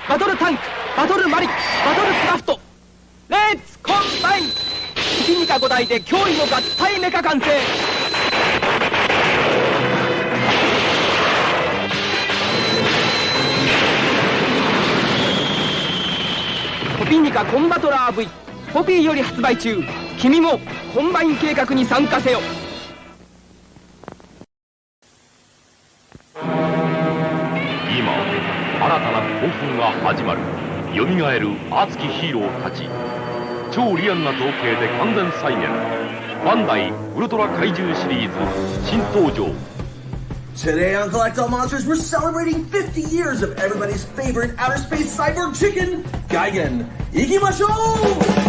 バトルタンク、バトルマリック、バトルクラフト、レッツコンバイン。ピニカ5台で驚異の合体メカ完成。ポピニカコンバトラー V ポピーより発売中。君もコンバイン計画に参加せよ。今新たな興奮が始まる。よみがえる熱きヒーローたち。超リアルな造形で完全再現。バンダイウルトラ怪獣シリーズ新登場。 Today on Collectible Monsters, we're celebrating 50 years of everybody's favorite outer space cyborg chicken, Gigan. Ikimashou!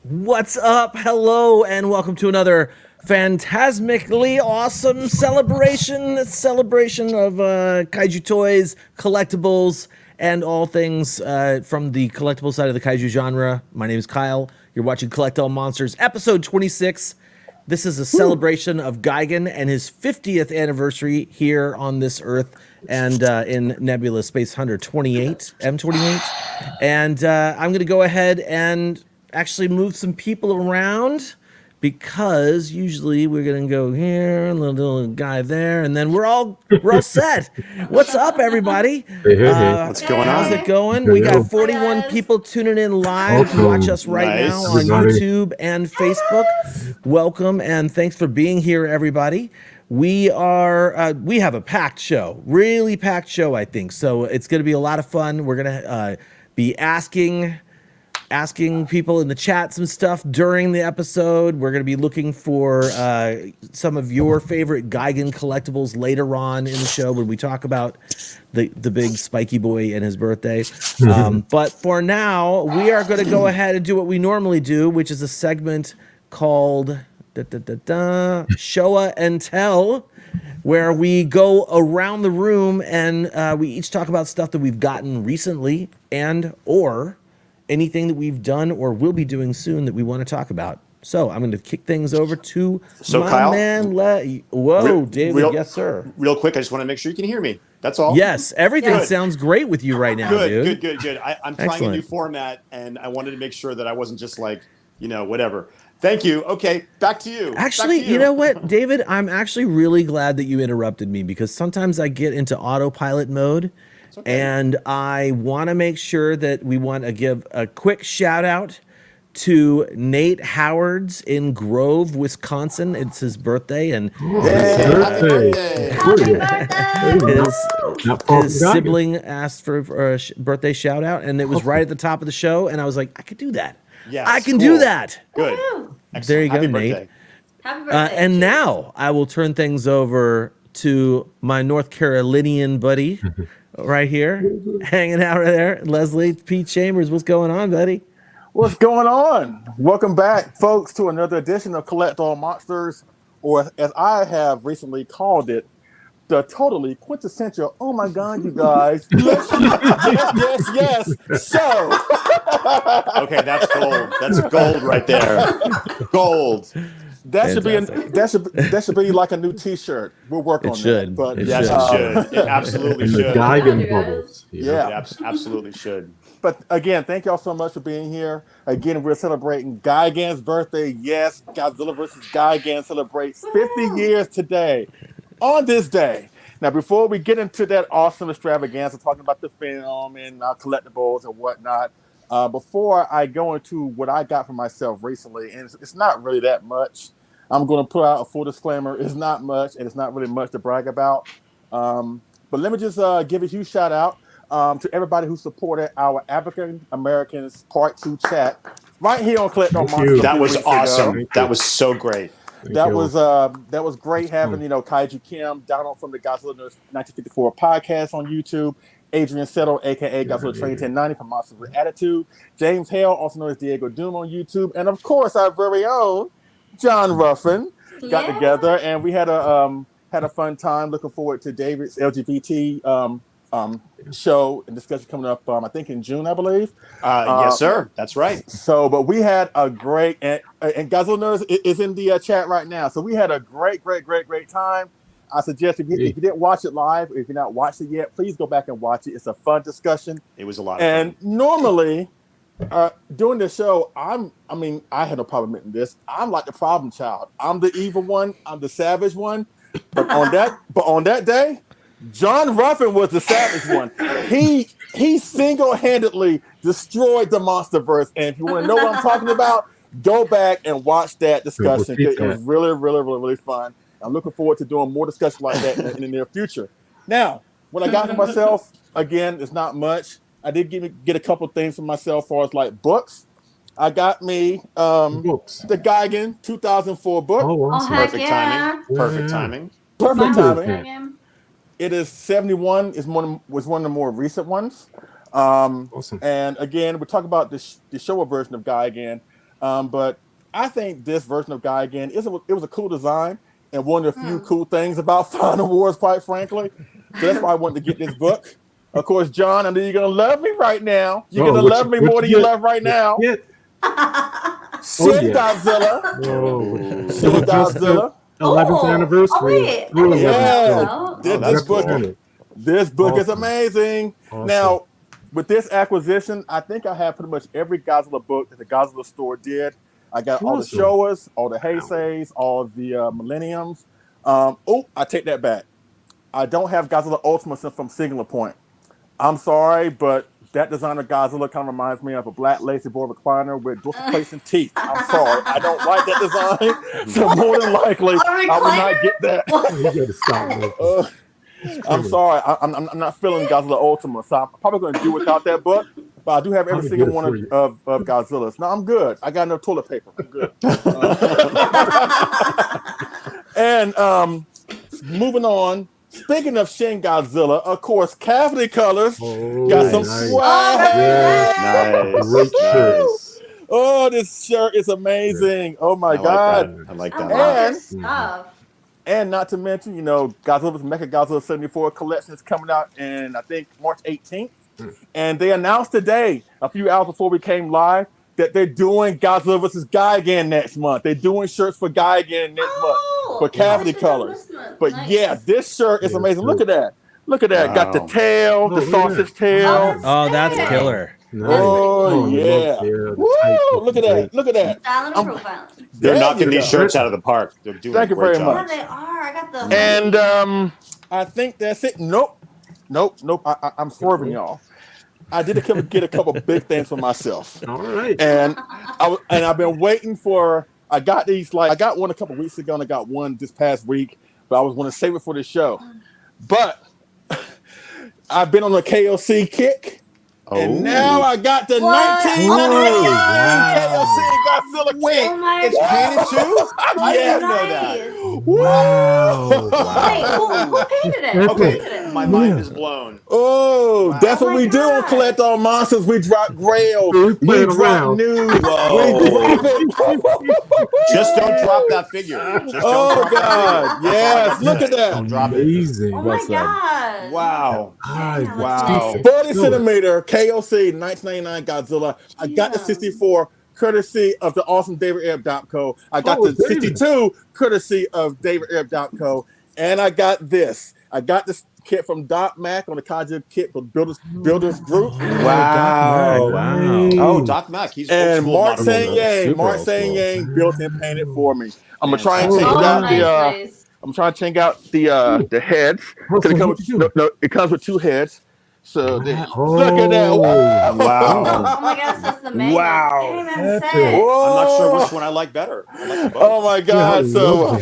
What's up? Hello, and welcome to another phantasmically awesome celebration of kaiju toys, collectibles, and all things from the collectible side of the kaiju genre. My name is Kyle. You're watching Collectible Monsters, episode 26. This is a celebration of Gigan and his 50th anniversary here on this Earth and in Nebula Space Hunter 28, M28. And I'm going to go ahead and actually move some people around because usually we're gonna go here, a little guy there, and then we're all set. What's up, everybody? What's going on? How's it going? We got 41 people tuning in live to watch us right now on YouTube and Facebook. Welcome and thanks for being here, everybody. We have a packed show, really packed show, I think. So it's gonna be a lot of fun. We're gonna be asking people in the chat some stuff during the episode. We're going to be looking for some of your favorite Gigan collectibles later on in the show when we talk about the big spiky boy and his birthday. But for now, we are going to go ahead and do what we normally do, which is a segment called Showa and Tell, where we go around the room and we each talk about stuff that we've gotten recently and or anything that we've done or will be doing soon that we want to talk about. So I'm going to kick things over to my Kyle, man. David. Yes, sir. Real quick, I just want to make sure you can hear me. That's all. Yes, everything sounds great with you right now, dude. Good. I'm trying a new format, and I wanted to make sure that I wasn't just like, whatever. Thank you. Okay, back to you. Actually, you know what, David? I'm actually really glad that you interrupted me because sometimes I get into autopilot mode. Okay. And I want to make sure that we want to give a quick shout out to Nate Howard's in Grove, Wisconsin. It's his birthday, and his sibling asked for a birthday shout out, and it was right at the top of the show. And I was like, I could do that. Yes, I can do that. Good. There you go, Nate. Happy birthday. And now I will turn things over to my North Carolinian buddy. Right here, hanging out right there. Leslie P. Chambers, what's going on, buddy? What's going on? Welcome back, folks, to another edition of Collectible Monsters, or as I have recently called it, the totally quintessential, oh my God, you guys. yes. So. Okay, that's gold. That's gold right there. Gold. That should be like a new T-shirt. We'll work on that. But yes, it should. It absolutely should. Gigan bubbles. Yeah, it absolutely should. But again, thank y'all so much for being here. Again, we're celebrating Gigan's birthday. Yes, Godzilla vs. Gigan celebrates 50 years today, on this day. Now, before we get into that awesome extravaganza, talking about the film and collectibles and whatnot, before I go into what I got for myself recently, and it's not really that much, I'm going to put out a full disclaimer. It's not much, and it's not really much to brag about. But let me just give a huge shout out. to everybody who supported our African Americans Part 2 chat right here on Collect on Monsters. That was awesome. Thank That you. was so great. That was great having Kaiju Kim, Donald from the Godzilla Nerds 1954 podcast on YouTube, Adrian Settle, aka Godzilla Train 1090 from Monsters with Attitude, James Hale, also known as Diego Doom on YouTube, and of course our very own John Ruffin got together, and we had a fun time. Looking forward to David's LGBT show and discussion coming up. I think in June, I believe. Yes, sir. That's right. So, but we had a great and Godzilla Nerds is in the chat right now. So we had a great time. I suggest if you didn't watch it live, or if you're not watched it yet, please go back and watch it. It's a fun discussion. It was a lot of fun. fun. Normally, during the show, I had no problem admitting this. I'm like the problem child. I'm the evil one. I'm the savage one. But on that day, John Ruffin was the savage one. He single-handedly destroyed the MonsterVerse. And if you want to know what I'm talking about, go back and watch that discussion. It was really fun. I'm looking forward to doing more discussion like that in the near future. Now, what I got for myself, again, is not much. I did get a couple things for myself as far as like books. I got me the Gigan 2004 book. Oh, awesome. Perfect timing. Perfect timing. Perfect timing. It is 71. Was one of the more recent ones. Awesome. And again, we're talking about the Showa version of Gigan. But I think this version of Gigan it was a cool design and one of the few cool things about Final Wars, quite frankly. So that's why I wanted to get this book. Of course, John, I know you're gonna love me right now. You're gonna love me more than you love right now. Shin Godzilla. Shin Godzilla. 11th anniversary. This book is Awesome. amazing. Awesome. Now, with this acquisition, I think I have pretty much every Godzilla book that the Godzilla store did. I got all the Awesome. Showas, all the Heiseis, all the Millenniums. I take that back. I don't have Godzilla Ultimates from Singular Point. I'm sorry, but that design of Godzilla kind of reminds me of a black lazy boy recliner with dorsal plates and teeth. I'm sorry, I don't like that design. So more than likely, I will not get that. You gotta stop. I'm sorry, I'm not feeling Godzilla Ultima, so I'm probably going to do without that book. But I do have every single one of Godzilla's. No, I'm good. I got enough toilet paper. I'm good. And moving on. Speaking of Shin Godzilla, of course, Cavity Colors got some swag. Nice. Nice. Oh, this shirt is amazing. Oh my God. I like I that. love this stuff. And not to mention, Godzilla's Mecha Godzilla 74 collection is coming out in, I think, March 18th. And they announced today, a few hours before we came live, that they're doing Godzilla vs. Gigan next month. They're doing shirts for Gigan next month for Cavity Colors. But yeah, this shirt is amazing. Look at that. Look at that. Wow. Got the tail, the sausage tail. Oh, that's killer. Oh, yeah. Woo! Look at that. Look at that. Style and profile. They're There knocking you these go. shirts out of the park. They're doing Thank a you great very job. much. Yeah, they are. I got the. And I think that's it. Nope. I'm swerving y'all. I did get a couple big things for myself. All right. And I've been waiting for. I got these I got one a couple weeks ago, and I got one this past week. But I was going to save it for the show. But I've been on a KOC kick. And now I got the 1999 KOC Godzilla kick. Oh my It's painted too? I Yeah. didn't know that. Wow. Wait, who painted it? Who Okay, painted it? my mind is blown. Oh, that's Oh what my we do on God. Collect All Monsters. We drop grails. We We play drop around. news. Whoa. We drop it. Just don't drop that figure. Just don't Oh, drop that God. figure. Yes. Look at Don't that. drop it. Amazing. Oh my God. Wow. God, Wow. 40 centimeter KOC 1999 Godzilla. I got the Yeah. 64 courtesy of the awesome David Air Co. I got the David. 62 courtesy of David Air Co. And I got this. I got this kit from Doc Mack on the Kaiju Kit Builders Group. Wow. Wow. Oh, Doc Mack. He's old And school Mark model. Sang-Yang, Super Mark old school. Sang-Yang built and painted for me. I'm gonna try and Oh, change Oh, out nice. I'm trying to change out the heads. What's It the comes, head do? it comes with two heads. So look at that. Oh. Wow. Wow. Oh my gosh, that's the main Wow. one. Damn, That's that's it. sick. Whoa. I'm not sure which one I like better. I like them both. Oh my God. So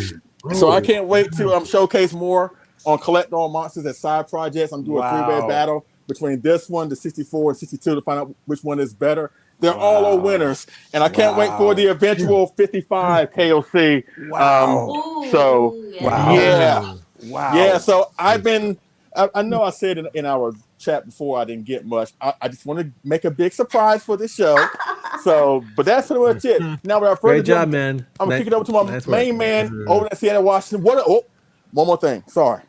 I Oh. can't wait to showcase more on Collect All Monsters as side projects. I'm doing a Wow. three-way battle between this one, the 64 and 62 to find out which one is better. They're all our winners, and I can't wait for the eventual 55 KOC. So yeah. So I've been. I know I said in our chat before I didn't get much. I just want to make a big surprise for this show. So, but that's pretty much it. Now, without further Great ado, job, man. I'm gonna kick it over to my main man over in Seattle, Washington. One more thing. Sorry.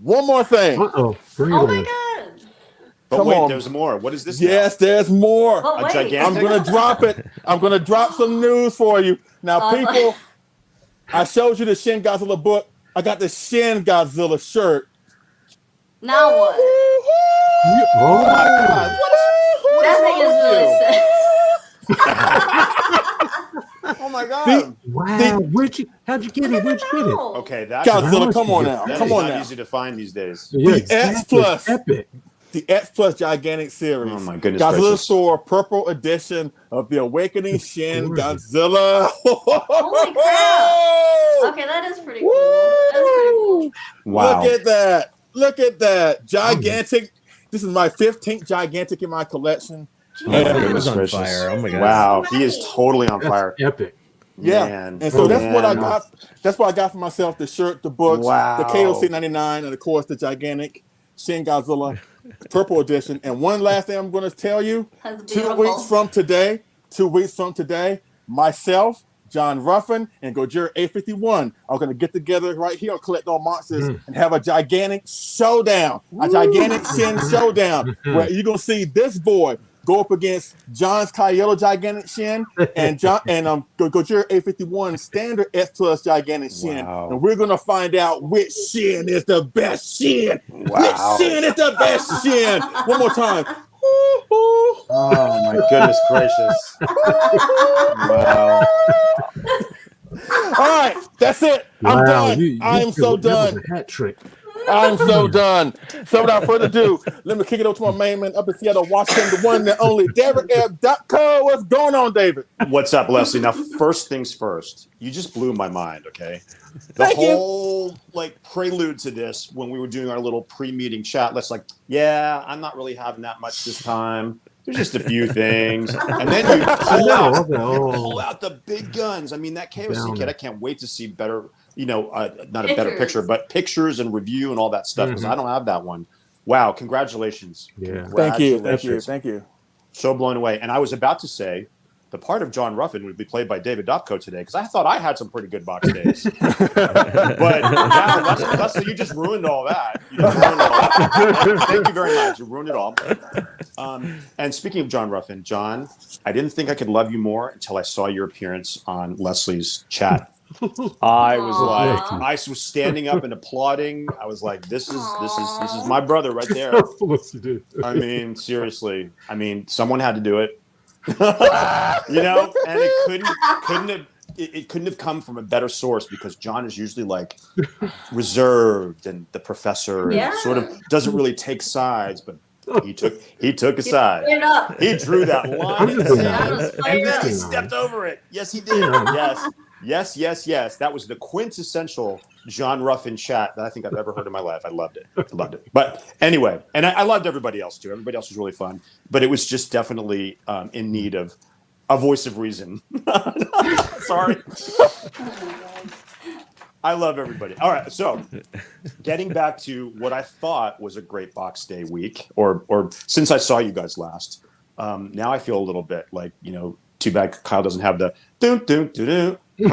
One more thing. Oh my god. But Come wait, on. there's more. What is this? Yes, there's more. Oh, A wait. gigantic. I'm gonna drop it. I'm gonna drop some news for you. Now, people, I showed you the Shin Godzilla book. I got the Shin Godzilla shirt. Now what? Oh my God. That thing is really sick. Oh my god. Wow. How'd you get it? Where'd you get it? Okay, that's Godzilla, come on now. That Come is on not now. easy to find these days. Yeah, The X Plus. Epic. The X Plus Gigantic Series. Oh my goodness Godzilla gracious. Store Purple Edition of the Awakening Shin Godzilla. Holy crap. Okay, that is pretty cool. That's pretty cool. Wow. Look at that. Look at that. Gigantic. This is my 15th Gigantic in my collection. Oh, my Goodness goodness on gracious. fire. Oh my god. Wow, he is totally on fire. Epic. Yeah. Man. And so that's what I Man. got. That's what I got for myself: the shirt, the books, Wow. the KOC 99, and of course the Gigantic Shin Godzilla Purple Edition. And one last thing I'm going to tell you: That's 2 beautiful. weeks from today, myself, John Ruffin, and Gojira 851 are going to get together right here on Collect All Monsters and have a gigantic showdown, a gigantic Shin showdown, where you're going to see this boy go up against John's Kaiello Gigantic Shin and Gojira 851 standard S Plus Gigantic Shin. Wow. And we're going to find out which Shin is the best Shin. Wow. Which Shin is the best Shin. One more time. Oh my goodness gracious. Wow. All right, that's it. I'm done. I'm so done. That was a hat trick. I'm so done. So without further ado, let me kick it over to my main man up in Seattle, Washington, the one and only DavidF.co. What's going on, David? What's up, Leslie? Now, first things first. You just blew my mind, okay? The Thank you. whole prelude to this when we were doing our little pre-meeting chat, let's yeah, I'm not really having that much this time. There's just a few things. And then you pull out the big guns. I mean, that KOC kid, I can't wait to see better, not a better picture, but pictures and review and all that stuff, because I don't have that one. Wow, congratulations. Yeah. Thank you. So blown away. And I was about to say, the part of John Ruffin would be played by David Dopko today, because I thought I had some pretty good box days. But yeah, Leslie, you just ruined all that. Thank you very much. You ruined it all. And speaking of John Ruffin, John, I didn't think I could love you more until I saw your appearance on Leslie's chat. I was standing up and applauding. I was like, this is my brother right there. I mean, seriously. I mean, someone had to do it. And it couldn't have come from a better source, because John is usually reserved and the professor and sort of doesn't really take sides, but he took a side. He drew that line in the sand and he stepped over it. Yes, he did. Yes. That was the quintessential John Ruffin chat that I think I've ever heard in my life. I loved it. But anyway, and I loved everybody else too. Everybody else was really fun. But it was just definitely in need of a voice of reason. Sorry. I love everybody. All right, so getting back to what I thought was a great box day week, or since I saw you guys last, now I feel a little bit too bad Kyle doesn't have the do. No.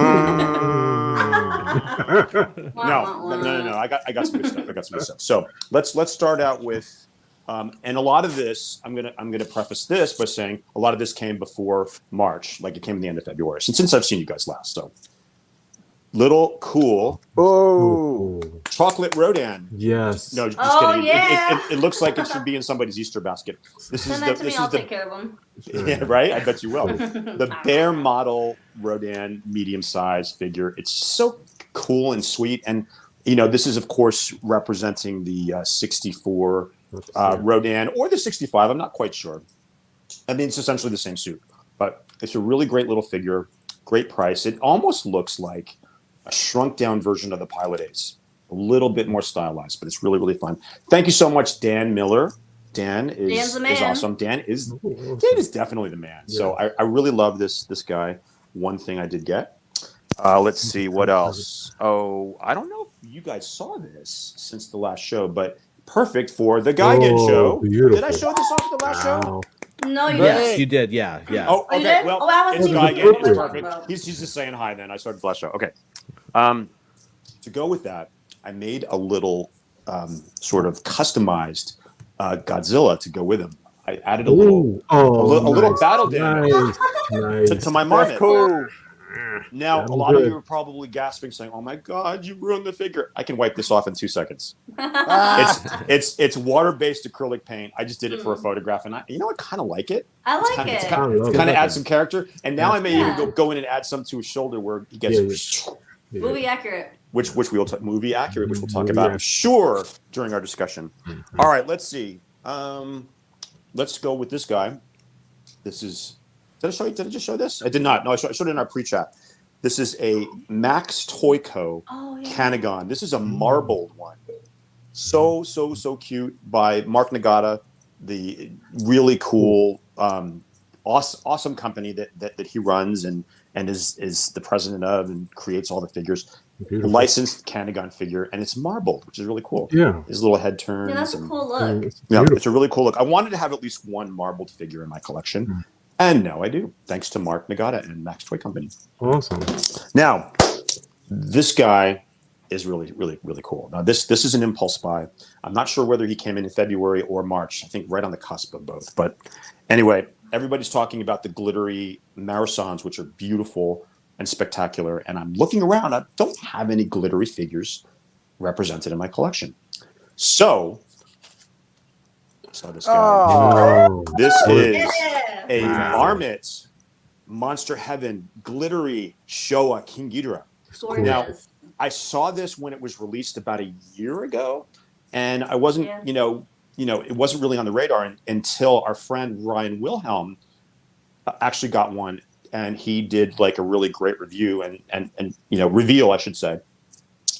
I got some good stuff. So let's start out with, and a lot of this, I'm gonna preface this by saying a lot of this came before March, it came in the end of February. Since I've seen you guys last, so little cool. Oh, chocolate Rodan. Yes. No, just kidding. Yeah. It looks like it should be in somebody's Easter basket. Send that to me. I'll take care of them. Yeah, right. I bet you will. The Bear model Rodan medium size figure. It's so cool and sweet, and this is of course representing the 64 Rodan or the 65. I'm not quite sure. I mean, it's essentially the same suit, but it's a really great little figure. Great price. It almost looks like a shrunk down version of the Pilot Ace. A little bit more stylized, but it's really, really fun. Thank you so much, Dan Miller, Dan's the is man. awesome. Dan is definitely the man. Yeah. So I really love this guy. One thing I did get. Let's see what else. Oh, I don't know if you guys saw this since the last show, but perfect for the Gigan show. Beautiful. Did I show this off the last show? Wow. No, you Yes, didn't. you did. Yeah. Oh, You okay. did? Well, Oh, I wasn't it's even Gigan. here. What It's are you talking perfect. about? He's just saying hi. Then I started the last show. Okay. To go with that, I made a little sort of customized Godzilla to go with him. I added a little nice. battle damage Nice. to my Marmot. That's cool. Now, That'll a lot of good. you are probably gasping, saying, "Oh my God, you ruined the figure!" I can wipe this off in 2 seconds. It's water-based acrylic paint. I just did it for a photograph, and I kind of like it. I It's like kinda- it. It's I love it. kind of add some character, and now I may Yeah. even go in and add some to his shoulder where he gets Yeah. Movie accurate. which we'll talk movie accurate, which we'll talk Movie about, I'm accurate. sure, during our discussion. All right, let's see. Let's go with this guy. This is. Did I just show this? I did not. No, I showed it in our pre-chat. This is a Max Toy Co. Oh, yeah. Canagon. This is a marbled one. So cute by Mark Nagata, the really cool, awesome company that he runs and is the president of and creates all the figures. Beautiful. Licensed Canagon figure, and it's marbled, which is really cool. Yeah. His little head turns. Yeah, that's a and- cool look. It's Yeah, beautiful. it's a really cool look. I wanted to have at least one marbled figure in my collection, and now I do, thanks to Mark Nagata and Max Toy Company. Awesome. Now, this guy is really cool. Now, this is an impulse buy. I'm not sure whether he came in February or March. I think right on the cusp of both. But anyway, everybody's talking about the glittery Marasons, which are beautiful and spectacular. And I'm looking around. I don't have any glittery figures represented in my collection. So this guy. Oh. This is Yeah. a Wow. Marmot Monster Heaven glittery Showa King Ghidorah. Gorgeous. I saw this when it was released about a year ago, and I wasn't, Yeah. it wasn't really on the radar until our friend Ryan Wilhelm actually got one, and he did like a really great review and reveal, I should say.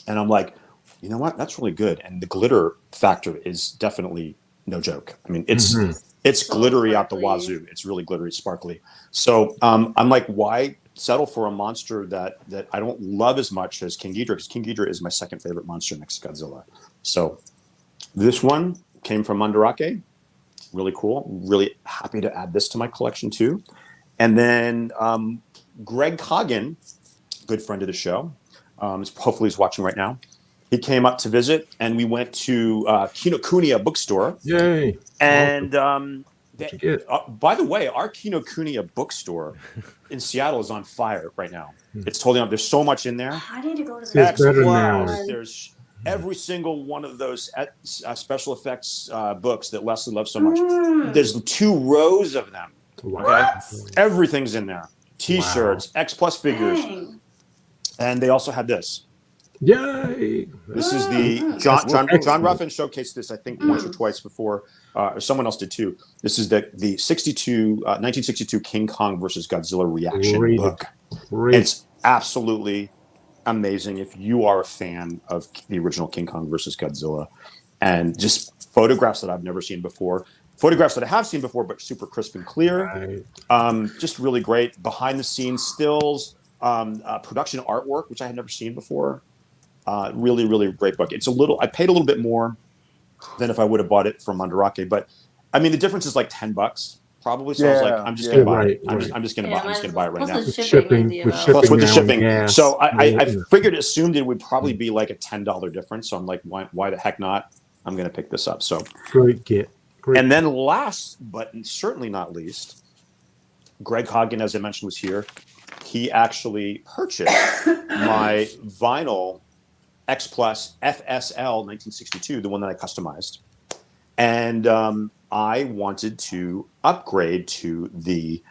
And I'm like, you know what? That's really good. And the glitter factor is definitely no joke. I mean, it's So glittery out the sparkly. wazoo. It's really glittery, sparkly. So I'm like, why settle for a monster that I don't love as much as King Ghidorah? Because King Ghidorah is my second favorite monster next to Godzilla. So this one came from Mandarake. Really cool. Really happy to add this to my collection too. And then Greg Coggin, good friend of the show, hopefully he's watching right now. He came up to visit, and we went to Kinokuniya bookstore. Yay. And What'd you get? by the way, our Kinokuniya bookstore in Seattle is on fire right now. It's totally on. There's so much in there. I need to go to It's the better now. There's every single one of those special effects books that Leslie loves so much. There's 2 rows of them. Wow. Everything's in there. T-shirts, X Plus figures, Dang. and they also had this. Yay. This is the John excellent. Ruffin showcased this, I think, once or twice before, or someone else did too. This is the 1962 King Kong versus Godzilla reaction Great. book. Great. It's absolutely amazing if you are a fan of the original King Kong versus Godzilla, and just photographs that I've never seen before. Photographs that I have seen before, but super crisp and clear. Right. Just really great behind the scenes stills, production artwork, which I had never seen before. Really great book. I paid a little bit more than if I would have bought it from Mandarake, but I mean the difference is like $10 probably. So I was like, I'm just gonna buy it. I'm just gonna buy it right now. Plus the Shipping, shipping. with Plus with the now, shipping. gas. So I Yeah. assumed it would probably be like a $10 difference. So I'm like, why the heck not? I'm gonna pick this up. So Great get. Great. and then last but certainly not least, Greg Hogan, as I mentioned, was here. He actually purchased my vinyl X Plus FSL 1962, the one that I customized. And I wanted to upgrade to the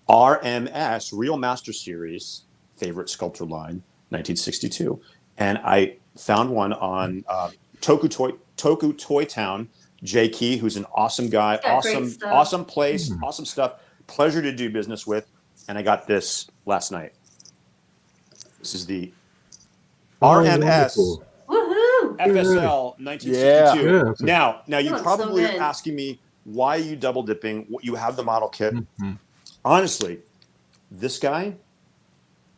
RMS Real Master Series favorite sculptor line 1962. And I found one on Toku Toy Town. Jay Key, who's an awesome guy, Yeah, great stuff. awesome place, awesome stuff. Pleasure to do business with. And I got this last night. This is the RMS wonderful. Woohoo! FSL 1962. Yeah. Now It you're looks probably so good. asking me, why are you double dipping? You have the model kit. Mhm. Honestly, this guy,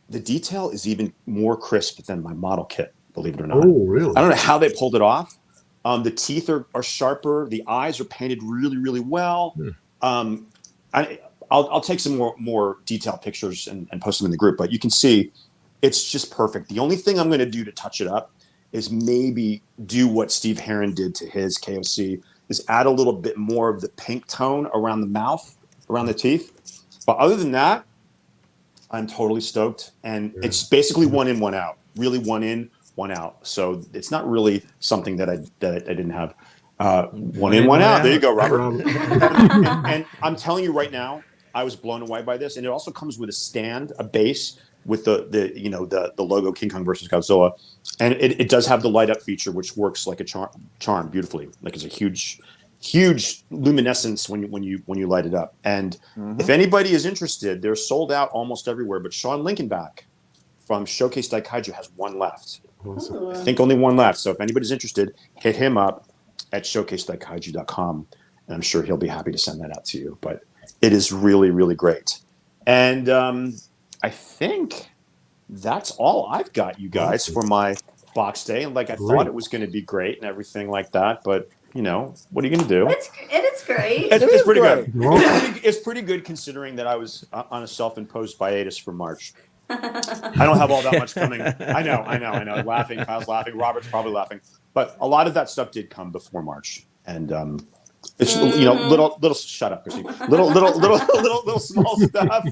the detail is even more crisp than my model kit, believe it or not. Oh, really? I don't know how they pulled it off. The teeth are sharper. The eyes are painted really, really well. I'll take some more detailed pictures and post them in the group, but you can see it's just perfect. The only thing I'm going to do to touch it up is maybe do what Steve Herron did to his KOC, is add a little bit more of the pink tone around the mouth, around the teeth. But other than that, I'm totally stoked. And it's basically one in, one out. Really one in, one out. So it's not really something that I didn't have. One in, one out. There you go, Robert. and I'm telling you right now, I was blown away by this. And it also comes with a stand, a base with the logo King Kong versus Godzilla. And it does have the light up feature, which works like a charm beautifully. Like it's a huge luminescence when you light it up. And if anybody is interested, they're sold out almost everywhere. But Sean Linkenbach from Showcase Daikaiju has one left. Awesome. I think only one left. So if anybody's interested, hit him up at showcasedaikaiju.com, and I'm sure he'll be happy to send that out to you. But it is really, really great. And I think that's all I've got, you guys, for my box day. And like I thought it was going to be great and everything like that, but what are you going to do? It is great. It's pretty great. good. It's pretty good considering that I was on a self-imposed hiatus for March. I don't have all that much coming. I know. Laughing, Kyle's laughing, Robert's probably laughing, but a lot of that stuff did come before March, and it's little. Shut up, Chrissy. Little small stuff.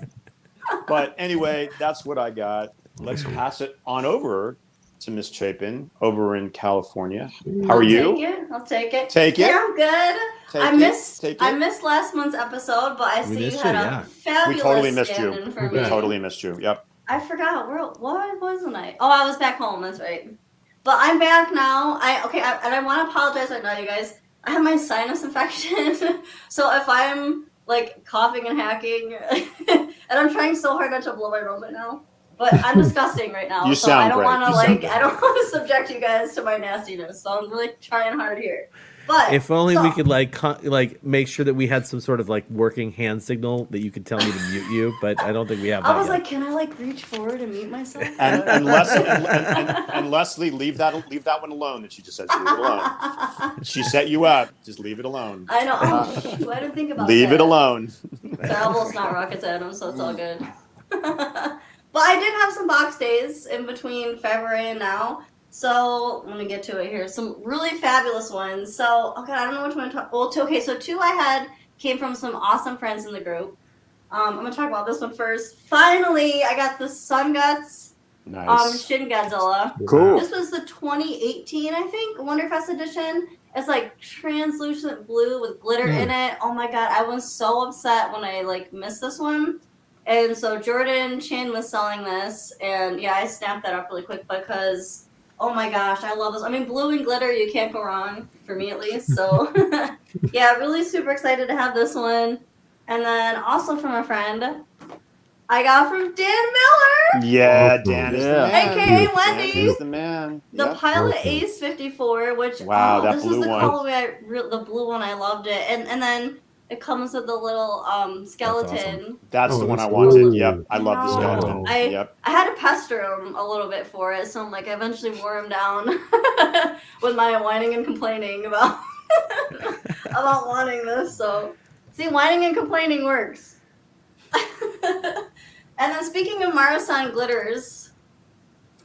But anyway, that's what I got. Let's pass it on over to Miss Chapin over in California. How are you? I'll take it. Take it. Yeah, I'm good. Take I it. missed last month's episode, but I see you had a fabulous We totally missed you. stand-in for We me. totally missed you. Yep. I forgot why wasn't I? Oh, I was back home. That's right. But I'm back now. And I want to apologize right now, you guys. I have my sinus infection, so if I'm like coughing and hacking, and I'm trying so hard not to blow my nose right now, but I'm disgusting right now. You so sound I don't great. want to You sound great. I don't want to subject you guys to my nastiness. So I'm really trying hard here. But If only we could make sure that we had some sort of like working hand signal that you could tell me to mute you, but I don't think we have that I was yet. like, can I reach forward and mute myself? And Leslie, leave that one alone. That she just said, leave it alone. She set you up. Just leave it alone. I know. I didn't think about Leave that. it alone. Travel's not rocket science, so it's all good. But I did have some box days in between February and now. So let me get to it here. Some really fabulous ones. So, okay, I don't know which one to talk. Well, so two I had came from some awesome friends in the group. I'm going to talk about this one first. Finally, I got the Sun Guts Nice. Shin Godzilla. Cool. This was the 2018, I think, Wonderfest edition. It's like translucent blue with glitter in it. Oh my god, I was so upset when I missed this one. And so Jordan Chin was selling this, and yeah, I snapped that up really quick because oh my gosh, I love this. I mean, blue and glitter, you can't go wrong, for me at least. So yeah, really super excited to have this one. And then also from a friend, I got from Dan Miller. Yeah, Dan is the man. AKA Wendy. Dan is the man. The Yep. Pilot Ace 54, which that this blue was the one. colorway. The blue one, I loved it, and then it comes with the little skeleton. That's Oh, the one I that's wanted. cool. Yep, I love the No. skeleton. I had to pester him a little bit for it, so I eventually wore him down with my whining and complaining about about wanting this. So see, whining and complaining works. And then speaking of Marasan glitters,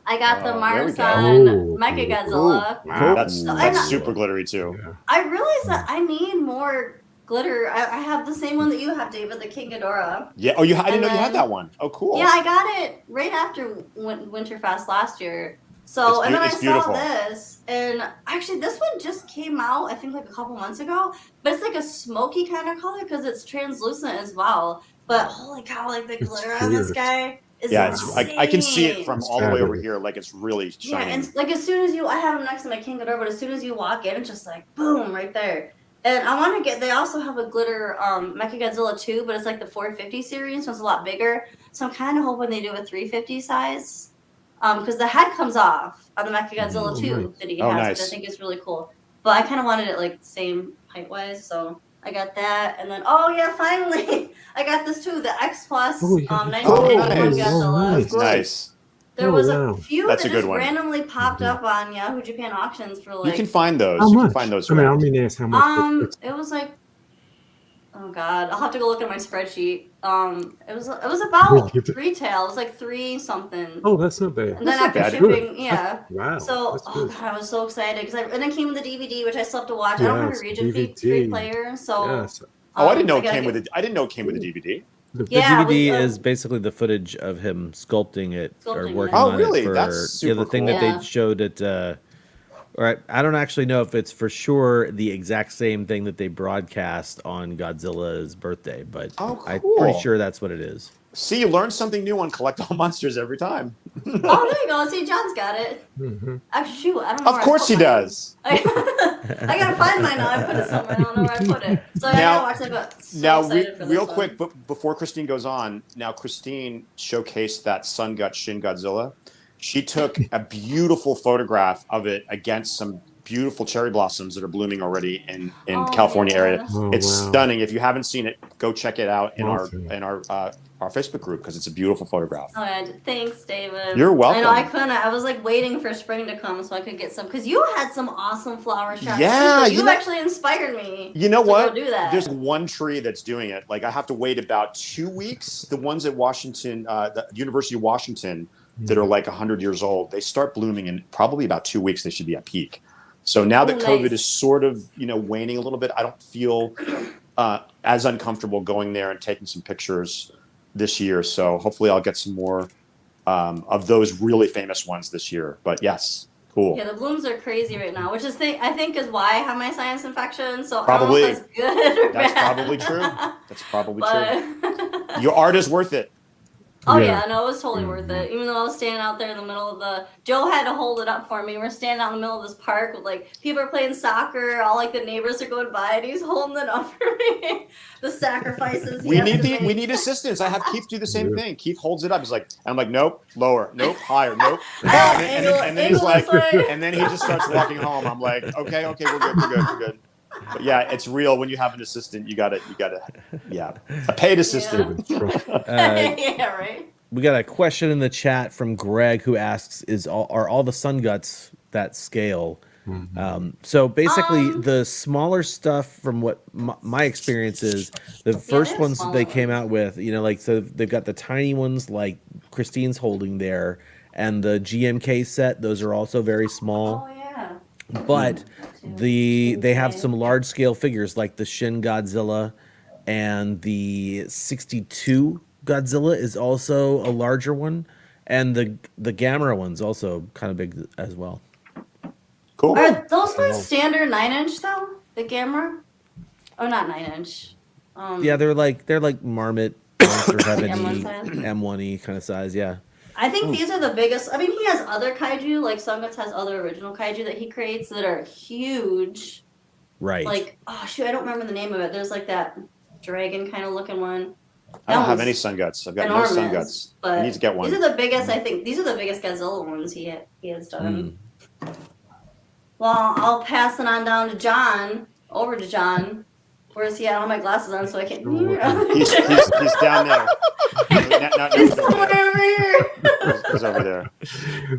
I got the there we go. Marasan Mecha Godzilla. Wow. That's super glittery too. Yeah. I realized that I need more glitter. I have the same one that you have, David, the King Ghidorah. Yeah. Oh, I didn't know you then- had that one. Oh, cool. Yeah, I got it right after Winterfest last year. So, and then I It's saw beautiful. this, and actually this one just came out, I think a couple months ago, but it's like a smoky kind of color because it's translucent as well. But holy cow, the glitter on this fierce. guy is Yeah, insane. I can see it from all the way over fabulous. here. Like it's really Yeah, shining. and as soon as I have him next to my King Ghidorah, but as soon as you walk in, it's just boom, right there. And I want to they also have a glitter Mecha Godzilla 2, but it's the 450 series, so it's a lot bigger. So I'm kind of hoping they do a 350 size. Because the head comes off on the Mecha Godzilla 2 nice. that he Oh, has, nice. which I think is really cool. But I kind of wanted it same height-wise, so I got that, and then finally I got this too, the X Plus Oh, yeah. 1991 nice. Godzilla. Nice. Nice. There Oh, was wow. a few That's that a good just one. randomly popped up on Yahoo Japan auctions for You like can find those. How You much? can find those I mean, I around. mean, ask how much. it was like, oh god, I'll have to go look at my spreadsheet. It was about retail. It was like 3 something. Oh, that's not bad. And then That's not after bad. shipping, yeah. Wow. So, that's oh good. god, I was so excited because and it came with the DVD, which I still have to watch. I don't have a Yes, region free DVD. player, so. Yes. Oh, I didn't know it gotta came get- with it. I didn't know it came with a DVD. The Yeah, DVD with, is basically the footage of him sculpting it or Sculpting working it. Oh, on really? it for That's the super thing cool. that Yeah. they showed at. Or I don't actually know if it's for sure the exact same thing that they broadcast on Godzilla's birthday, but Oh, I'm cool. pretty sure that's what it is. See, you learn something new on Collectible Monsters every time. Oh, there you go. See, John's got it. Mm-hmm. Shoot, I don't know. Of where I course put he mine. does. I gotta find mine now. I put it somewhere. I don't know where I put it. So I gotta watch it. But so Now, excited for this real one. quick, but before Christine goes on, now Christine showcased that Sun Gut Shin Godzilla. She took a beautiful photograph of it against some beautiful cherry blossoms that are blooming already in California yeah. area. Oh, It's wow. stunning. If you haven't seen it, go check it out in Awesome. our Facebook group because it's a beautiful photograph. Oh, yeah. Thanks, David. You're welcome. I know I couldn't. I was like waiting for spring to come so I could get some because you had some awesome flower shots. Yeah, too, so you know- actually inspired me. You know to what? Go do that. There's one tree that's doing it. Like I have to wait about 2 weeks. The ones at Washington, the University of Washington, that are like 100 years old, they start blooming in probably about 2 weeks. They should be at peak. So now that COVID nice. is sort of waning a little bit, I don't feel as uncomfortable going there and taking some pictures this year. So hopefully I'll get some more of those really famous ones this year. But yes, cool. Yeah, the blooms are crazy right now, which is I think is why I have my sinus infection. So Probably. I don't know if that's good or That's bad. probably true. That's probably true. But Your art is worth it. oh Yeah. yeah, no, it was totally worth it. Even though I was standing out there in the middle of Joe had to hold it up for me. We're standing out in the middle of this park with like people are playing soccer. All like the neighbors are going by, and he's holding it up for me. The sacrifices. We need assistance. I have Keith do the same thing. Keith holds it up. He's like, and I'm like, nope, lower, nope, higher, nope. And then he's like, and then he just starts walking home. I'm like, okay, we're good. But yeah, it's real. When you have an assistant, you gotta, a paid assistant. yeah, right. We got a question in the chat from Greg who asks, are all the Sun Guts that scale? So basically, the smaller stuff, from what my experience is, the first they're ones that they smaller. came out with, so they've got the tiny ones like Christine's holding there, and the GMK set, those are also very small. Oh yeah. But they have some large scale figures like the Shin Godzilla, and the 62 Godzilla is also a larger one, and the Gamera one's also kind of big as well. Cool. Are those my standard 9-inch though? The Gamera? Oh, not 9-inch. Yeah, they're like Marmot, Monster Heaven, M1 size? M1 kind of size. Yeah. I think these are the biggest. I mean, he has other kaiju, like Sun Guts has other original kaiju that he creates that are huge. Right. Like, oh shoot, I don't remember the name of it. There's like that dragon kind of looking one. I don't That have one's any Sun Guts. I've got enormous, no Sun Guts. But I need to get one. These are the biggest. I think these are the biggest Godzilla ones he has done. Well, I'll pass it on down to John. Over to John. Where's he at? All my glasses on, so I can't. He's down there. He's somewhere over here. He's over there.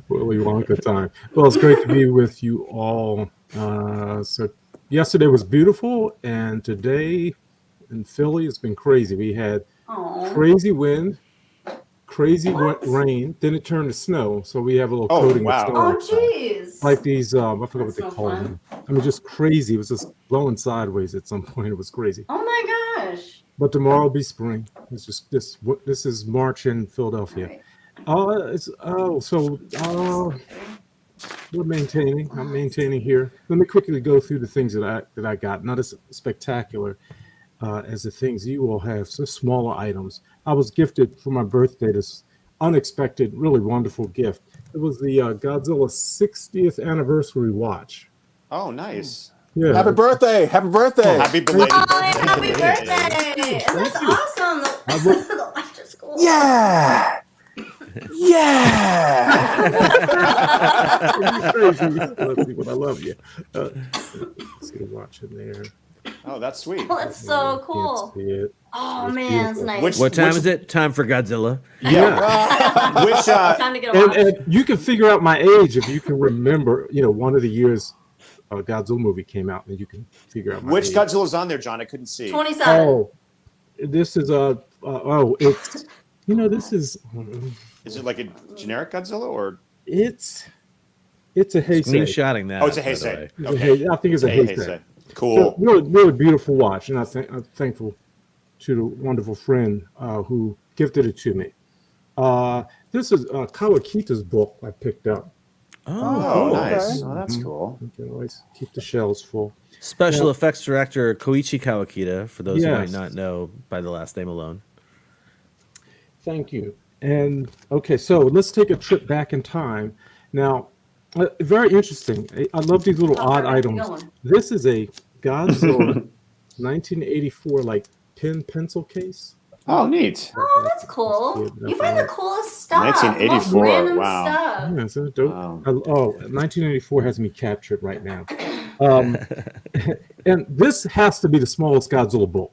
Willy Wonka time. Well, it's great to be with you all. So yesterday was beautiful, and today in Philly it's been crazy. We had Aw. crazy wind, crazy rain, then it turned to snow. So we have a little coating wow. of snow. Oh jeez. Like these, I forgot what That's they no call fun. them. I mean, just crazy. It was just blowing sideways at some point. It was crazy. Oh my gosh. But tomorrow will be spring. It's just this is March in Philadelphia. We're maintaining. I'm maintaining here. Let me quickly go through the things that I got. Not as spectacular as the things you all have. So smaller items. I was gifted for my birthday this unexpected, really wonderful gift. It was the Godzilla 60th anniversary watch. Oh, nice. Yeah. Happy birthday! Happy birthday! Happy belated Oh, birthday. happy birthday! That's awesome. The watch is cool. Yeah! Yeah! You're crazy. But I love you. Let's get a watch in there. Oh, that's sweet. Oh, that's so cool. Can't see it. Oh It's man, beautiful. it's nice. Which- What time is it? Time for Godzilla. Yeah. Which Time to get a watch. And you can figure out my age if you can remember, one of the years a Godzilla movie came out, and you can figure out my which age. Godzilla's on there, John? I couldn't see. 27. Oh, this is it's this is Is it like a generic Godzilla or? it's a Heisei. Screenshotting that. Oh, it's a by the Heisei. way. It's a Okay. Heisei. I think it's a Hey, Heisei. Heisei. So, Cool. really beautiful watch, and I'm thankful to the wonderful friend who gifted it to me. This is Kawakita's book I picked up. Oh, cool. nice. Oh, that's cool. You can always keep the shelves full. Special effects director Koichi Kawakita, for those who might Yes. not know by the last name alone. Thank you. And okay, so let's take a trip back in time. Now, very interesting. I love these little odd where are we items. going? This is a Godzilla 1984 like pencil case. Oh, neat. Oh, that's cool. You find the coolest stuff. 1984, Most random wow. stuff. Yeah, isn't it dope? Wow. 1984 has me captured right now. And this has to be the smallest Godzilla book.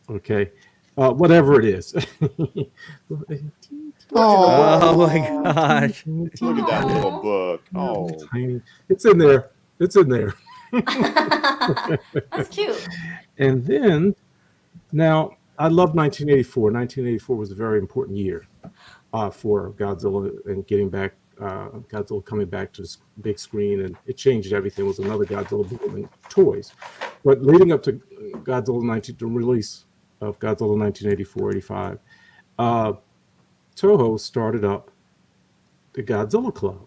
Okay. Whatever it is. Oh my gosh. Look at that little book. Oh, Tiny. It's in there. It's in there. That's cute. And then, now, I love 1984. 1984 was a very important year for Godzilla and getting back, Godzilla coming back to the big screen, and it changed everything. It was another Godzilla boom in toys. But leading up to the release of Godzilla 1984-85, Toho started up the Godzilla Club.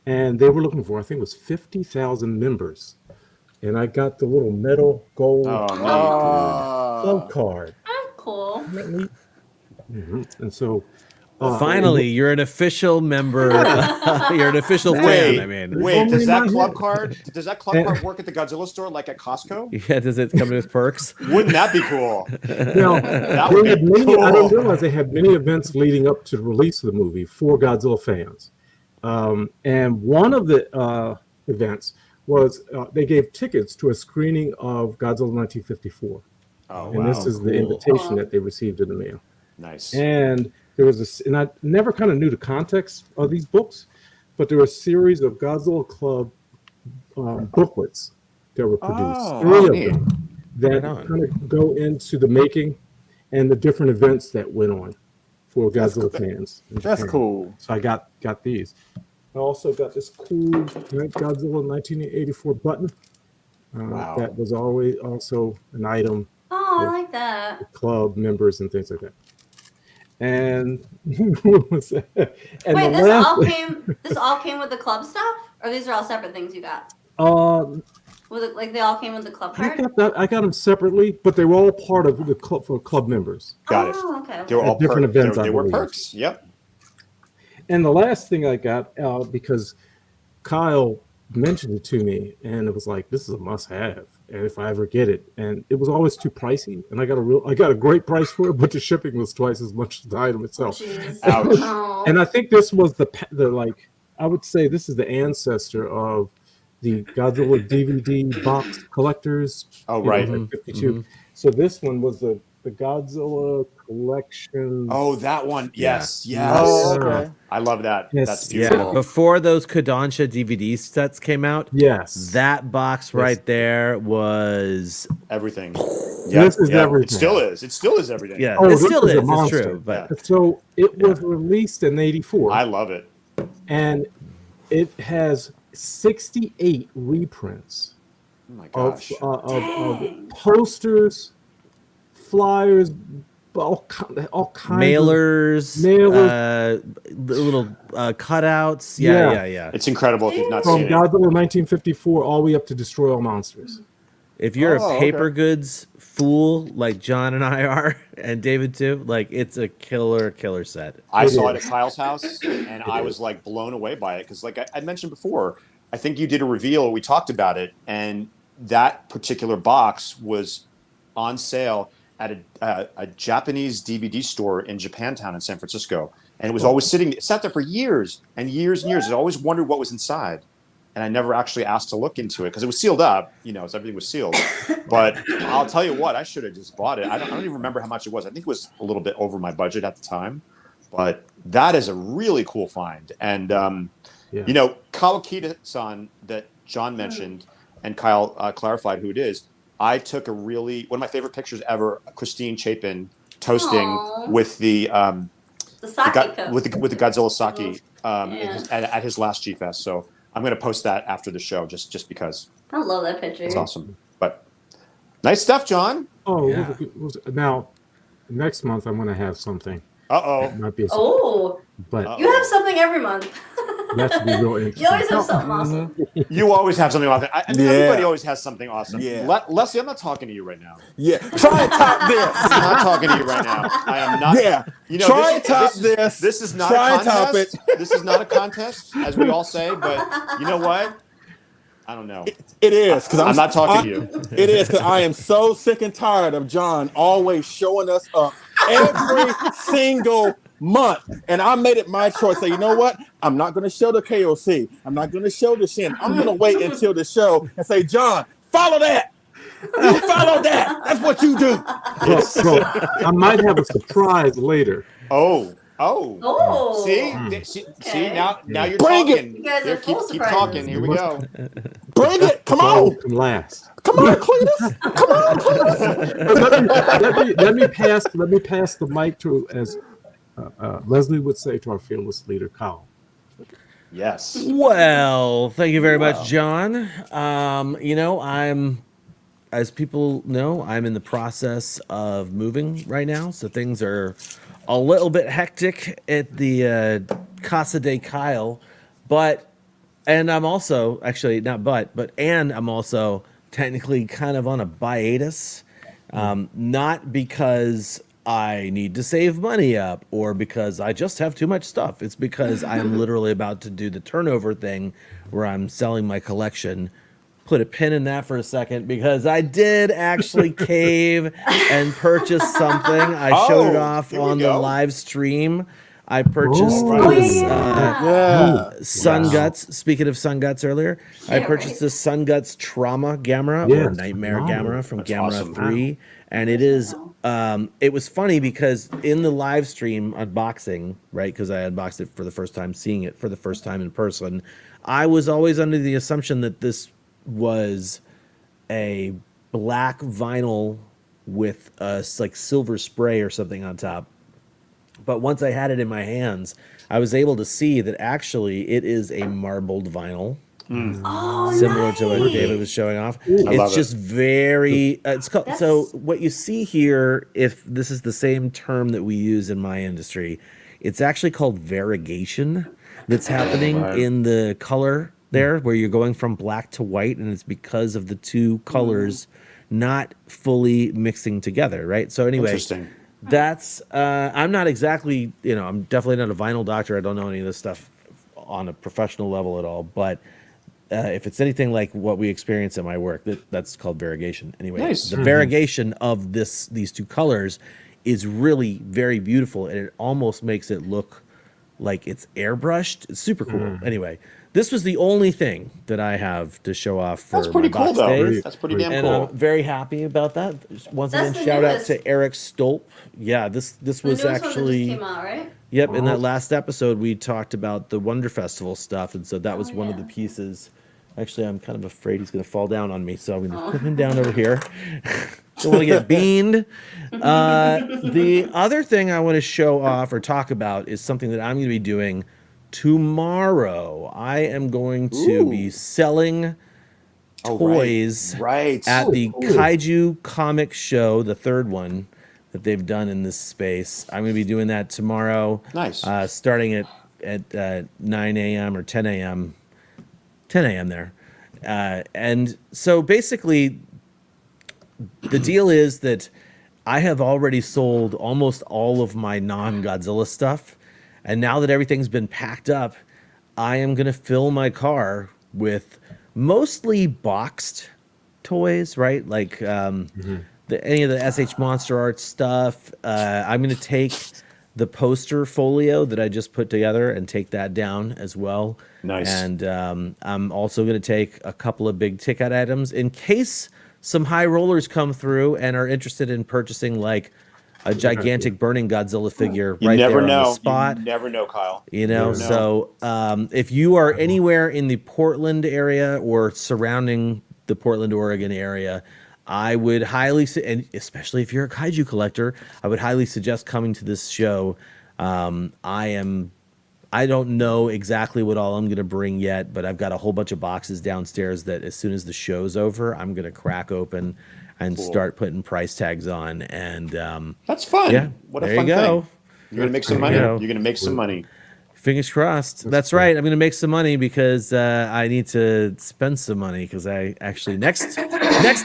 And they were looking for, I think it was 50,000 members. And I got the little metal gold oh, neat. club card. That's cool. And so Finally, you're an official member. You're an official fan. Wait, I mean, wait. only Does that my club head. card? Does that club card work at the Godzilla store, like at Costco? yeah, does it come with perks? Wouldn't that be cool? now, That they would had be many, I cool. didn't realize they had many events leading up to the release of the movie for Godzilla fans. And one of the events was they gave tickets to a screening of Godzilla 1954. Oh, And wow. this is the invitation that they received in the mail. Nice. And there was this, and I never kind of knew the context of these books, but there were a series of Godzilla Club booklets that were produced, Oh, three neat. of them, that Right on. kind of go into the making and the different events that went on for Godzilla fans. in That's Japan. cool. So I got these. I also got this cool Godzilla 1984 button. Wow. That was always also an item Oh, I like that. club members and things like that. And what was that? And Wait, the this last- all came with the club stuff, or these are all separate things you got? Was it like they all came with the club card? I got them separately, but they were all part of the club for club members. Got it. Oh, okay. They were all different perks. events, They I were believe. perks. Yep. And the last thing I got, because Kyle mentioned it to me, and it was like, this is a must-have, and if I ever get it, and it was always too pricey, and I got a great price for it, but the shipping was twice as much as the item itself. Jeez. Ouch. Oh. And I think this was the like, I would say this is the ancestor of the Godzilla DVD box collectors. Oh, you know, right. like 52. So this one was the Godzilla collection. Oh, that one. Yes. Yes. Oh, okay. I love that. Yes. That's Yeah, beautiful. before those Kodansha DVD sets came out, Yes. that box right there was Everything. This is everything. It still is. It still is everything. yeah, Oh, it this still is a is. It's monster. true, but So it was released in '84, I love it. and it has 68 reprints Oh my of, gosh. of posters, flyers, all kinds mailers, little cutouts. Yeah. Yeah. It's incredible if you've not from seen it. Godzilla 1954 all the way up to Destroy All Monsters. If you're Oh, a paper okay. goods fool like John and I are, and David too, like it's a killer set. I It saw it is. at Kyle's house, and I was like blown away by it because, like I mentioned before, I think you did a reveal. We talked about it, and that particular box was on sale at a Japanese DVD store in Japantown in San Francisco, and it was always sat there for years and years and years. I always wondered what was inside, and I never actually asked to look into it because it was sealed up, so everything was sealed. But I'll tell you what, I should have just bought it. I don't even remember how much it was. I think it was a little bit over my budget at the time, but that is a really cool find. And Kawakita-san that John mentioned and Kyle clarified who it is. I took one of my favorite pictures ever, Christine Chapin toasting with the sake cup. with the Godzilla sake at his last G-Fest. So I'm going to post that after the show just because. I love that picture. It's awesome. But nice stuff, John. Oh, now next month I'm going to have something. Might be but you have something every month. That should be real interesting. You always have something awesome. You always have something awesome. Everybody always has something awesome. Yeah. Leslie, I'm not talking to you right now. Yeah. Try and top this. I'm not talking to you right now. I am not. Yeah. Try and top this. This is not Try a and top contest. it. This is not a contest, as we all say. But you know what? I don't know. It is because I'm not talking to you. It is because I am so sick and tired of John always showing us up every single month, and I made it my choice. Say, you know what? I'm not going to show the KOC. I'm not going to show the Shin. I'm going to wait until the show and say, John, follow that. You follow that. That's what you do. So I might have a surprise later. Oh. See, now you're Bring talking. it. You guys are full Keep surprises. talking. Here we go. Bring it. Come on. Can last. Come on, Cletus. Come on, Cletus. let me pass the mic to, as Leslie would say, to our fearless leader, Kyle. Yes. Well, thank you very much, John. As people know, I'm in the process of moving right now, so things are a little bit hectic at the Casa de Kyle, and I'm also I'm also technically kind of on a hiatus, not because I need to save money up or because I just have too much stuff. It's because I'm literally about to do the turnover thing where I'm selling my collection. Put a pin in that for a second because I did actually cave and purchase something. I showed it off on the live stream. I purchased this Sun Guts. Speaking of Sun Guts earlier, I purchased this Sun Guts Trauma Gamera or Nightmare Gamera from Gamera 3. And it is, it was funny because in the live stream unboxing, right, because I unboxed it for the first time, seeing it for the first time in person, I was always under the assumption that this was a black vinyl with a silver spray or something on top. But once I had it in my hands, I was able to see that actually it is a marbled vinyl. Similar to what David was showing off. It's just very it's called, so what you see here, if this is the same term that we use in my industry, it's actually called variegation that's happening in the color there, where you're going from black to white, and it's because of the two colors not fully mixing together, right? So anyway, that's I'm not exactly, I'm definitely not a vinyl doctor. I don't know any of this stuff on a professional level at all, but if it's anything like what we experience in my work, that's called variegation. Anyway, the variegation of these two colors is really very beautiful, and it almost makes it look like it's airbrushed. It's super cool. Anyway, this was the only thing that I have to show off for That's pretty my cool, box though. days. That's pretty damn and cool. I'm very happy about that. Once again, shout out to Eric Stolp. Yeah, this was actually came out, right? Yep, in that last episode we talked about the Wonder Festival stuff, and so that was one of the pieces. Actually, I'm kind of afraid he's going to fall down on me, so I'm going to put him down over here. Don't want to get beaned. The other thing I want to show off or talk about is something that I'm going to be doing tomorrow. I am going to be selling toys at the Kaiju Comic Show, the third one that they've done in this space. I'm going to be doing that tomorrow. Nice. Starting at 9 a.m. or 10 a.m. 10 a.m. there. And so basically, the deal is that I have already sold almost all of my non-Godzilla stuff. And now that everything's been packed up, I am going to fill my car with mostly boxed toys, right? Like any of the SH Monster Art stuff. I'm going to take the poster folio that I just put together and take that down as well. Nice. And I'm also going to take a couple of big ticket items in case some high rollers come through and are interested in purchasing like a gigantic burning Godzilla figure You right never there know. on the spot. You never know, Kyle. You know, never so if you are anywhere in the Portland area or surrounding the Portland, Oregon area, I would highly, and especially if you're a kaiju collector, I would highly suggest coming to this show. I don't know exactly what all I'm going to bring yet, but I've got a whole bunch of boxes downstairs that as soon as the show's over, I'm going to crack open and start putting price tags on. And that's fun. Yeah, What a there fun you go. thing. You're going to make some money. you You're go. going to make some money. Fingers crossed. That's right. I'm going to make some money because I need to spend some money because I actually next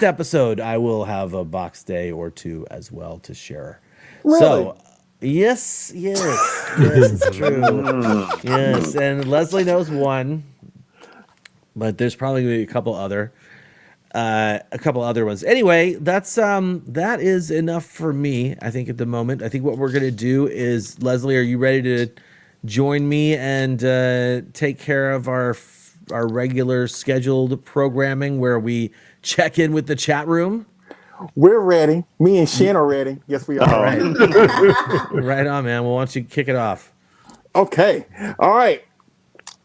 episode I will have a box day or two as well to share. Really? So yes, it's true. Yes, and Leslie knows one, but there's probably going to be a couple other ones. Anyway, that is enough for me. I think at the moment. I think what we're going to do is, Leslie, are you ready to join me and take care of our regular scheduled programming where we check in with the chat room? We're ready. Me and Shen are ready. Yes, we are. All right. Right on, man. Well, why don't you kick it off? Okay. All right.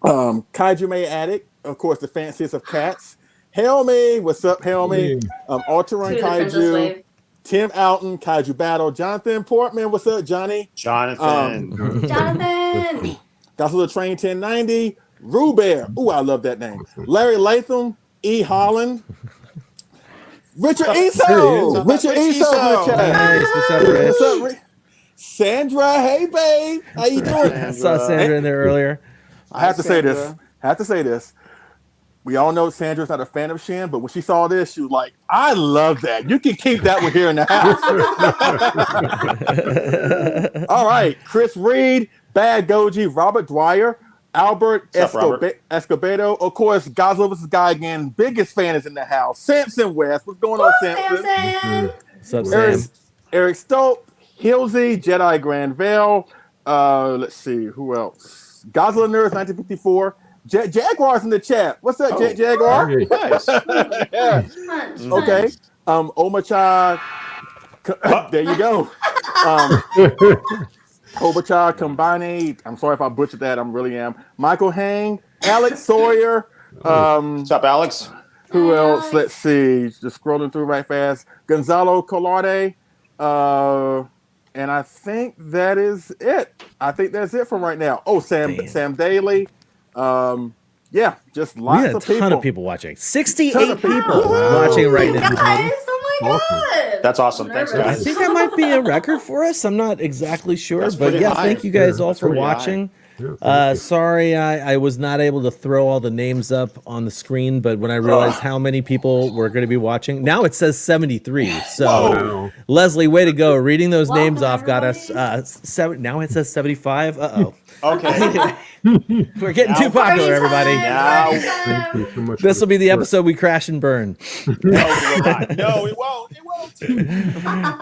Kaiju May Addict, of course, the fanciest of cats. Helmy, what's up, Helmy? Ultra To the Princess Kaiju. Wave. Tim Alton, Kaiju Battle. Jonathan Portman, what's up, Johnny? Jonathan. Jonathan. Godzilla Train 1090. Rubear. Ooh, I love that name. Larry Latham. E. Holland. Richard Eso. Richard Eso. Nice. What's up, Rich? What's up, Rick? Sandra, hey, babe. How you doing? I saw Sandra in there earlier. I have to say this. We all know Sandra's not a fan of Shen, but when she saw this, she was like, I love that. You can keep that one here in the house. All right. Chris Reed, Bad Goji, Robert Dwyer, Albert Escobedo. Of course, Godzilla vs. Gigan, biggest fan is in the house. Samson West. What's going on, Samson? Samson. What's up, Sam? Eric Stope, Hilsey, Jedi Grand Veil. Let's see, who else? Godzilla Nerds 1954. Jaguar's in the chat. What's up, Jaguar? Nice. Yeah. Punch. Okay. Omacha. There you go. Omacha Combine. I'm sorry if I butchered that. I really am. Michael Hang. Alex Sawyer. What's up, Alex? Who else? Let's see. Just scrolling through right fast. Gonzalo Colade. And I think that is it. I think that's it from right now. Oh, Sam Daly. Yeah, just lots We had a of people. ton of people watching. 68 Ton of people people. watching right now. Guys, oh my god. That's awesome. Thanks, Nervous. I guys. think that might be a record for us. I'm not exactly sure, That's but pretty yeah, high. thank you guys all That's for pretty high. watching. Sorry, I was not able to throw all the names up on the screen, but when I realized how many people were going to be watching, now it says 73. So, Wow. Leslie, way to go! Reading those Welcome, names off got us everybody. now it says 75. Okay. We're getting too popular, everybody. Now, Thank you so much. This will be the episode we crash and burn. no, it won't. It won't.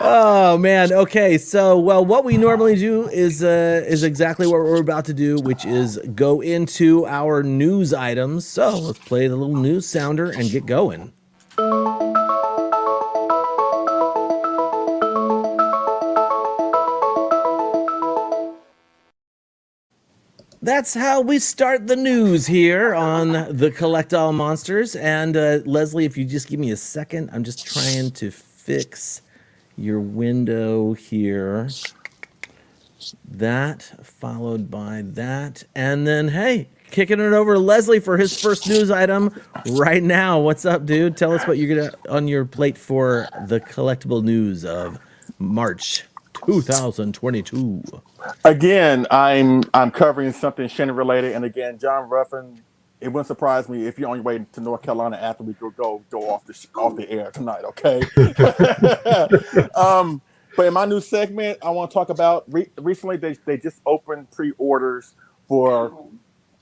Oh man. Okay. So, well, what we normally do is exactly what we're about to do, which is go into our news items. So let's play the little news sounder and get going. That's how we start the news here on the Collect All Monsters. And Leslie, if you just give me a second, I'm just trying to fix your window here. That followed by that. And then, hey, kicking it over to Leslie for his first news item right now. What's up, dude? Tell us what you're gonna on your plate for the collectible news of March 2022. Again, I'm covering something Shannon related, and again, John Ruffin. It wouldn't surprise me if you're on your way to North Carolina after we go off the air tonight. Okay. But in my new segment, I want to talk about recently they just opened pre-orders for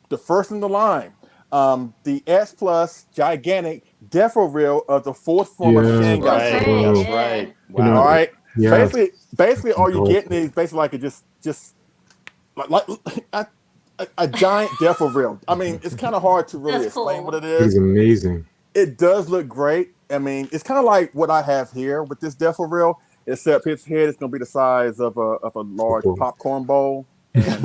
the first in the line, the S Plus Gigan-tic Defo Reel of the fourth form of Shanghai. Right. That's right. Wow. All right. Yeah. Basically, all you're getting is basically like like a giant devil real. I mean, it's kind of hard to really That's explain cool. what it It is is. amazing. It does look great. I mean, it's kind of like what I have here with this devil real, except his head is going to be the size of a large Cool. popcorn bowl. And,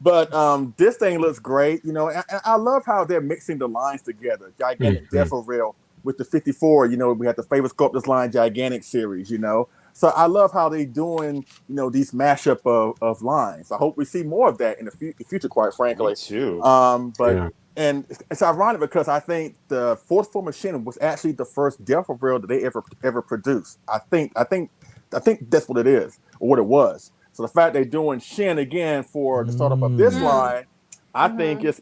but this thing looks great, you know. And I love how they're mixing the lines together. Gigantic devil real with the 54. You know, we had the Favorite Sculptors line Gigantic series. You know, so I love how they doing, you know, these mashup of lines. I hope we see more of that in the future, quite frankly. Me too. But Yeah. and it's ironic because I think the fourth form of Shin was actually the first devil real that they ever produced. I think that's what it is, or what it was. So the fact they're doing Shin again for the startup of this line, I think it's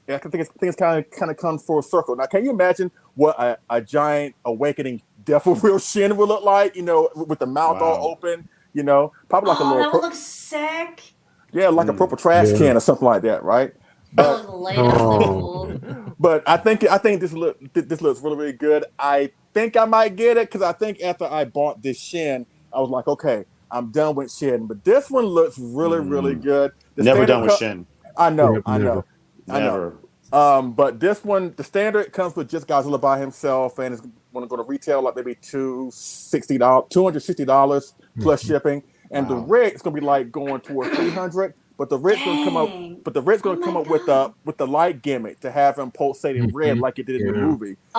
kind of comes full circle. Now, can you imagine what a giant awakening devil real Shin would look like? You know, with the mouth all open. You know, probably like a little. That would look sick. Yeah, like a purple trash can or something like that, right? That would look cool. But I think this looks really, really good. I think I might get it because I think after I bought this Shin, I was like, okay, I'm done with Shin. But this one looks really, really good. Never done with Shin. I know. Never. But this one, the standard comes with just Godzilla by himself, and it's going to go to retail like maybe $260 plus shipping. And the rig is going to be like going towards $300. But the Rit's gonna come up. But the Rit's gonna come up with the light gimmick to have him pulsating red like it did in the movie. Neat.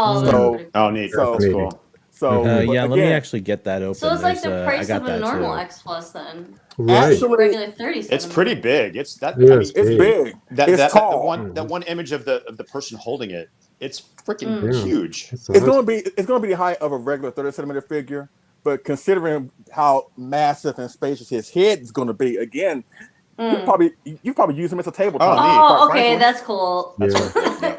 That's cool. So yeah, let me actually get that open. So it's like the price I got of a that normal too. X Plus then. Right. Actually, Regular 30. It's pretty big. It's that. Yeah, I mean, it's it's big. It's tall. That one image of the person holding it. It's freaking huge. It's gonna be the height of a regular 30 centimeter figure. But considering how massive and spacious his head is going to be, again, you probably use him as a tabletop. Oh, okay, that's cool. That's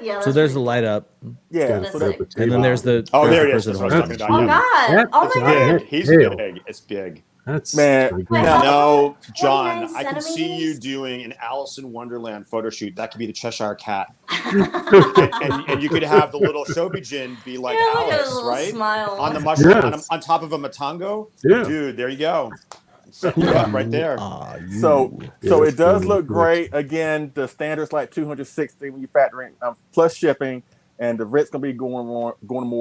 Yeah. So there's the light up, Yeah. That's So sick. and then there's the there it the is. person That's what I was holding talking it. about. Oh Yeah. God! Oh my God! Big. He's Hell. big. It's big. That's Man, like- Wait, No, 29 John, I can see centimeters? you doing an Alice in Wonderland photo shoot. That could be the Cheshire Cat. and you could have the little Shobijin be like Yeah, look at Alice, his little right? smile. On the mushroom, Yes. on top of a Matango. Yeah. Dude, there you go. Set you up right there. So Yeah, it does it's look really great. Again, the standard's like 260 when you factor in plus shipping, and the Rit's gonna be going more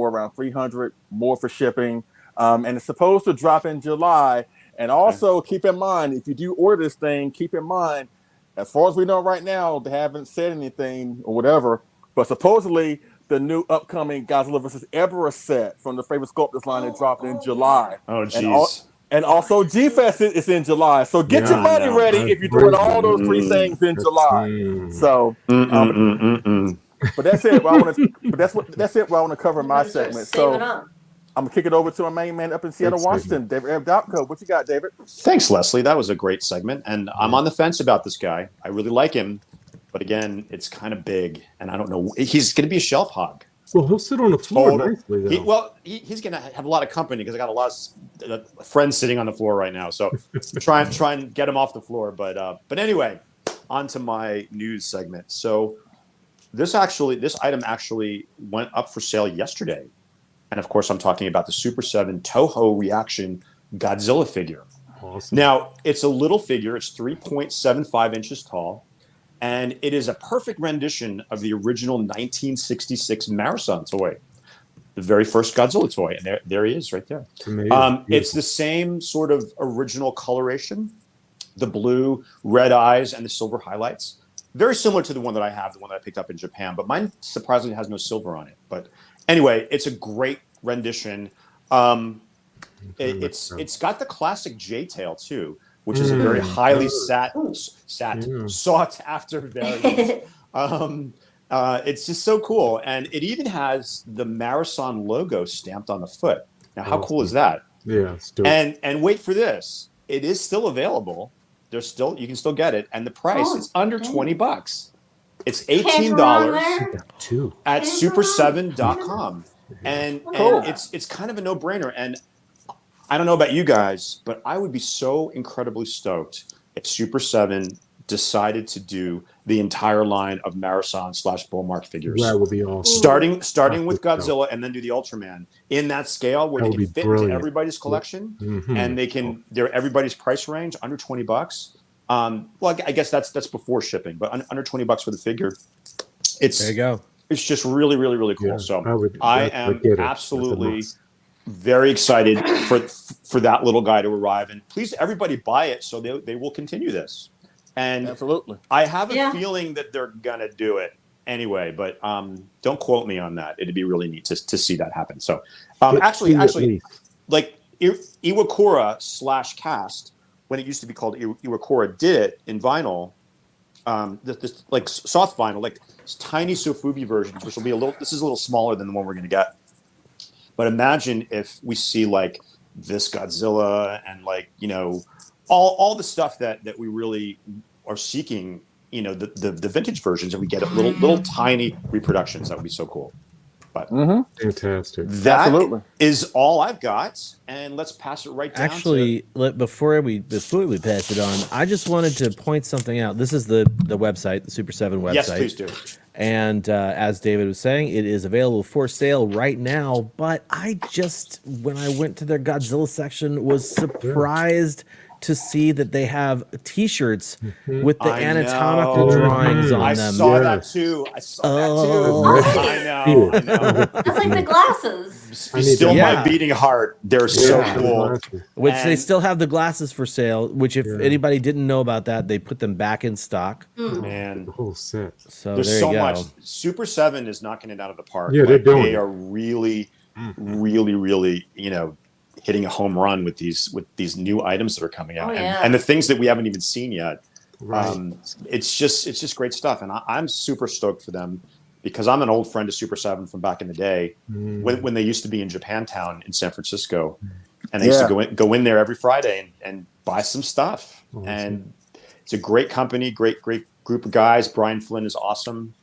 around 300 more for shipping. And it's supposed to drop in July. And also keep in mind, if you do order this thing, keep in mind, as far as we know right now, they haven't said anything or whatever. But supposedly the new upcoming Godzilla vs. Ebra set from the Favorite Sculptors line is dropping in July. Oh, jeez. And also G-Fest is in July. So get your money ready if you're doing all those three things in July. So but that's it. That's it. Where I want to cover my segment. Save it So up. I'm gonna kick it over to my main man up in Seattle, Washington, David Dopko. What you got, David? Thanks, Leslie. That was a great segment. And I'm on the fence about this guy. I really like him. But again, it's kind of big. And I don't know. He's going to be a shelf hog. Well, he'll sit on the floor nicely, though. He's going to have a lot of company because I got a lot of friends sitting on the floor right now. So try and get him off the floor. But anyway, on to my news segment. So this item actually went up for sale yesterday. And of course, I'm talking about the Super 7 Toho Reaction Godzilla figure. Awesome. Now, it's a little figure. It's 3.75 inches tall. And it is a perfect rendition of the original 1966 Marathon toy, the very first Godzilla toy. And there he is right there. It's the same sort of original coloration, the blue, red eyes, and the silver highlights. Very similar to the one that I have, the one that I picked up in Japan. But mine surprisingly has no silver on it. But anyway, it's a great rendition. It's got the classic J-tail too, which is a very highly sought after variant. It's just so cool, and it even has the Marathon logo stamped on the foot. Now, how cool is that? Yeah, and wait for this, it is still available. You can still get it, and the price it's under $20. It's $18 at super7.com. And it's kind of a no-brainer. And I don't know about you guys, but I would be so incredibly stoked if Super 7 decided to do the entire line of Marathon / Bullmark figures. That would be awesome. Starting with Godzilla and then do the Ultraman in that scale where That they would can be fit brilliant. into everybody's collection Mhm. and they're everybody's price range under $20. Well, I guess that's before shipping, but under $20 for the figure. There you go. It's just really, really, really cool. Yeah, So I am get it. absolutely That's a must. very excited for that little guy to arrive. And please, everybody buy it so they will continue this. And Absolutely. I have a Yeah. feeling that they're gonna do it anyway, but don't quote me on that. It'd be really neat to see that happen. So actually, like Iwakura / Cast, when it used to be called Iwakura, did it in vinyl. This like soft vinyl, like tiny Sofubi versions, which will be this is a little smaller than the one we're going to get. But imagine if we see like this Godzilla and like, you know, all the stuff that we really are seeking, you know, the vintage versions, and we get little tiny reproductions. That would be so cool. But Fantastic. that Absolutely. is all I've got, and let's pass it right down. Actually, before we pass it on, I just wanted to point something out. This is the website, the Super 7 website. Yes, please do. And as David was saying, it is available for sale right now. But when I went to their Godzilla section, was surprised to see that they have T-shirts with the I anatomical know. drawings on I them. saw that too. I know. That's like the glasses. Still my beating heart. They're so cool. Which they And- still have the glasses for sale, which if anybody didn't know about that, they put them back in stock. Man, The whole set. So there's there so you go. much. Super 7 is knocking it out of the park. Yeah, they're Like, doing they it. are really, really, you know, hitting a home run with these new items that are coming out, Oh, yeah. and the things that we haven't even seen yet. Right. It's just great stuff, and I'm super stoked for them because I'm an old friend of Super 7 from back in the day when they used to be in Japantown in San Francisco, and I used to go in there every Friday and buy some stuff. Awesome. And it's a great company, great group of guys. Brian Flynn is awesome,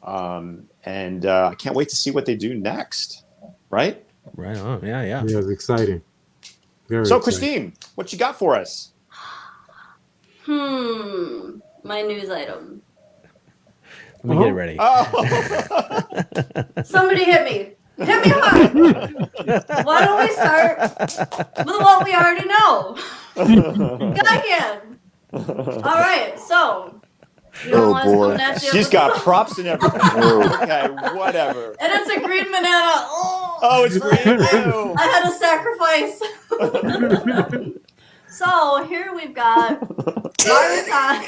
and I can't wait to see what they do next. Right? Right on. Yeah. Yeah, it's exciting. Very So, exciting. Christine, what you got for us? My news item. Let me get it ready. Somebody hit me. Hit me hard. Why don't we start with what we already know? Gaigan. All right, so. You know what's coming at you She's with got the- props and everything. Okay, whatever. And it's a green banana. Oh, it's green too. I had to sacrifice. So here we've got Marutan.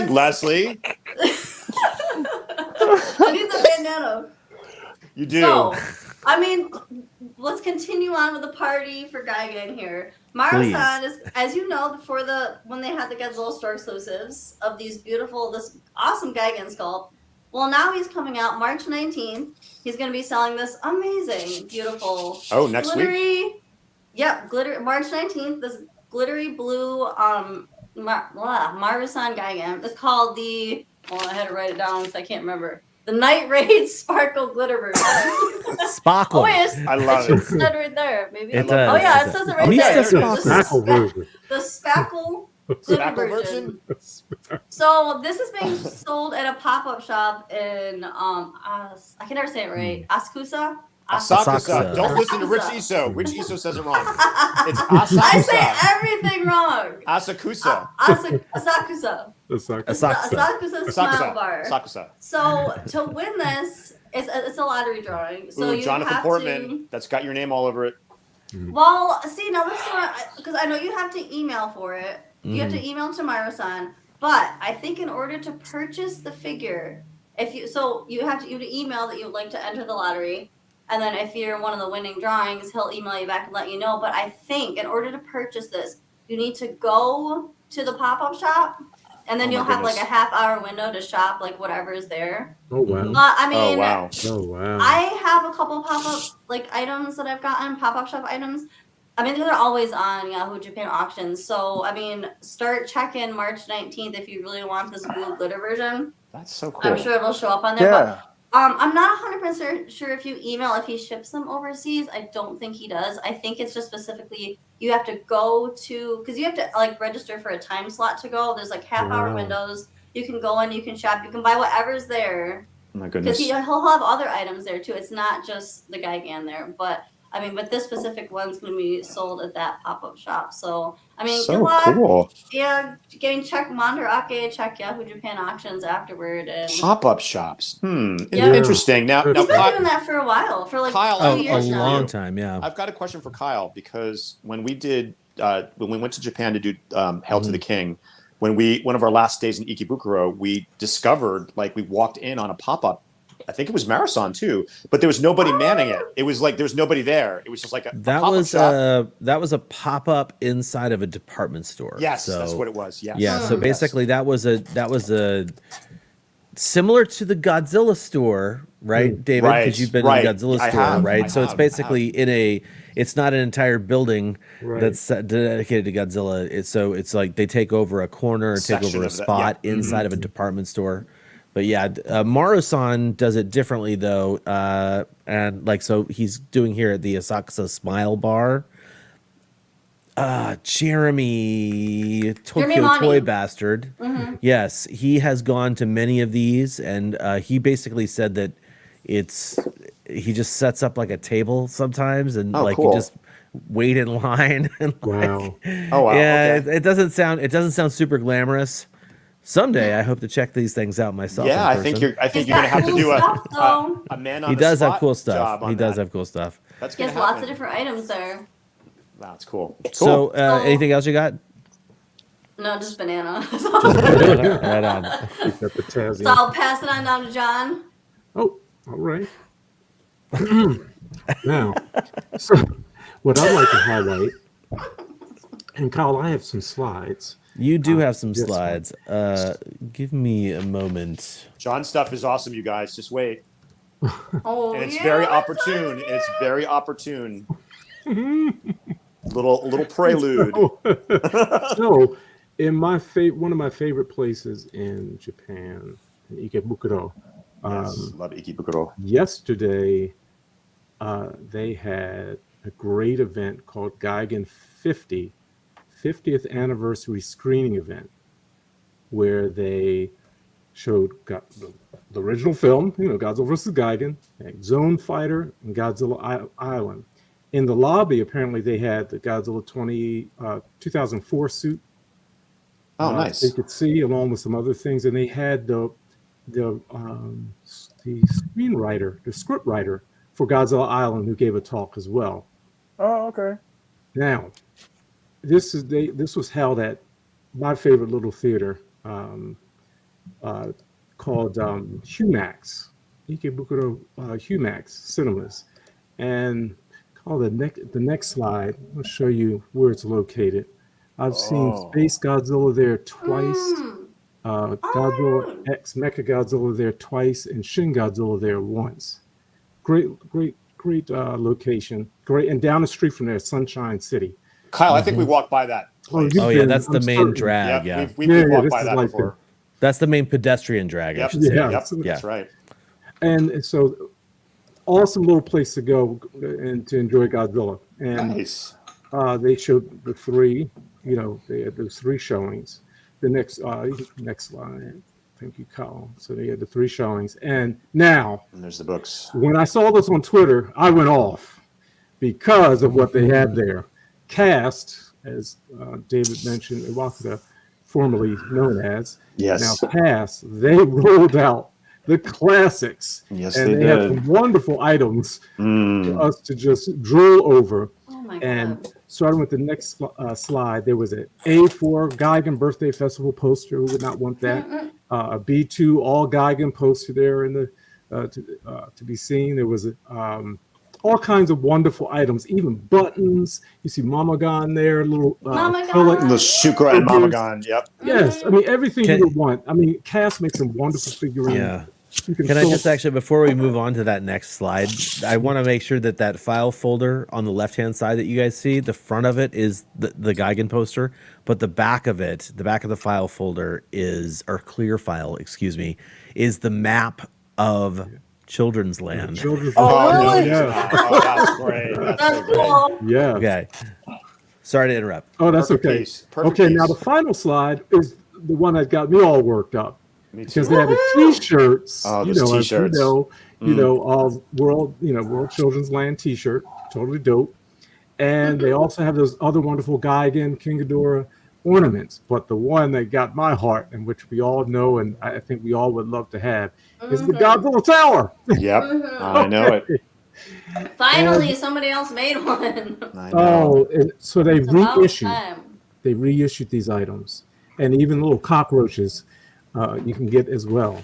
Leslie, I need the bandana. you do. So, I mean, let's continue on with the party for Gigan here. Marusan is, as you know, when they had the Godzilla store exclusives of this awesome Gigan sculpt. Well, now he's coming out March 19th. He's going to be selling this amazing, beautiful, Next glittery. week. Yep, March 19th. This glittery blue Marusan Gigan. It's called the. Well, I had to write it down because I can't remember. The Night Raid Sparkle Glitter version. Sparkle. Oh wait, I love it it. said right there. Maybe. It Oh does. yeah, it says it right Mr. there. Spackle version. The Spackle Glitter Spackle version. version? So this is being sold at a pop-up shop in I can never say it right. Asakusa. Asakusa. Don't listen to Rich Asakusa. Iso. Rich Iso says it wrong. It's I say Asakusa. everything wrong. Asakusa. Asakusa. Asakusa. Asakusa Smile Bar. Asakusa. So to win this, it's a lottery drawing. So Ooh, you Jonathan have Portman. That's got your name all over it. Well, see, now this is because I know you have to email for it. You have to email to Myra-san. But I think in order to purchase the figure, you have to email that you would like to enter the lottery. And then if you're one of the winning drawings, he'll email you back and let you know. But I think in order to purchase this, you need to go to the pop-up shop. And then you'll have like a half-hour window to shop like whatever is there. Oh wow. I mean, Oh wow. I have a couple pop-up items that I've gotten, pop-up shop items. I mean, they're always on Yahoo Japan auctions. So, I mean, start checking March 19th if you really want this blue glitter version. That's so cool. I'm sure it'll show up on there. Yeah. But I'm not 100% sure if you email if he ships them overseas. I don't think he does. I think it's just specifically you have to go to, because you have to like register for a time slot to go. There's like half-hour windows. You can go in, you can shop, you can buy whatever's there. Oh my goodness. Because he'll have other items there too. It's not just the Gigan there, but this specific one's going to be sold at that pop-up shop. So, good luck. Cool. Yeah, check Mandarake, check Yahoo Japan auctions afterward. And Pop-up shops. Interesting. Now he's been doing that for a while, for like Kyle, 2 years a now. long time. Yeah. I've got a question for Kyle, because when we did when we went to Japan to do Hail to the King, one of our last days in Ikebukuro, we discovered, like, we walked in on a pop-up. I think it was Marathon too, but there was nobody manning it. It was like there was nobody there. It was just like that was a pop-up inside of a department store. Yes, so, that's what it was. Yes. Yeah. So basically, that was a similar to the Godzilla store, right, David? Because you've been in the Godzilla store, right? So it's basically it's not an entire building that's dedicated to Godzilla. It's like they take over a corner, or take over a spot inside of a department store. But yeah, Maru-san does it differently though, and like so he's doing here at the Asakusa Smile Bar. Jeremy Tokyo Toy Bastard. Yes, he has gone to many of these, and he basically said that he just sets up like a table sometimes, and you just wait in line. And wow! Yeah, okay. It doesn't sound super glamorous. Someday, I hope to check these things out myself. Yeah, I think you're gonna have to do a man on he the does spot have cool stuff. job on He does that. have cool stuff. That's he has lots of different items there. That's cool. So, anything else you got? No, just banana. Right on. So I'll pass it on down to John. Oh, all right. Now, so what I'd like to highlight, and Kyle, I have some slides. You do have some slides. Give me a moment. John's stuff is awesome, you guys. Just wait. Oh, and it's very opportune. It's very opportune. little prelude. So, in one of my favorite places in Japan, in Ikebukuro. Love Ikebukuro. Yesterday, they had a great event called Gigan 50th anniversary screening event, where they showed the original film, Godzilla vs. Gigan, Zone Fighter, and Godzilla Island. In the lobby, apparently they had the Godzilla 2004 suit. Oh, nice. You could see, along with some other things, and they had the screenwriter, the script writer for Godzilla Island, who gave a talk as well. Oh, okay. Now, this was held at my favorite little theater called Humax, Ikebukuro Humax Cinemas, and the next slide. I'll show you where it's located. I've seen Space Godzilla there twice, Godzilla X Mechagodzilla there twice, and Shin Godzilla there once. Great location. Great, and down the street from there, Sunshine City. Kyle, I think we walked by that place. Oh yeah, that's the main drag. Yep, we've walked by that before. That's the main pedestrian drag. Yep. I should say. Yep. That's right. And so, awesome little place to go and to enjoy Godzilla. And nice. They showed the three. They had those three showings. The next slide. Thank you, Kyle. So they had the three showings, and there's the books. When I saw this on Twitter, I went off because of what they had there. Cast, as David mentioned, Iwakura, formerly known as. Yes. Now Cast, they rolled out the classics. Yes, and they had did. some wonderful items for us to just drool over. Oh my And God. starting with the next slide, there was an A4 Gigan birthday festival poster. Who would not want that? A B2 all Gigan poster there in the to be seen. There was all kinds of wonderful items, even buttons. You see Mamagon there, little Mamagon. The Shukra and Mamagon. Yep. Yes, everything you would want. Cass makes some wonderful figurines. Yeah. Can I just actually, before we move on to that next slide, I want to make sure that file folder on the left-hand side that you guys see, the front of it is the Gigan poster, but the back of it, the back of the file folder or clear file, excuse me, is the map of Children's Land. Oh, really? Yeah. Oh, that's great. That's so great. Cool. Yeah. Okay. Sorry to interrupt. Oh, that's Perfect okay. piece. Perfect Okay, now piece. the final slide is the one that got me all worked up. Me Because too. they have the T-shirts, Oh, you those know, as T-shirts. World Children's Land T-shirt, totally dope. And they also have those other wonderful Gigan King Ghidorah ornaments. But the one that got my heart, and which we all know, and I think we all would love to have, is the Godzilla Tower. Yep, I know it. Finally, somebody else made one. I know. Oh, and so they It's about reissued. time. They reissued these items, and even little cockroaches you can get as well.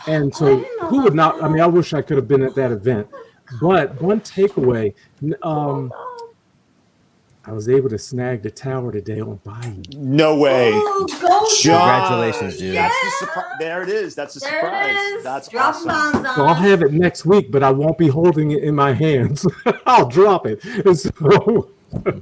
And I so, didn't know who would about not? I mean, I wish I could have been at that event. But one takeaway, I was able to snag the tower today on Bayou. No way. Oh, go John. Congratulations, dude. That's the surprise. There it is. That's the There surprise. it is. That's Dropping awesome. bombs So I'll on. have it next week, but I won't be holding it in my hands. I'll drop it. And so,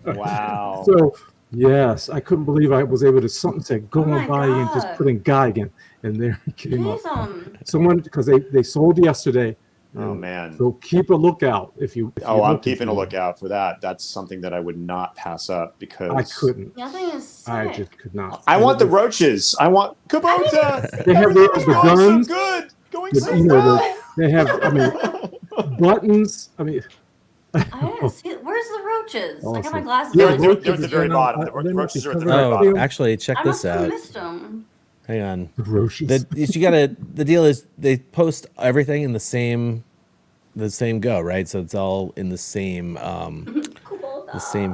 Wow. so yes, I couldn't believe I was able to. Something said go Oh my on Bayou and just God. put in Gigan, and there it came up. Awesome. Someone, because they sold yesterday. Oh man. So keep a lookout if you. If Oh, you're I'm looking keeping a for it. lookout for that. That's something that I would not pass up because I couldn't. Yeah, I think it's sick. I just could not. I want the roaches. I want Kubota. They have Everything's the going guns. so good. Going The- so you know, well. They have. I mean, buttons. I mean, I didn't see it. Where's the roaches? I got my Awesome. glasses Yeah, on. They're roaches at the are very not- bottom. The they're not roaches are at the because very of- bottom. Oh, actually, check I this must have out. missed them. Hang on. roaches. The deal is they post everything in the same go, right? So it's all in the same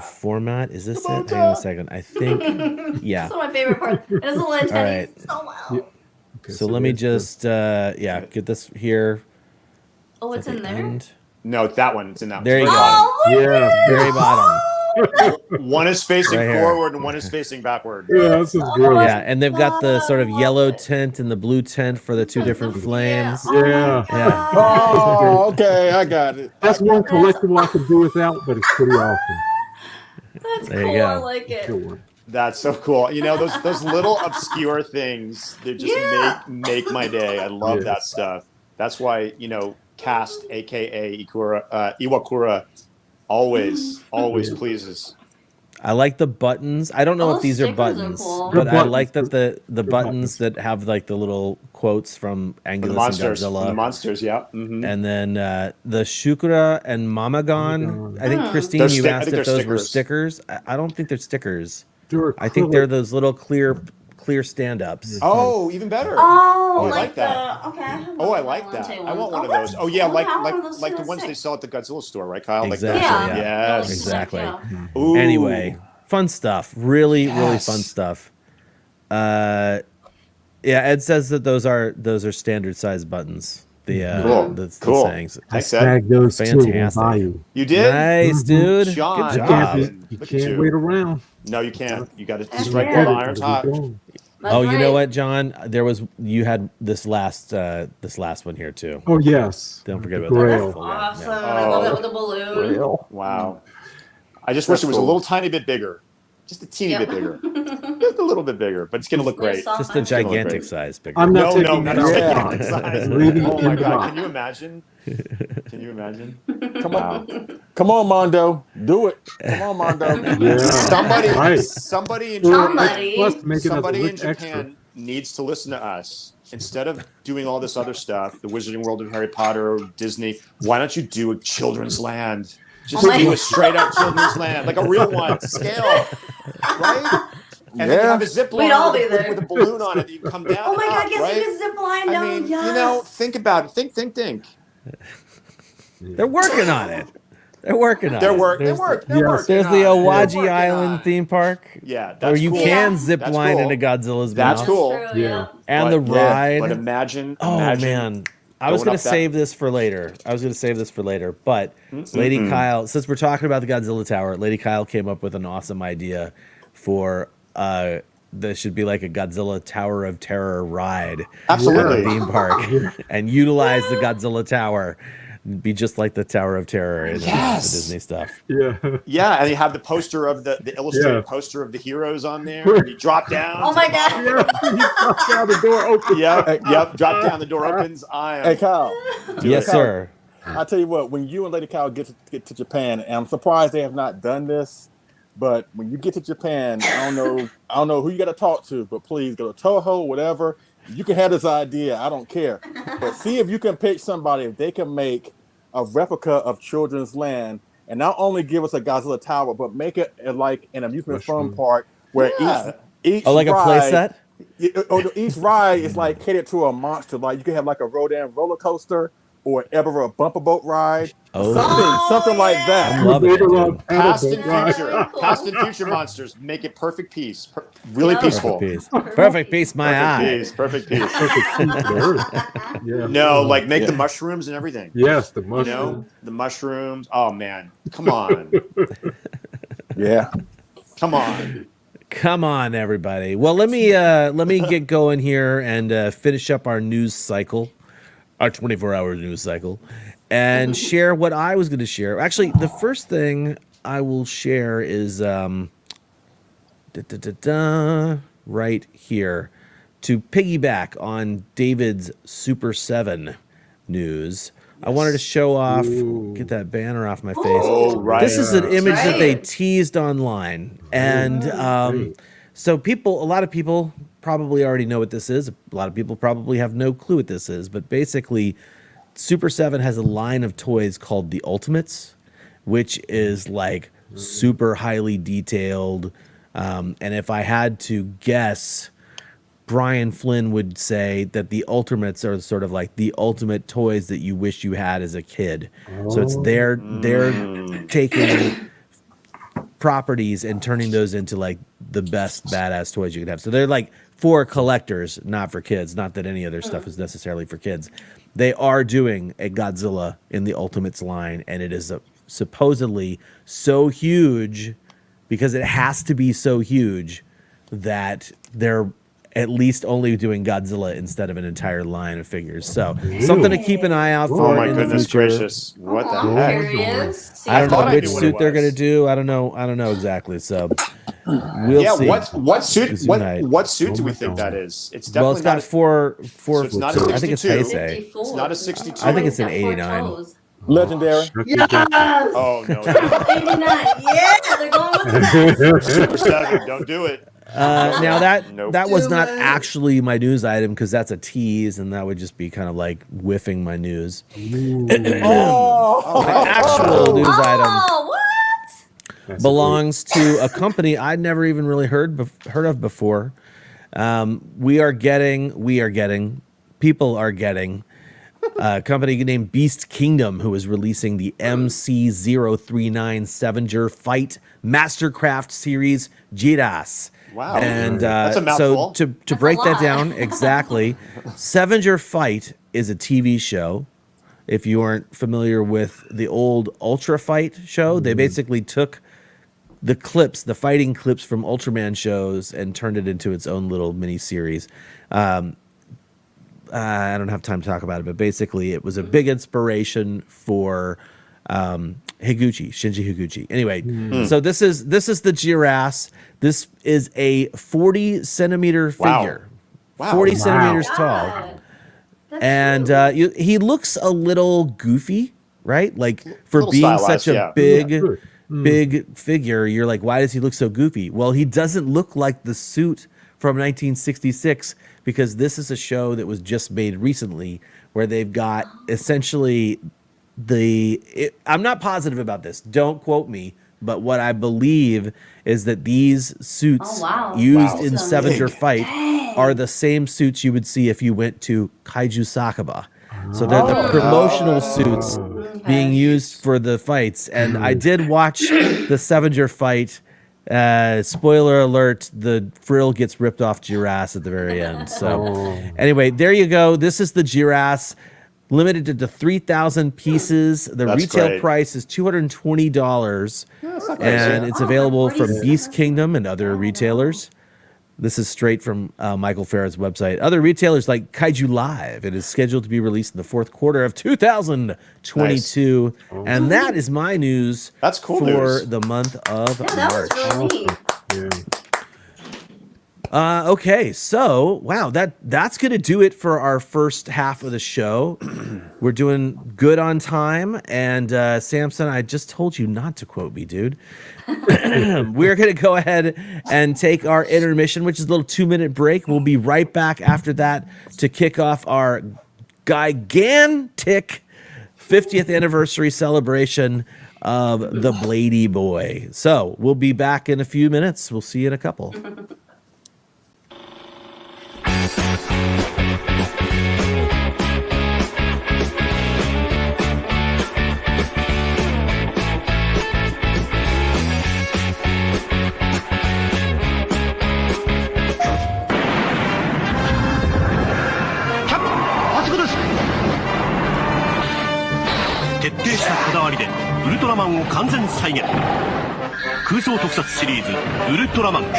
format. Is this it? Hang on a second. I think yeah. That's one of my favorite parts. It doesn't let All right. so well. Yeah. Okay, So let me there's just get this here. Oh, it's at in the there? end. No, it's that one. It's in that one. There you It's go. very Oh, the- Yeah, Very bottom. bottom. One is facing Right here. forward and one is facing backward. yeah, this is great. Yeah, and they've got the sort of yellow tint and the blue tint for the two different flames. Oh my Yeah. Yeah. Oh, okay, I got it. That's one collectible I could do without, but it's pretty awesome. That's There you cool. go. I like it. Sure. That's so cool. You know, those little obscure things, they just Yeah. make my day. I love that Yes. stuff. That's why, Cast, aka Iwakura, always pleases. I like the buttons. I don't know Those if these are stickers are buttons, cool. but They're I buttons. like that the They're buttons that have like the little quotes from For Angulus the and monsters. For Godzilla. the monsters, yeah. Mhm. And then the Shukura and Mamagon. I think Christine, They're you stick- I asked think if they're those were stickers. I don't think they're stickers. They're I think they're acrylic. those little clear stand-ups. Oh, even better. Oh, I like like that. the okay. Oh, I like that. I want one of those. Oh yeah, like the ones they sell at the Godzilla store, right, Kyle? Exactly, Like yeah. those. Yes. Exactly. Yeah. Ooh. Anyway, fun stuff. Really Yes. fun stuff. Yeah, Ed says that those are standard size buttons. The Cool. the Cool. sayings. I Thanks, Ed. snagged those too on Fantastic. Bayou. You did? Nice, dude. John, Good you job. can't- You Look at can't you. wait around. No, you can't. You got to That's strike right. while the iron's hot. That's Oh, you know right. what, John? You had this last one here too. Oh yes. Don't forget about Grail. that. Awesome. Yeah. I love it with the balloon. Wow. I just wish it was a little tiny bit bigger. Just a teeny Yep. bit bigger. Just a little bit bigger, but it's going to look great. Just a gonna look gigantic great. size bigger. I'm not No, taking not that a out. gigantic size. Leaving Oh it my in the God. box. Can you imagine? Can you imagine? Come on, come on, Mondo, do it. Come on, Mondo. Yeah. Somebody, Right. somebody in Somebody. Plus, make it as a somebody in rich Japan extra. needs to listen to us. Instead of doing all this other stuff, the Wizarding World of Harry Potter or Disney, why don't you do a children's land? Just Oh my do a God. straight up children's land, like a real one, scale, right? And then you have a zip line We'd all with, be there. with a balloon on it that you come down. Oh my and god, up, yes, right? you can zip line I down. mean, Yes. think about it. Think. They're working on it. They're working on They're it. working. There's They're yes. working. There's on the it. They're Awaji working Island on it. theme park, Yeah, or that's you cool. can Yeah. zip That's line cool. into Godzilla's That's mouth. cool. True, Yeah. And the But- ride. But imagine. Oh man, I was going gonna up that- save this for later. But Lady Kyle, since we're talking about the Godzilla Tower, Lady Kyle came up with an awesome idea for there should be like a Godzilla Tower of Terror ride Absolutely. theme park, and utilize the Godzilla Tower. Be just like the Tower of Terror in the Disney stuff. Yeah. Yeah, and you have the poster of the illustrated Yeah. poster of the heroes on there. And you drop down. Oh my god. Now the door opens. Yep. Drop down. The door opens. I Hey, am. Kyle. Yes, Kyle, sir. I tell you what, when you and Lady Kyle get to Japan, and I'm surprised they have not done this, But when you get to Japan, I don't know who you got to talk to, but please go to Toho, whatever. You can have this idea. I don't care. But see if you can pick somebody, if they can make a replica of Children's Land and not only give us a Godzilla tower, but make it like an amusement fun park where each like a play set? Each ride is like catered to a monster. Like you can have like a Rodan roller coaster or ever a bumper boat ride. Something like that. I love it, dude. Past and future monsters make it perfect piece. Really peaceful. Perfect piece, my eye. Perfect piece. No, like make the mushrooms and everything. Yes, the mushrooms. You know, the mushrooms. Oh man, come on. Yeah, come on, everybody. Well, let me get going here and finish up our news cycle, our 24-hour news cycle, and share what I was going to share. Actually, the first thing I will share is right here to piggyback on David's Super 7 news. I wanted to show off, get that banner off my face. Oh, right. This is an image that they teased online. And so a lot of people probably already know what this is. A lot of people probably have no clue what this is. But basically, Super 7 has a line of toys called the Ultimates, which is like super highly detailed. And if I had to guess, Brian Flynn would say that the Ultimates are sort of like the ultimate toys that you wish you had as a kid. So it's they're taking properties and turning those into like the best badass toys you could have. So they're like for collectors, not for kids. Not that any other stuff is necessarily for kids. They are doing a Godzilla in the Ultimates line, and it is supposedly so huge, because it has to be so huge, that they're at least only doing Godzilla instead of an entire line of figures. So something to keep an eye out for. Oh my in the goodness future. gracious! What the heck? Curious. I don't thought know I which knew what suit it they're was. gonna do. I don't know exactly. So we'll see. What suit? Tonight. What suit do we think that is? It's definitely Well, it's got not. four. So it's not a I think it's 62. Heisei. It's not a 62. I think it's an 89. legendary. Yes! Oh no! 89. Yeah, they're going with that. Super 7. Don't do it. Now that Nope. that was not Do it. actually my news item, because that's a tease, and that would just be kind of like whiffing my news. My actual news item Oh, what? belongs to a company I'd never even really heard of before. People are getting a company named Beast Kingdom, who is releasing the MC039 Scavenger Fight Mastercraft Series Jiras. Wow. And That's a so mouthful. to That's break a that lot. down exactly, Scavenger Fight is a TV show. If you aren't familiar with the old Ultra Fight show, they basically took the fighting clips from Ultraman shows and turned it into its own little mini series. I don't have time to talk about it, but basically it was a big inspiration for Shinji Higuchi. Anyway, so this is the Jiras. This is a 40 centimeter figure. Wow. 40 centimeters tall. God. That's And cute. he looks a little goofy, right? Like for Little being stylized, such a yeah. big figure, you're like, why does he look so goofy? Well, he doesn't look like the suit from 1966, because this is a show that was just made recently where they've got essentially I'm not positive about this. Don't quote me. But what I believe is that these suits used in Scavenger Fight are the same suits you would see if you went to Kaiju Sakaba. So they're the promotional suits being used for the fights. And I did watch the Scavenger Fight. Spoiler alert, the frill gets ripped off Jiras at the very end. So anyway, there you go. This is the Jiras. Limited to 3,000 pieces. The That's retail great. price is $220, and it's available from Beast Kingdom and other retailers. This is straight from Michael Farrett's website. Other retailers like Kaiju Live. It is scheduled to be released in the fourth quarter of 2022, and that is my news. That's cool for news. the month of Yeah, that March. was really neat. Yeah. Okay, so wow, that's gonna do it for our first half of the show. We're doing good on time, and Samson, I just told you not to quote me, dude. We're gonna go ahead and take our intermission, which is a little 2-minute break. We'll be right back after that to kick off our gigantic 50th anniversary celebration of the Blady Boy. So we'll be back in a few minutes. We'll see you in a couple. 徹底したこだわりでウルトラマンを完全再現。空想特撮シリーズウルトラマン。こ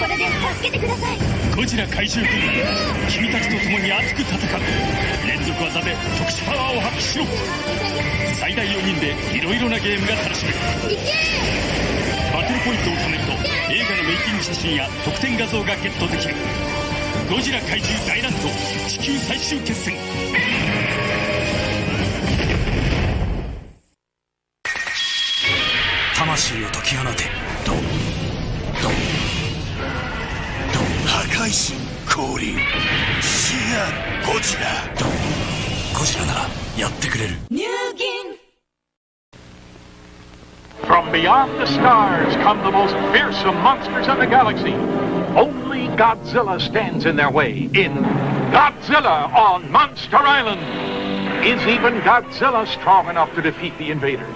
れで助けてください。ゴジラ怪獣軍団、君たちと共に熱く戦う。連続技で特殊パワーを発揮しろ。最大4人でいろいろなゲームが楽しめる。バトルポイントを貯めると映画のメイキング写真や特典画像がゲットできる。ゴジラ怪獣大乱闘地球最終決戦。魂を解き放て。ドンドンドン。破壊神降臨。CR ゴジラ。ドンゴジラならやってくれる。入金 From beyond the stars come the most fearsome monsters in the galaxy. Only Godzilla stands in their way in Godzilla on Monster Island. Is even Godzilla strong enough to defeat the invaders?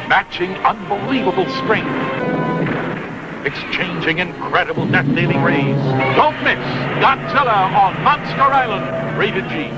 Matching unbelievable strength. Exchanging incredible death-dealing rays. Don't miss Godzilla on Monster Island. Rated G.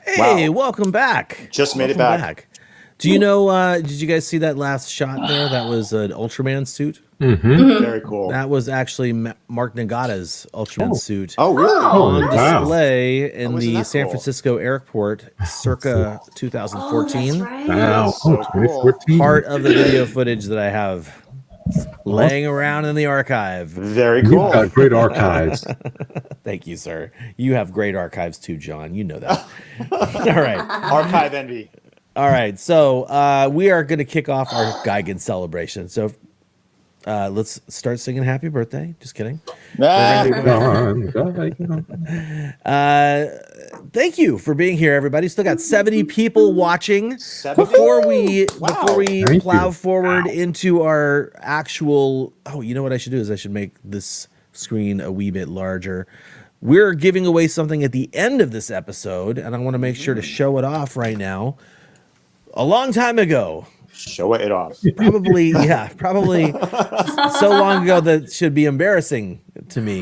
Hey, welcome back. Just made it back. Do you know, did you guys see that last shot there? That was an Ultraman suit. Very cool. That was actually Mark Nagata's Ultraman suit. Oh, really? On wow. display in isn't the that San cool? Francisco airport circa 2014. right. Wow. So cool. 2014. Part of the video footage that I have laying around in the archive. Very You've cool. got great archives. Thank you, sir. You have great archives too, John. You know that. All right. Archive envy. All right. So we are going to kick off our Gigan celebration. So let's start singing happy birthday. Just kidding. Thank you for being here, everybody. Still got 70 people watching. 70? Before we Thank plow you. forward into our actual, you know what I should do is I should make this screen a wee bit larger. We're giving away something at the end of this episode, and I want to make sure to show it off right now. A long time ago, Show it off. probably so long ago that should be embarrassing to me.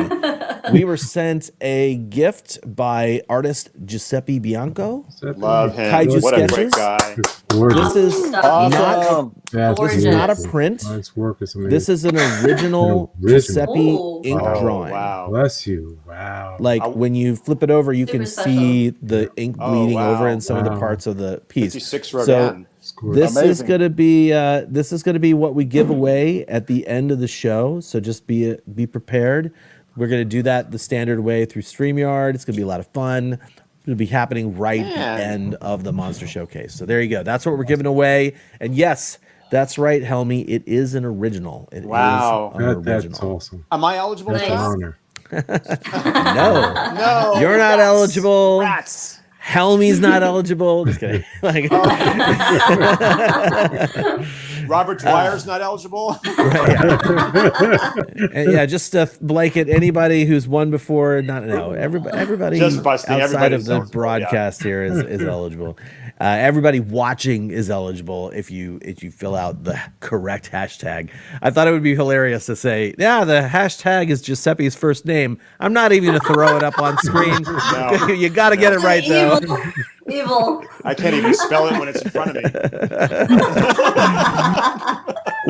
We were sent a gift by artist Giuseppe Bianco. Love him. Kaiju What a sketches. great guy. This is Awesome. this is not a print. Nice work. Is amazing. This is an original An original. Giuseppe Ooh. ink Oh, drawing. wow. Bless you. Wow. Like when you flip it over, you can Super see the ink Oh, bleeding wow. over in some of the Wow. parts of the piece. 56 So Rodan. this is Amazing. gonna be what we give away at the end of the show. So just be prepared. We're gonna do that the standard way through StreamYard. It's gonna be a lot of fun. It'll be happening right at the end of the Monster Showcase. So there you go. That's what we're giving away. And yes, that's right, Helmy. It is an original. It Wow. is an That's original. awesome. Am I eligible That's for an that? honor. No, No. you're not rats. eligible. Rats. Helmy's not eligible. Just kidding. Like, Rats Robert Dwyer's not eligible. And yeah, just a blanket anybody who's won before. Everybody Just busting. outside of Everybody's the eligible, broadcast here is eligible. Everybody watching is eligible if you fill out the correct hashtag. I thought it would be hilarious to say, yeah, the hashtag is Giuseppe's first name. I'm not even going to throw it up on screen. No. You got to get it right though. Evil. I can't even spell it when it's in front of me.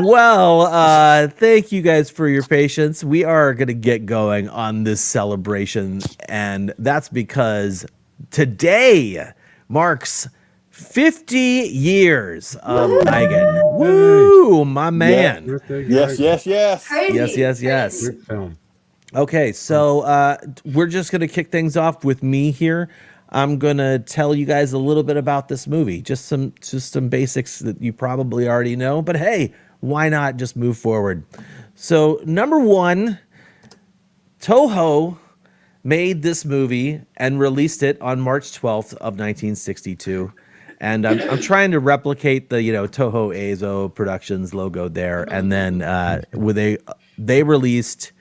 Well, thank you guys for your patience. We are going to get going on this celebration, and that's because today marks 50 years of Gigan. Woo, my man. Yes. Yes. Good film. Okay, so we're just going to kick things off with me here. I'm going to tell you guys a little bit about this movie, just some basics that you probably already know, but hey, why not just move forward? So, number one, Toho made this movie and released it on March 12th of 1962. And I'm trying to replicate the, Toho Eizo Productions logo there. And then they released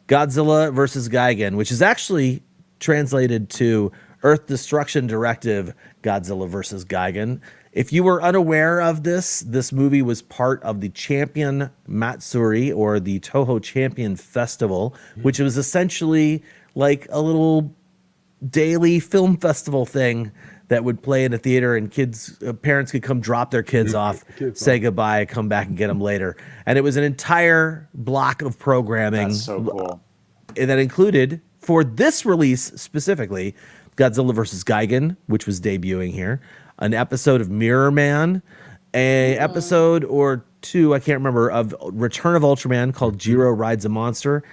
Godzilla vs. Gigan, which is actually translated to Earth Destruction Directive Godzilla vs. Gigan. If you were unaware of this movie was part of the Champion Matsuri, or the Toho Champion Festival, which was essentially like a little daily film festival thing that would play in a theater, and parents could come drop their kids off, say goodbye, come back and get them later. And it was an entire block of programming. That's so cool. That included, for this release specifically, Godzilla vs. Gigan, which was debuting here, an episode of Mirror Man, a episode or two, I can't remember, of Return of Ultraman called Jiro Rides a Monster,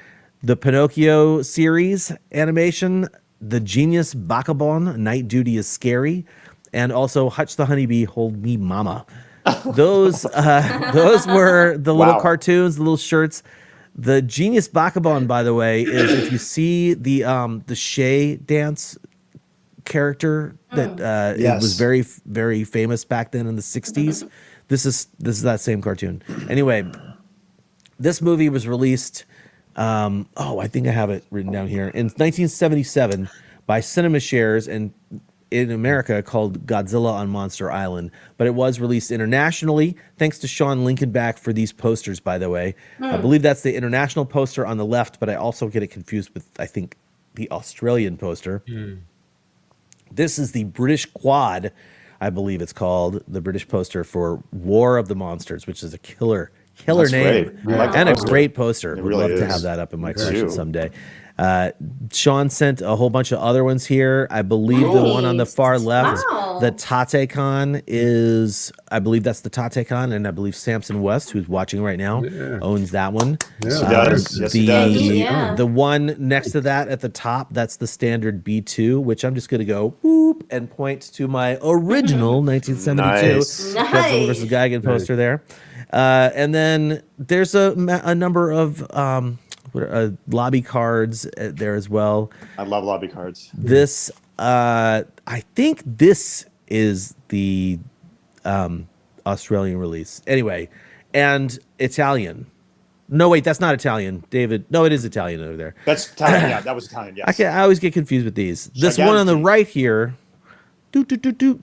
the Pinocchio series animation, the Genius Bakabon, Night Duty is Scary, and also Hutch the Honeybee, Hold Me Mama. Those were the little cartoons, the little shirts. The Genius Bakabon, by the way, is if you see the Shay dance character that it was very, very famous back then in the 60s. This is that same cartoon. Anyway, this movie was released, I think I have it written down here, in 1977 by Cinema Shares and in America called Godzilla on Monster Island, but it was released internationally. Thanks to Sean Lincolnback for these posters, by the way. I believe that's the international poster on the left, but I also get it confused with, I think, the Australian poster. This is the British Quad, I believe it's called, the British poster for War of the Monsters, which is a killer That's name great. I like and the a poster. great poster. It Would really love to is. have that up in my Me collection too. someday. Sean sent a whole bunch of other ones here. I believe the one on the far left, Wow. the Tate-Con is, I believe that's the Tate-Con, and I believe Samson West, who's watching right now, owns that one. Yes, he does. Yes, he does. Yeah. The one next to that at the top, that's the standard B2, which I'm just going to go boop and point to my original 1972 Nice. Godzilla vs. Gigan poster there. And then there's a number of lobby cards there as well. I love lobby cards. This, I think this is the Australian release. Anyway, and Italian. No, wait, that's not Italian, David. No, it is Italian over there. That's Italian. Yeah, that was Italian. Yes. I always get confused with these. This one on the Gigan-tic. right here,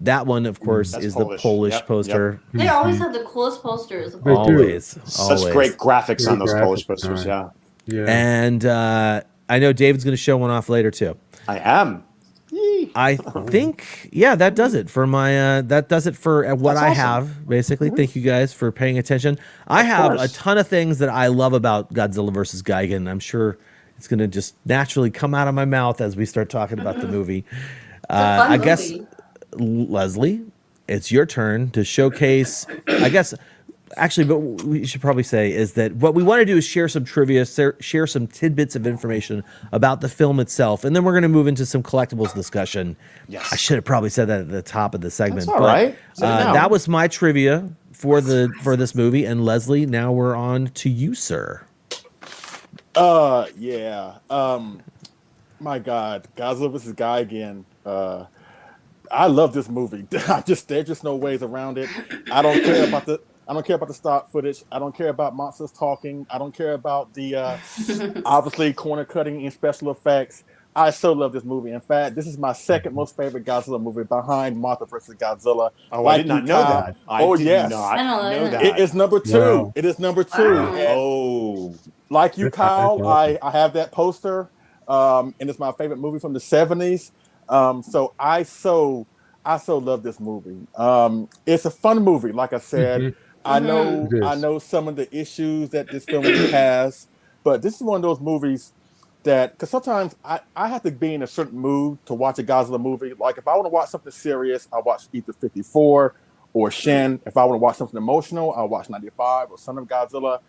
that one, of course, That's is Polish. the Polish Yep, poster. They always have the coolest posters. They do. Always. Such great graphics on those Great Polish graphics, posters. Yeah, Yeah. And I know David's going to show one off later too. I am. I think, that does it for my. That does it for what That's I awesome. have. Basically, thank you guys for paying attention. I have a course. ton of things that I love about Godzilla vs. Gigan. I'm sure it's going to just naturally come out of my mouth as we start talking about the movie. fun I guess, movie. Leslie, it's your turn to showcase. I guess. Actually, but we should probably say is that what we want to do is share some trivia, share some tidbits of information about the film itself, and then we're going to move into some collectibles discussion. Yes. I should have probably said that at the top of the segment. That's all right. Say it now. That was my trivia for this movie, and Leslie, now we're on to you, sir. Yeah. My God, Godzilla vs. Gigan. I love this movie. There's just no ways around it. I don't care about I don't care about the stock footage. I don't care about monsters talking. I don't care about the obviously corner cutting and special effects. I so love this movie. In fact, this is my second most favorite Godzilla movie behind Mothra vs. Godzilla. Oh, I did not know that. I did yes. not I know know that. that. It is number 2. Wow. It is number 2. Wow. And Oh, like you, Kyle, Awesome. I have that poster. And it's my favorite movie from the 70s. So I so love this movie. It's a fun movie, like I said. Mhm. I Mhm. know some of the issues that this film has, but this is one of those movies that, because sometimes I have to be in a certain mood to watch a Godzilla movie. Like if I want to watch something serious, I watch either 54 or Shin. If I want to watch something emotional, I'll watch 95 or Son of Godzilla.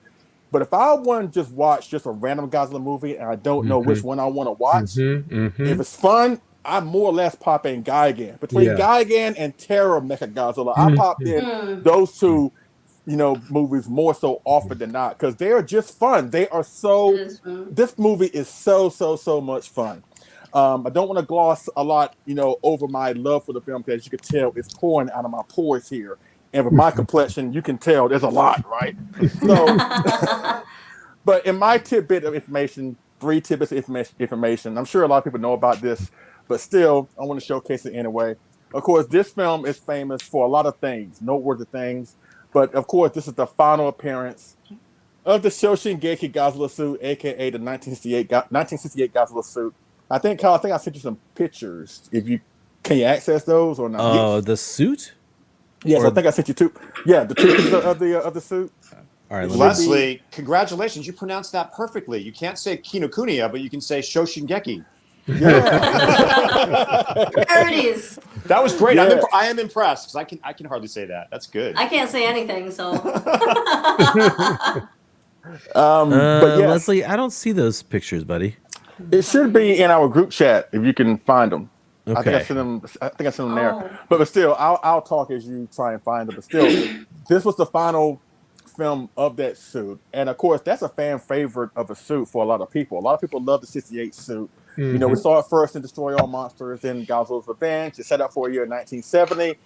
But if I want to just watch just a random Godzilla movie and I don't know which one I want to watch, if it's fun, I more or less pop in Gigan. Between Yeah. Gigan and Terror Mechagodzilla, I popped in those two, movies more so often than not because they are just fun. They are so. It is fun. This movie is so much fun. I don't want to gloss a lot, over my love for the film because you can tell it's pouring out of my pores here. And with my complexion, you can tell there's a lot, right? So, but in my tidbit of information, 3 tidbits of information, I'm sure a lot of people know about this, but still, I want to showcase it anyway. Of course, this film is famous for a lot of things, noteworthy things. But of course, this is the final appearance of the Shoshin-Geki Godzilla suit, aka the 1968 Godzilla suit. Kyle, I think I sent you some pictures. Can you access those or not? Oh, the suit? Yes, Or- I think I sent you 2. Yeah, the 2 pictures of the suit. All right, let me, Leslie, congratulations! You pronounced that perfectly. You can't say Kinokuniya, but you can say Shoshingeki. Parodies. That was great. Yeah. I am impressed because I can hardly say that. That's good. I can't say anything, so. But yeah, Leslie, I don't see those pictures, buddy. it should be in our group chat if you can find them. I think I Okay. sent them. I think I sent them there. Oh. But still, I'll talk as you try and find them. But still, this was the final film of that suit, and of course, that's a fan favorite of a suit for a lot of people. A lot of people love the '68 suit. We saw it first in Destroy All Monsters, then Godzilla's Revenge. It set up for a year in 1970.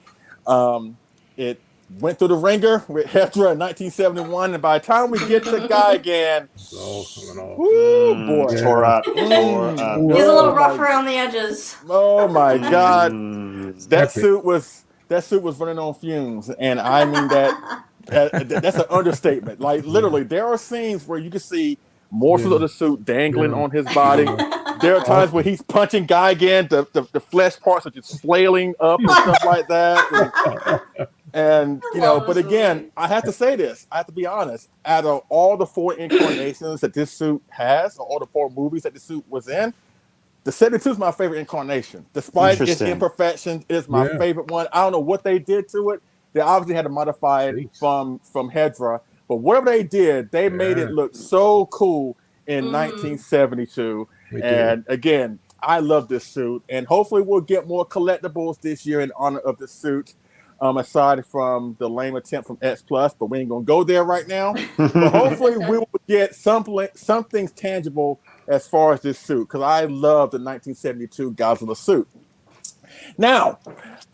It went through the ringer with Hydra in 1971, and by the time we get to Gigan, woo, boy, Tore up. Tore up. He's a little rough around the edges. Oh my God, that Epic. suit was running on fumes, and I mean that's an understatement. Like literally, there are scenes where you can see morsels of the suit dangling on his body. There are times where he's punching Gigan, the flesh parts are just flailing up and stuff like that. And but again, I have to say this. I have to be honest. Out of all the 4 incarnations that this suit has, or all the 4 movies that the suit was in, the 72 is my favorite incarnation. Despite its Interesting. imperfections, it is my favorite one. I don't know what they did to it. They obviously had to modify it from Hedra, but whatever they did, they made it look so cool in 1972. And again, I love this suit, and hopefully we'll get more collectibles this year in honor of the suit. Aside from the lame attempt from X Plus, but we ain't gonna go there right now. But hopefully we will get something tangible as far as this suit, because I love the 1972 Godzilla suit. Now,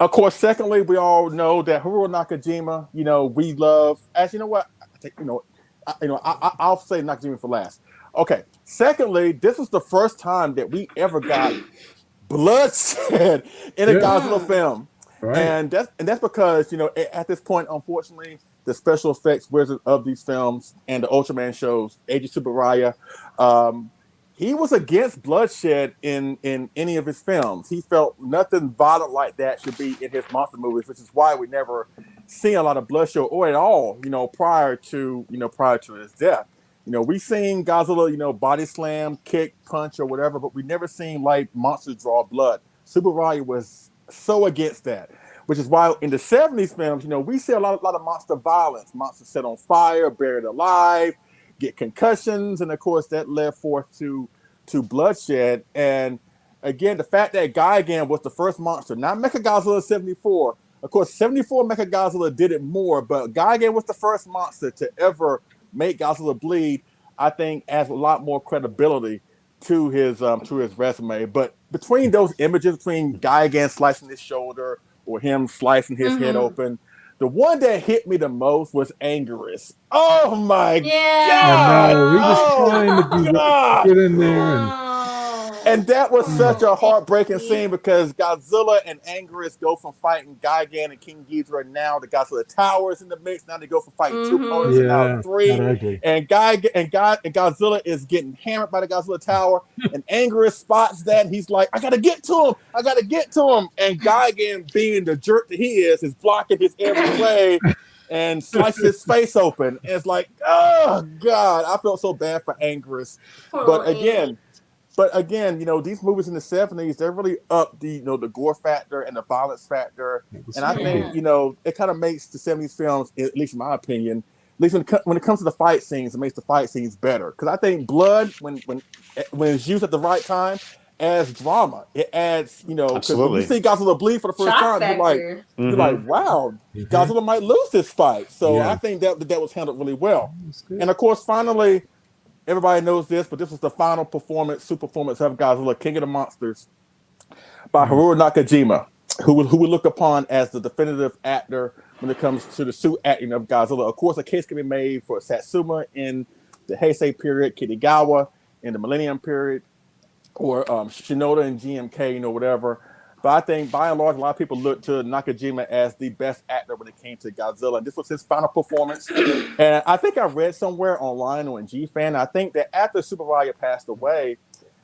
of course, secondly, we all know that Hiro Nakajima, we love. As you know what, I'll say Nakajima for last. Okay. Secondly, this was the first time that we ever got bloodshed in a Godzilla film. Right. And that's because, at this point, unfortunately, the special effects wizard of these films and the Ultraman shows, Eiji Tsuburaya, he was against bloodshed in any of his films. He felt nothing violent like that should be in his monster movies, which is why we never see a lot of bloodshed or at all, prior to his death. We seen Godzilla, body slam, kick, punch, or whatever, but we never seen like monsters draw blood. Tsuburaya was so against that, which is why in the 70s films, we see a lot of monster violence, monsters set on fire, buried alive, get concussions, and of course that led forth to bloodshed. And again, the fact that Gigan was the first monster, not Mechagodzilla 74. Of course, 74 Mechagodzilla did it more, but Gigan was the first monster to ever make Godzilla bleed. I think adds a lot more credibility to his resume. But between those images, between Gigan slicing his shoulder or him slicing his head open, The one that hit me the most was Angerus. Oh my Yeah. We was God! trying to do get in there And that was such a heartbreaking scene because Godzilla and Angerus go from fighting Gigan and King Ghidorah now to Godzilla Towers in the mix. Now they go from fighting two opponents and now three. And Godzilla is getting hammered by the Godzilla Tower. And Angerus spots that. And he's like, I gotta get to him. I gotta get to him. And Gigan, being the jerk that he is blocking his every way and slices his face open. And it's like, oh God, I felt so bad for Angerus. But again, you know, these movies in the 70s, they really up the, you know, the gore factor and the violence factor. And I think, you know, it kind of makes the 70s films, at least in my opinion, at least when it comes to the fight scenes, it makes the fight scenes better. Because I think blood, when it's used at the right time, adds drama. It adds, you know, because when you see Godzilla bleed for the first time, you're like, wow, Godzilla might lose this fight. So I think that was handled really well. And of course, finally, everybody knows this, but this was the final super performance of Godzilla, King of the Monsters, by Haruo Nakajima, who we look upon as the definitive actor when it comes to the suit acting of Godzilla. Of course, a case can be made for Satsuma in the Heisei period, Kitagawa in the Millennium period, or Shinoda and GMK, you know, whatever. But I think, by and large, a lot of people look to Nakajima as the best actor when it came to Godzilla. And this was his final performance. And I think I read somewhere online or in G-Fan, I think that after Super Raya passed away,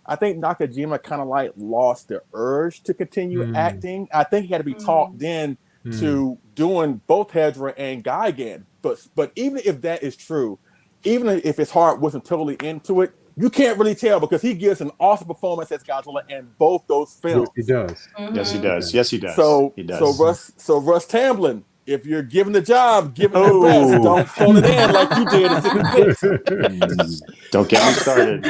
I think Nakajima kind of like lost the urge to continue acting. I think he had to be talked in to doing both Hedra and Gigan. But even if that is true, even if his heart wasn't totally into it, you can't really tell because he gives an awesome performance as Godzilla in both those films. He does. Yes, he does. Yes, he does. So Russ Tamblyn, if you're given the job, give it the best. Don't phone it in like you did in 66. Don't get me started.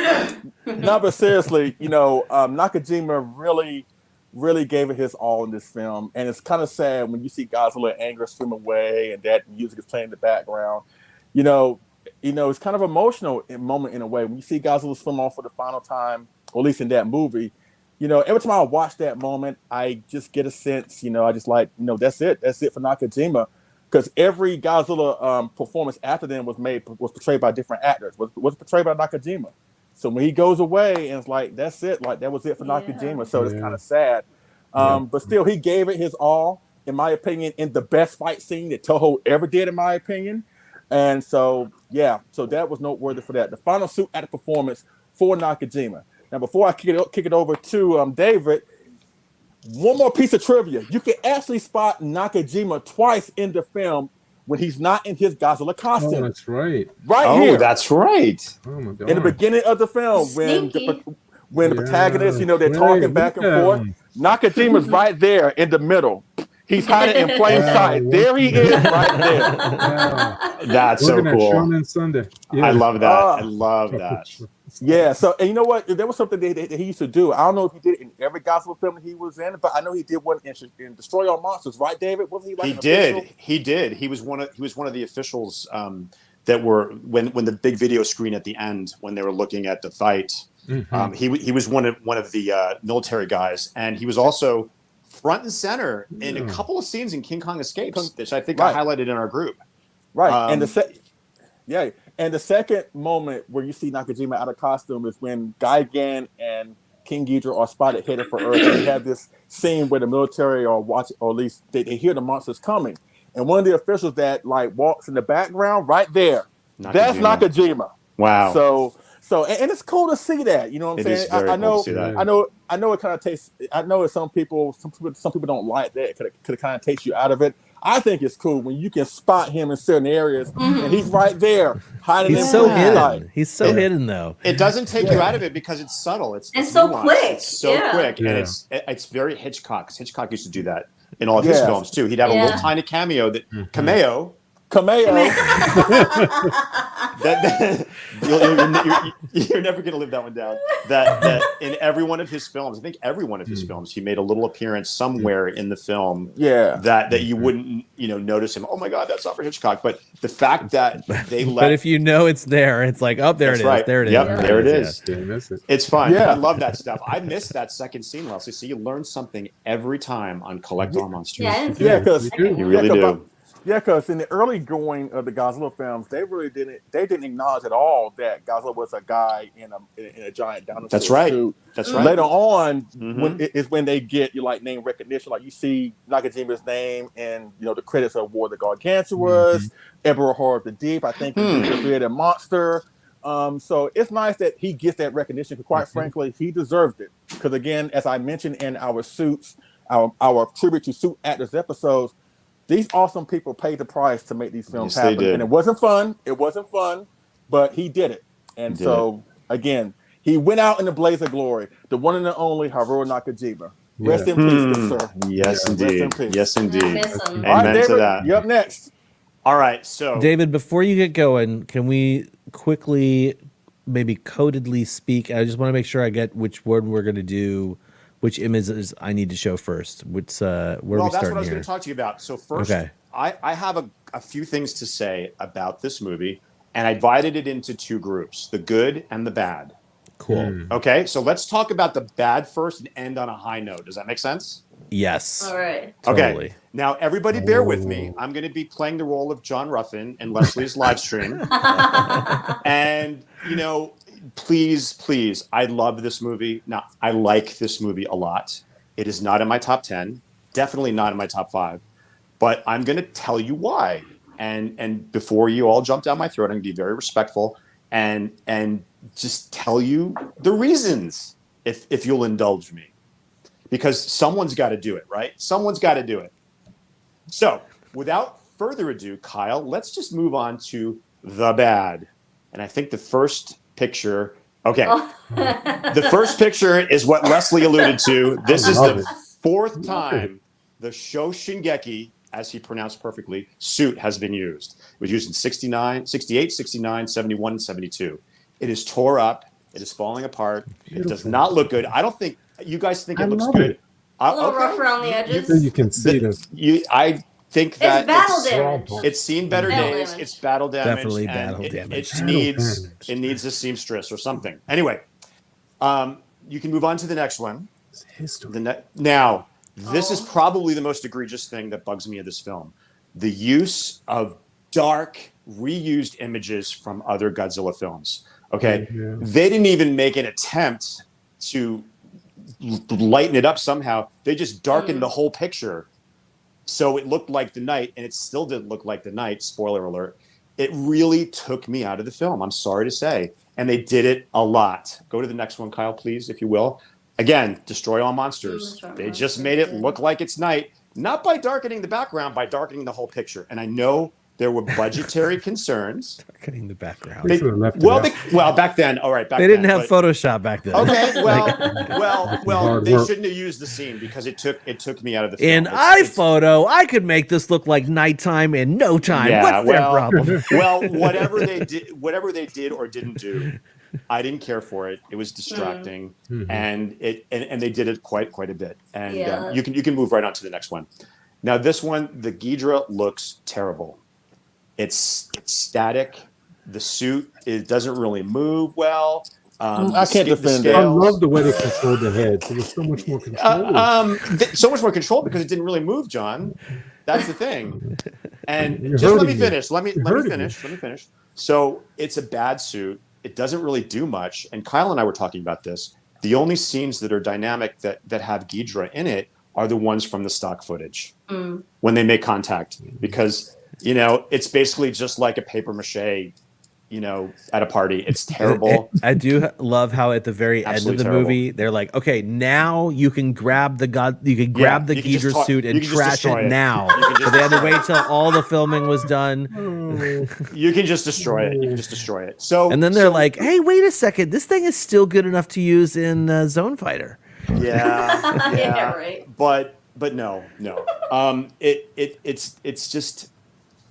No, but seriously, you know, Nakajima really gave it his all in this film. And it's kind of sad when you see Godzilla anger swim away and that music is playing in the background. You know, it's kind of emotional moment in a way. When you see Godzilla swim off for the final time, or at least in that movie, you know, every time I watch that moment, I just get a sense, you know, I just like, you know, that's it for Nakajima. Because every Godzilla performance after them was portrayed by different actors, was portrayed by Nakajima. So when he goes away and it's like, that's it, like that was it for Nakajima. So it's kind of sad. But still, he gave it his all, in my opinion, in the best fight scene that Toho ever did, in my opinion. And so, so that was noteworthy for that. The final suit at the performance for Nakajima. Now, before I kick it over to David, one more piece of trivia. You can actually spot Nakajima twice in the film when he's not in his Godzilla costume. Oh, that's right. Here. That's right. Oh, my God. In the beginning of the film, when the protagonist, you know, they're talking back and forth, Nakajima's right there in the middle. He's hiding in plain sight. There he is, right there. That's so cool. Shonen Sunday. Yeah. I love that. I love that. Yeah. So, and you know what? There was something that he used to do. I don't know if he did it in every Godzilla film that he was in, but I know he did one in Destroy All Monsters, right, David? Wasn't he like? He did. He was one of the officials that were when the big video screen at the end when they were looking at the fight. He was one of the military guys, and he was also front and center in a couple of scenes in King Kong Escapes, which I think I highlighted in our group. Right. And the second moment where you see Nakajima out of costume is when Gigan and King Ghidorah are spotted headed for Earth. And they have this scene where the military are watching, or at least they hear the monsters coming. And one of the officials that like walks in the background right there, that's Nakajima. Wow. So and it's cool to see that, you know what I'm saying? I know it kind of tastes. I know some people don't like that. Could kind of takes you out of it. I think it's cool when you can spot him in certain areas and he's right there hiding. He's so hidden. He's so hidden though. It doesn't take you out of it because it's subtle. It's so nuanced. quick. It's so quick, and it's very Hitchcock. Hitchcock used to do that in all of his films too. He'd have a little tiny cameo cameo. You're never going to live that one down. That in every one of his films, I think every one of his films, he made a little appearance somewhere in the film. That you wouldn't notice him. Oh my God, that's not for Hitchcock. But the fact that they let. But if you know it's there, it's like, oh, there it is. Right. There it is. Yep, there it is. Yeah. It's fun. I love that stuff. I missed that second scene, Leslie. So you learn something every time on Collect All Monsters. Because you really do. Yeah, because in the early going of the Godzilla films, they didn't acknowledge at all that Godzilla was a guy in a giant dinosaur That's right. suit. That's right. Later on, Mhm. when they get like name recognition, like you see Nakajima's name and the credits of War of the Gargantuas, Emperor Horror of the Deep. I think he just created Monster. So it's nice that he gets that recognition. Because quite frankly, he deserved it. Because again, as I mentioned in our our tribute to suit actors episodes, these awesome people paid the price to make these films Yes, they happen. did. And it wasn't fun. It wasn't fun, but he did it. And He did so, again, he went out in a blaze of glory. The one and the only Haruo Nakajima. Rest in peace, good sir. Yes, Rest indeed. in peace. Yes, indeed. I miss him. All right, Amen to David, that. you up next. All right, so David, before you get going, can we quickly, maybe codedly speak? I just want to make sure I get which one we're going to do, which images I need to show first. What's where are we that's starting what I was here? going to talk to you about. So first, Okay. I have a few things to say about this movie, and I divided it into two groups: the good and the bad. Cool. Okay, so let's talk about the bad first and end on a high note. Does that make sense? Yes. All right. Totally. Okay. Now, everybody, bear with me. I'm going to be playing the role of John Ruffin in Leslie's live stream, and please, I love this movie. Now, I like this movie a lot. It is not in my top 10, definitely not in my top 5, but I'm going to tell you why. And before you all jump down my throat, I'm going to be very respectful and just tell you the reasons, if you'll indulge me, because someone's got to do it, right? Someone's got to do it. So, without further ado, Kyle, let's just move on to the bad. And I think the first picture. Okay. The first picture is what Leslie alluded to. This is the fourth time the Sho Shingeki, as he pronounced perfectly, suit has been used. It was used in 69, 68, 69, 71, and 72. It is tore up. It is falling apart. It does not look good. I don't think you guys think it looks good. A little rough around the edges. You can see this. I think that It's battle damage. it's seen better Battle days. damage. It's battle damage. Definitely and battle it, damage. It needs a seamstress or something. Anyway, you can move on to the next one. History. Now, this is probably the most egregious thing that bugs me in this film: the use of dark, reused images from other Godzilla films. Okay, they didn't even make an attempt to lighten it up somehow. They just darkened the whole picture so it looked like the night, and it still didn't look like the night. Spoiler alert. It really took me out of the film, I'm sorry to say. And they did it a lot. Go to the next one, Kyle, please, if you will. Again, Destroy All Monsters. They just made it look like it's night, not by darkening the background, by darkening the whole picture. And I know there were budgetary concerns. Darkening the background. Well, back then, all right. They didn't have Photoshop back then. Okay, well, they shouldn't have used the scene because it took me out of the film. In iPhoto, I could make this look like nighttime in no time. Yeah, What's their problem? Well, whatever they did or didn't do, I didn't care for it. It was distracting, and they did it quite a bit. And you can move right on to the next one. Now, this one, the Ghidra looks terrible. It's static. The suit doesn't really move well. I can't defend it. I love the way they controlled the heads. There was so much more control. So much more control because it didn't really move, John. That's the thing. And just let me finish. Let me finish. So it's a bad suit. It doesn't really do much. And Kyle and I were talking about this. The only scenes that are dynamic that have Ghidra in it are the ones from the stock footage when they make contact, because it's basically just like a paper mache, at a party. It's terrible. I do love how at the very end of the movie, they're like, okay, now you can grab the Ghidra suit and trash it now. But they had to wait till all the filming was done. You can just destroy it. So, and then they're like, hey, wait a second, this thing is still good enough to use in Zone Fighter. Yeah. Right. But no. It's just,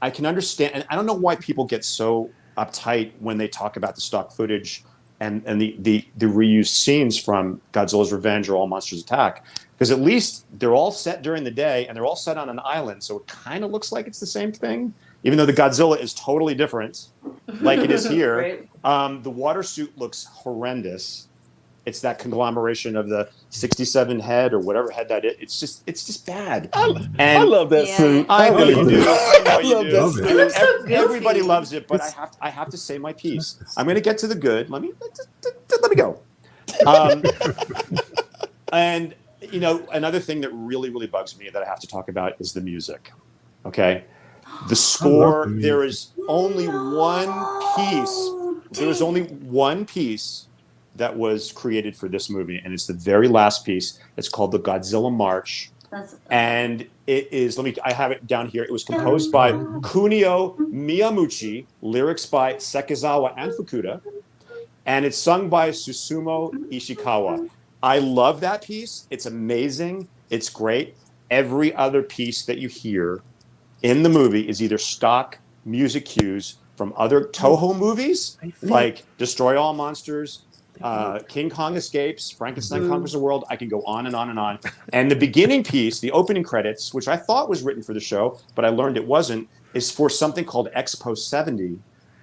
I can understand, and I don't know why people get so uptight when they talk about the stock footage and the reused scenes from Godzilla's Revenge or All Monsters Attack, because at least they're all set during the day and they're all set on an island, so it kind of looks like it's the same thing, even though the Godzilla is totally different, like it is here. Right. The water suit looks horrendous. It's that conglomeration of the 67 head or whatever head that is. It's just bad. I love that suit. I know you do. I know I you love do. that suit. It looks so goofy. Everybody loves it, but I have to say my piece. I'm going to get to the good. Let me go. And another thing that really, really bugs me that I have to talk about is the music. Okay, the score. There is only one piece. There was only one piece that was created for this movie, and it's the very last piece. It's called the Godzilla March. And it is, I have it down here. It was composed by Kunio Miyamuchi, lyrics by Sekizawa and Fukuda, and it's sung by Susumu Ishikawa. I love that piece. It's amazing. It's great. Every other piece that you hear in the movie is either stock music cues from other Toho movies, like Destroy All Monsters, King Kong Escapes, Frankenstein Conquers the World. I can go on and on and on. And the beginning piece, the opening credits, which I thought was written for the show, but I learned it wasn't, is for something called Expo 70.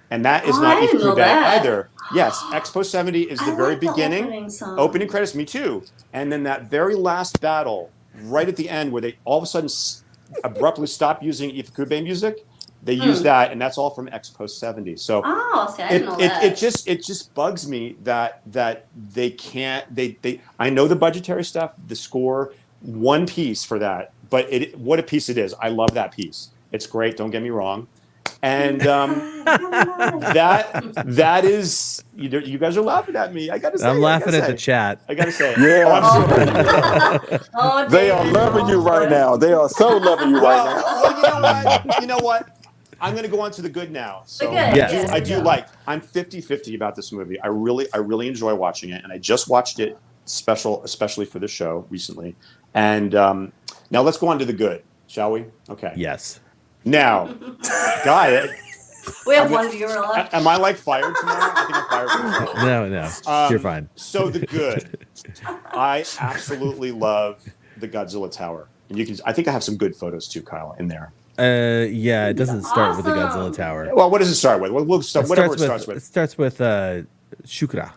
And that is not Ifukube either. Yes, Expo 70 is the very beginning. Opening credits, me too. And then that very last battle, right at the end, where they all of a sudden abruptly stop using Ifukube music, they use that, and that's all from Expo 70. So I didn't know that. It just bugs me that they can't. I know the budgetary stuff, the score, one piece for that, but what a piece it is. I love that piece. It's great. Don't get me wrong. And that is, you guys are laughing at me. I gotta say, I'm laughing at the chat. I gotta say, They are loving you right now. They are so loving you right now. Well, you know what? I'm going to go on to the good now. So I do like. I'm 50-50 about this movie. I really enjoy watching it, and I just watched it especially for the show recently. And now let's go on to the good, shall we? Okay. Yes. Now, Guy, we have one viewer left. Am I fired tomorrow? I think I'm fired tomorrow. No, you're fine. So the good, I absolutely love the Godzilla Tower, and I think I have some good photos too, Kyle, in there. Yeah, it doesn't start with the Godzilla Tower. Well, what does it start with? We'll start whatever it starts with. It starts with Shukra.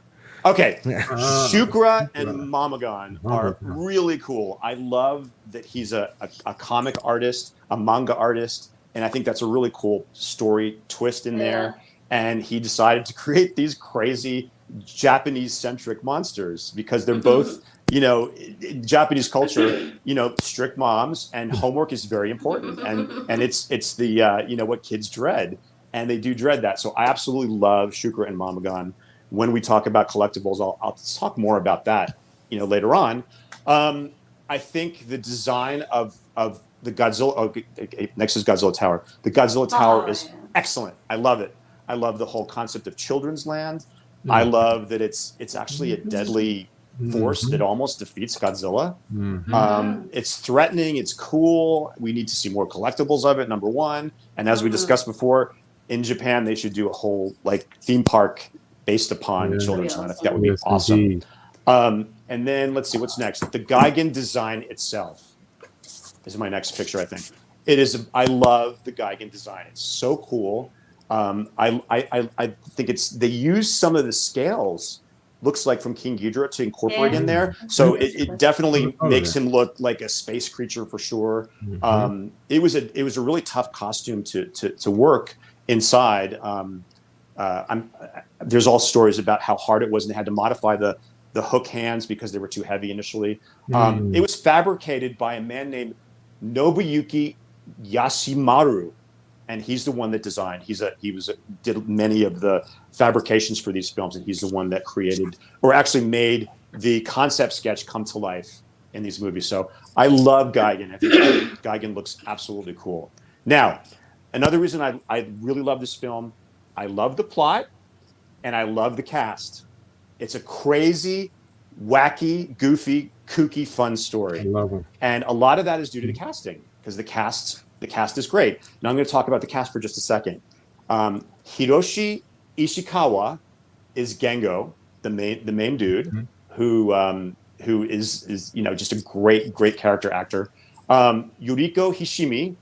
Okay, Shukra and Mamagon are really cool. I love that he's a comic artist, a manga artist, and I think that's a really cool story twist in there. And he decided to create these crazy Japanese-centric monsters because they're both, in Japanese culture, strict moms, and homework is very important, and it's the what kids dread, and they do dread that. So I absolutely love Shukra and Mamagon. When we talk about collectibles, I'll talk more about that, later on. I think the design of the Godzilla, next is Godzilla Tower. The Godzilla Tower is excellent. I love it. I love the whole concept of children's land. I love that it's actually a deadly force that almost defeats Godzilla. It's threatening. It's cool. We need to see more collectibles of it, number one. And as we discussed before, in Japan, they should do a whole theme park based upon children's land. I think that would be awesome. And then let's see what's next. The Gigan design itself is my next picture. I think it is. I love the Gigan design. It's so cool. I think they use some of the scales. Looks like from King Ghidorah to incorporate in there, so it definitely makes him look like a space creature for sure. It was a really tough costume to work inside. There's all stories about how hard it was, and they had to modify the hook hands because they were too heavy initially. It was fabricated by a man named Nobuyuki Yashimaru, and he's the one that designed. Did many of the fabrications for these films, and he's the one that created or actually made the concept sketch come to life in these movies. So I love Gigan. I think Gigan looks absolutely cool. Now, another reason I really love this film, I love the plot, and I love the cast. It's a crazy, wacky, goofy, kooky, fun story. I love it. And a lot of that is due to the casting, because the cast is great. Now I'm going to talk about the cast for just a second. Hiroshi Ishikawa is Gengo, the main dude, who is just a great character actor. Yuriko Hishimi,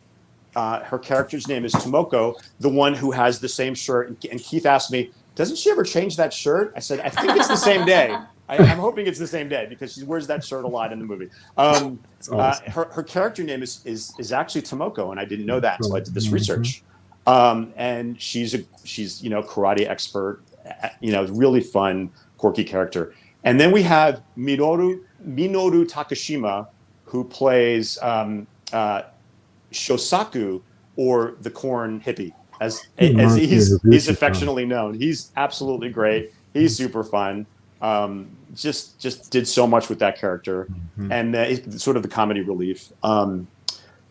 her character's name is Tomoko, the one who has the same shirt. And Keith asked me, doesn't she ever change that shirt? I said, I think it's the same day. I'm hoping it's the same day because she wears that shirt a lot in the movie. Awesome. Her character name is actually Tomoko, and I didn't know that until I did this research. And she's karate expert, really fun, quirky character. And then we have Minoru Takashima, who plays Shosaku, or the corn hippie, as he's affectionately known. He's absolutely great. He's super fun. Just did so much with that character, and sort of the comedy relief.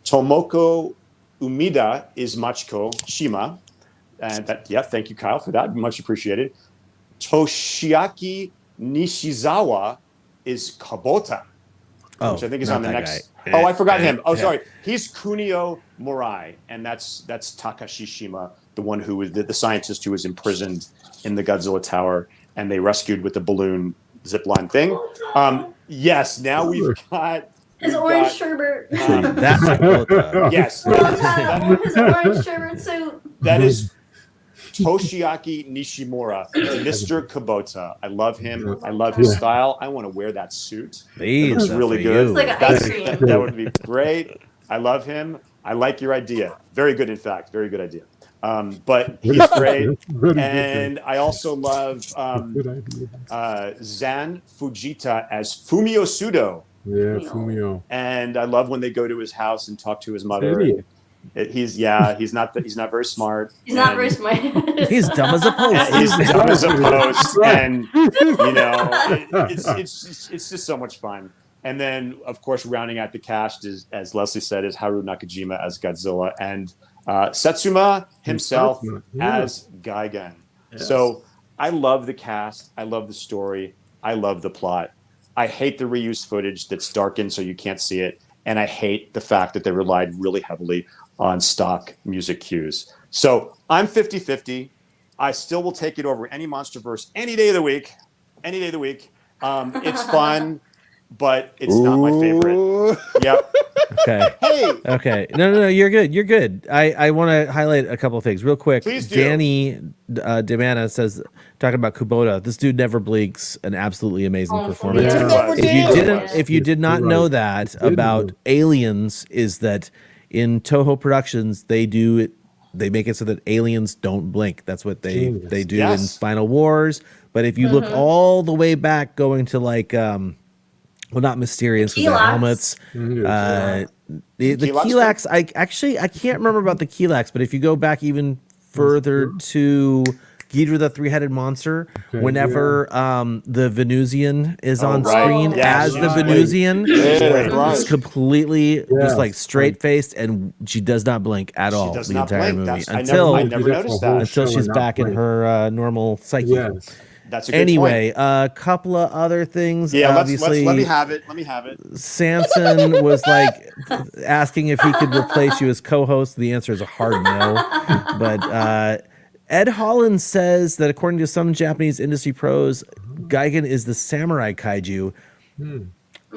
Tomoko Umida is Machiko Shima, and thank you, Kyle, for that. Much appreciated. Toshiaki Nishizawa is Kabota, which I think is on the next. Oh, I forgot him. Oh, sorry. He's Kunio Morai, and that's Takashi Shima, the one who was the scientist who was imprisoned in the Godzilla Tower, and they rescued with the balloon zipline thing. Yes, now we've got his orange sherbet. That's Kabota. Yes, his orange sherbet suit. That is Toshiaki Nishimura, Mr. Kubota. I love him. I love his style. I want to wear that suit. It looks really good. It's like an ice cream. That would be great. I love him. I like your idea. Very good, in fact. Very good idea. But he's great. And I also love Zan Fujita as Fumio Sudo. Yeah, Fumio. And I love when they go to his house and talk to his mother. He's not very smart. He's not very smart. He's dumb as a post. He's dumb as a post, and it's just so much fun. And then, of course, rounding out the cast is, as Leslie said, is Haru Nakajima as Godzilla and Setsuma himself as Gigan. Yes. So I love the cast. I love the story. I love the plot. I hate the reused footage that's darkened so you can't see it. And I hate the fact that they relied really heavily on stock music cues. So I'm 50-50. I still will take it over any MonsterVerse any day of the week. Any day of the week. It's fun, but it's not my favorite. Yep. Okay. Hey. Okay. No. You're good. You're good. I want to highlight a couple of things real quick. Please do. Danny Demana says, talking about Kubota, this dude never blinks. An absolutely amazing performance. If you did not know that about Aliens, is that in Toho Productions they make it so that aliens don't blink. That's what they do in Final Wars. But if you look all the way back, going to like well, not Mysterious with the helmets. The Kilax, I can't remember about the Kilax, but if you go back even further to Ghidorah the Three-Headed Monster, whenever the Venusian is on screen as the Venusian, it's completely just like straight-faced, and she does not blink at all the entire movie I never noticed that. Until she's back in her normal psyche. Yes. That's a good anyway, point. A couple of other things. Yeah, obviously, let me have it. Samson was like asking if he could replace you as co-host. The answer is a hard no. But Ed Holland says that according to some Japanese industry pros, Gigan is the samurai kaiju.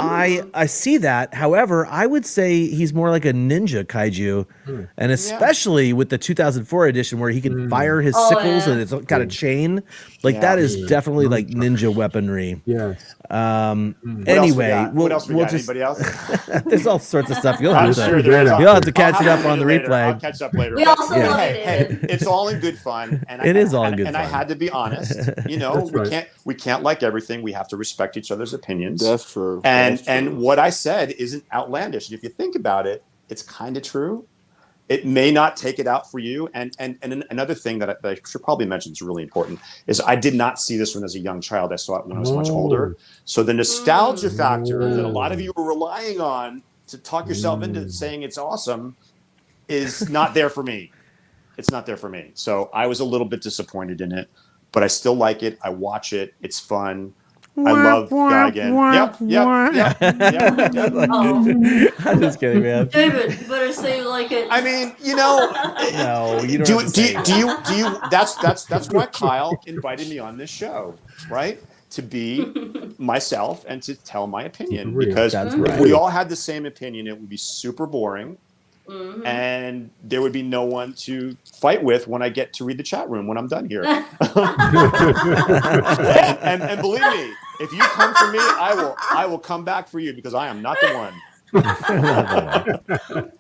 I see that. However, I would say he's more like a ninja kaiju, and especially with the 2004 edition where he can fire his sickles and it's got a chain. Like that is definitely like ninja weaponry. Yes. Anyway, what else we got? just Anybody else? there's all sorts of stuff. You'll I'm have sure to, there is. you'll have to catch it up on the later. replay. I'll catch up later. We also love it. Hey, it's all in good fun. And It is all in good And fun. I had to be honest. We can't like everything. We have to respect each other's opinions. That's true. And what I said isn't outlandish. And if you think about it, it's kind of true. It may not take it out for you. And another thing that I should probably mention is really important is I did not see this one as a young child. I saw it when I was much older. So the nostalgia factor that a lot of you are relying on to talk yourself into saying it's awesome is not there for me. It's not there for me. So I was a little bit disappointed in it, but I still like it. I watch it. It's fun. I love Gigan. Yep. I'm just kidding, man. David, you better say you like it. I mean, No, you don't. do you? That's why Kyle invited me on this show, right? To be myself and to tell my opinion. Because if we all had the same opinion, it would be super boring. And there would be no one to fight with when I get to read the chat room when I'm done here. and believe me, If you come for me, I will come back for you because I am not the one.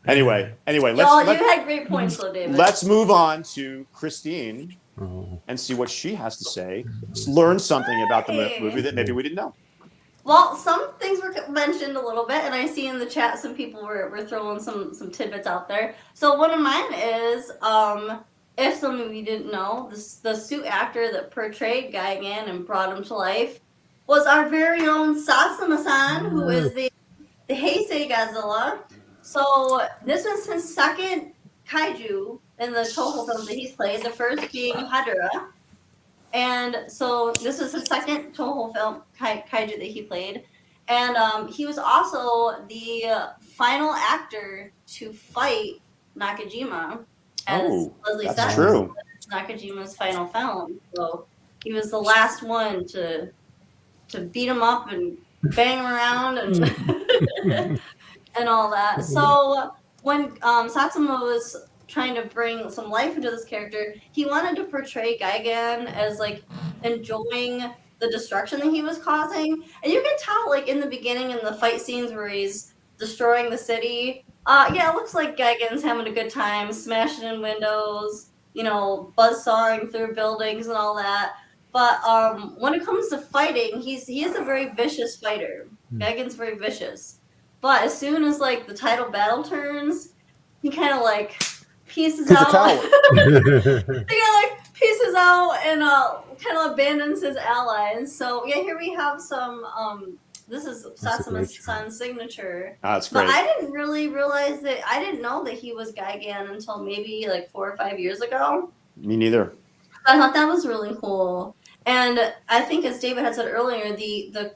anyway, You let's had great points, though, David. let's move on to Christine and see what she has to say. Let's learn something about the movie that maybe we didn't know. Well, some things were mentioned a little bit, and I see in the chat some people were throwing some tidbits out there. So one of mine is, if some of you didn't know, the suit actor that portrayed Gigan and brought him to life was our very own Satsuma-san, who is the Heisei Godzilla. So this was his second kaiju in the Toho films that he's played, the first being Hadura. And so this was his second Toho film kaiju that he played. And he was also the final actor to fight Nakajima as Leslie that's said. true. Nakajima's final film. So he was the last one to beat him up and bang him around and and all that. So when Satsuma was trying to bring some life into this character, he wanted to portray Gigan as like enjoying the destruction that he was causing. And you can tell like in the beginning in the fight scenes where he's destroying the city, it looks like Gigan's having a good time, smashing in windows, buzzsawing through buildings and all that. But when it comes to fighting, he is a very vicious fighter. Gigan's very vicious. But as soon as like the title battle turns, he kind of like pieces out. Pieces out and kind of abandons his allies. So yeah, here we have some. This is Satsuma's signature. That's great. But I didn't really realize that. I didn't know that he was Gigan until maybe like 4 or 5 years ago. Me neither. I thought that was really cool. And I think, as David had said earlier, the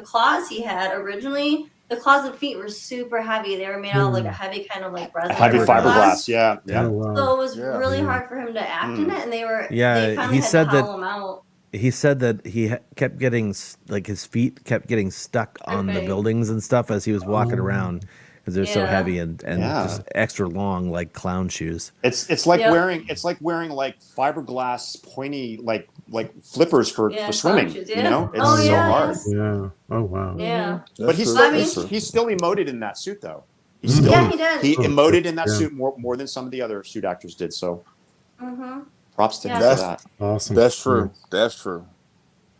claws he had originally, the claws and feet were super heavy. They were made out of like a heavy kind of like resin. Heavy fiberglass, yeah. Oh, wow. So it was really hard for him to act in it, and they finally he had said to that. hollow him out. He said that he kept getting like his feet kept getting stuck on the buildings and stuff as he was walking around because they're so heavy and just extra long like clown shoes. It's like wearing like fiberglass pointy like flippers for swimming. Shoes, It's so hard. Yeah. Oh wow. Yeah. But he still emoted in that suit though. He did. He emoted in that suit more than some of the other suit actors did. So props to him for that. Awesome. That's true. That's true.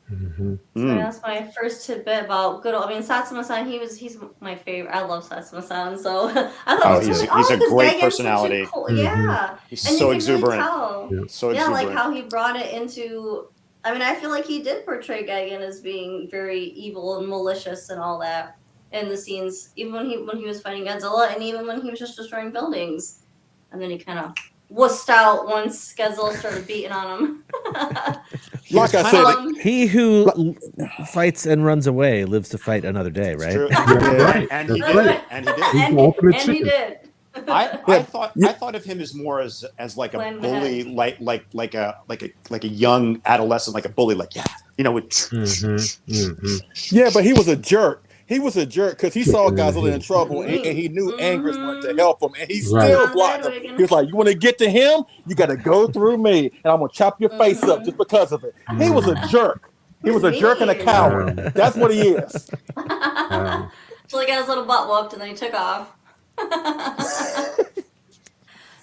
So that's my first tidbit about good old. I mean, Satsuma-san, he's my favorite. I love Satsuma-san. So I thought he's a great personality. Yeah, He's and so you can really exuberant. tell. So yeah, exuberant. like how he brought it into. I mean, I feel like he did portray Gigan as being very evil and malicious and all that in the scenes, even when he was fighting Godzilla, and even when he was just destroying buildings, and then he kind of wussed out once Godzilla started beating on him. Like I said, he who fights and runs away lives to fight another day, right? True. Right. And he did. And he did. I thought of him as more as like a bully, like a young adolescent, like a bully, like yeah, but he was a jerk. He was a jerk because he saw Godzilla in trouble and he knew Angus wanted to help him, and he still blocked him. He was like, "You want to get to him? You got to go through me, and I'm gonna chop your face up just because of it." He was a jerk. He was a jerk and a coward. That's what he is. So he got his little butt whooped, and then he took off.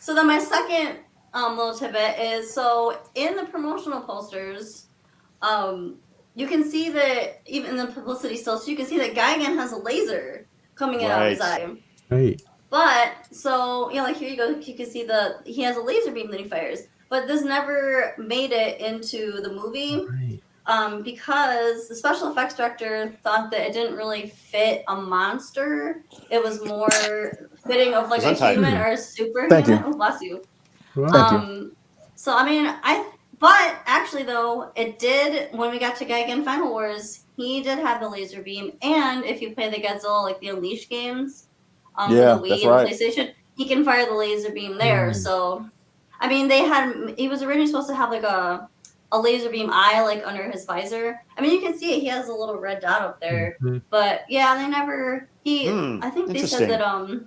So then my second little tidbit is, so in the promotional posters, you can see that even in the publicity still, so you can see that Gigan has a laser coming out of his eye. Right. But so like here you go, you can see he has a laser beam that he fires. But this never made it into the movie. Because the special effects director thought that it didn't really fit a monster. It was more fitting of like a human or a superhuman. Oh, bless you. Thank you. So I mean, but actually though, it did, when we got to Gigan Final Wars, he did have the laser beam, and if you play the Godzilla, like the Unleashed games, for the Wii and PlayStation, he can fire the laser beam there. So, I mean, he was originally supposed to have like a laser beam eye like under his visor. I mean, you can see it. He has a little red dot up there. But yeah, they never. I think they said that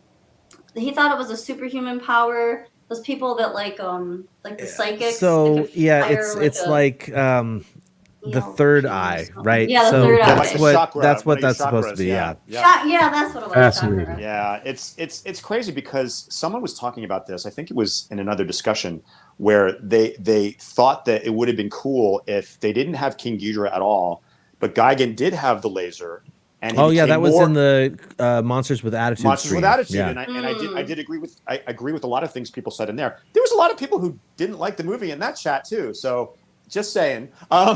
he thought it was a superhuman power. Those people that like the psychics. So yeah, it's like the third eye, right? Yeah, the so third eye. that's Like the what chakra, that's one what of your that's supposed to chakras, be. Yeah. Yeah, that's what it was. Fascinating. Chakra. Yeah, it's crazy because someone was talking about this. I think it was in another discussion where they thought that it would have been cool if they didn't have King Ghidorah at all, but Gigan did have the laser. And he became that was more in the Monsters with Attitude. Monsters with stream. Attitude, Yeah. and I did agree with a lot of things people said in there. There was a lot of people who didn't like the movie in that chat too. So just saying, or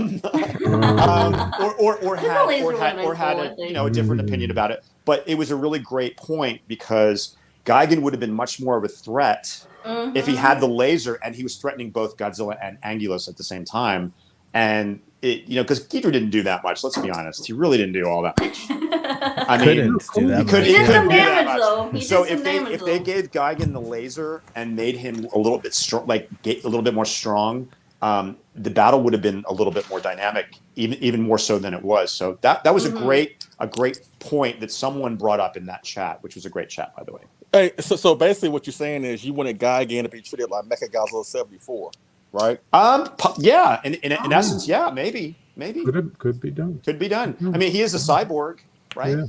had a different opinion about it. But it was a really great point because Gigan would have been much more of a threat if he had the laser and he was threatening both Godzilla and Angulus at the same time. And it, because Ghidorah didn't do that much. Let's be honest; he really didn't do all that much. I mean, do that much. He did some damage though. So if they gave Gigan the laser and made him a little bit strong, a little bit more strong, the battle would have been a little bit more dynamic, even more so than it was. So that was a great point that someone brought up in that chat, which was a great chat, by the way. Hey, so basically, what you're saying is you wanted Gigan to be treated like Mechagodzilla 74, right? Yeah, in essence, yeah, maybe. Could be done. Could be done. I mean, he is a cyborg, right? Yeah.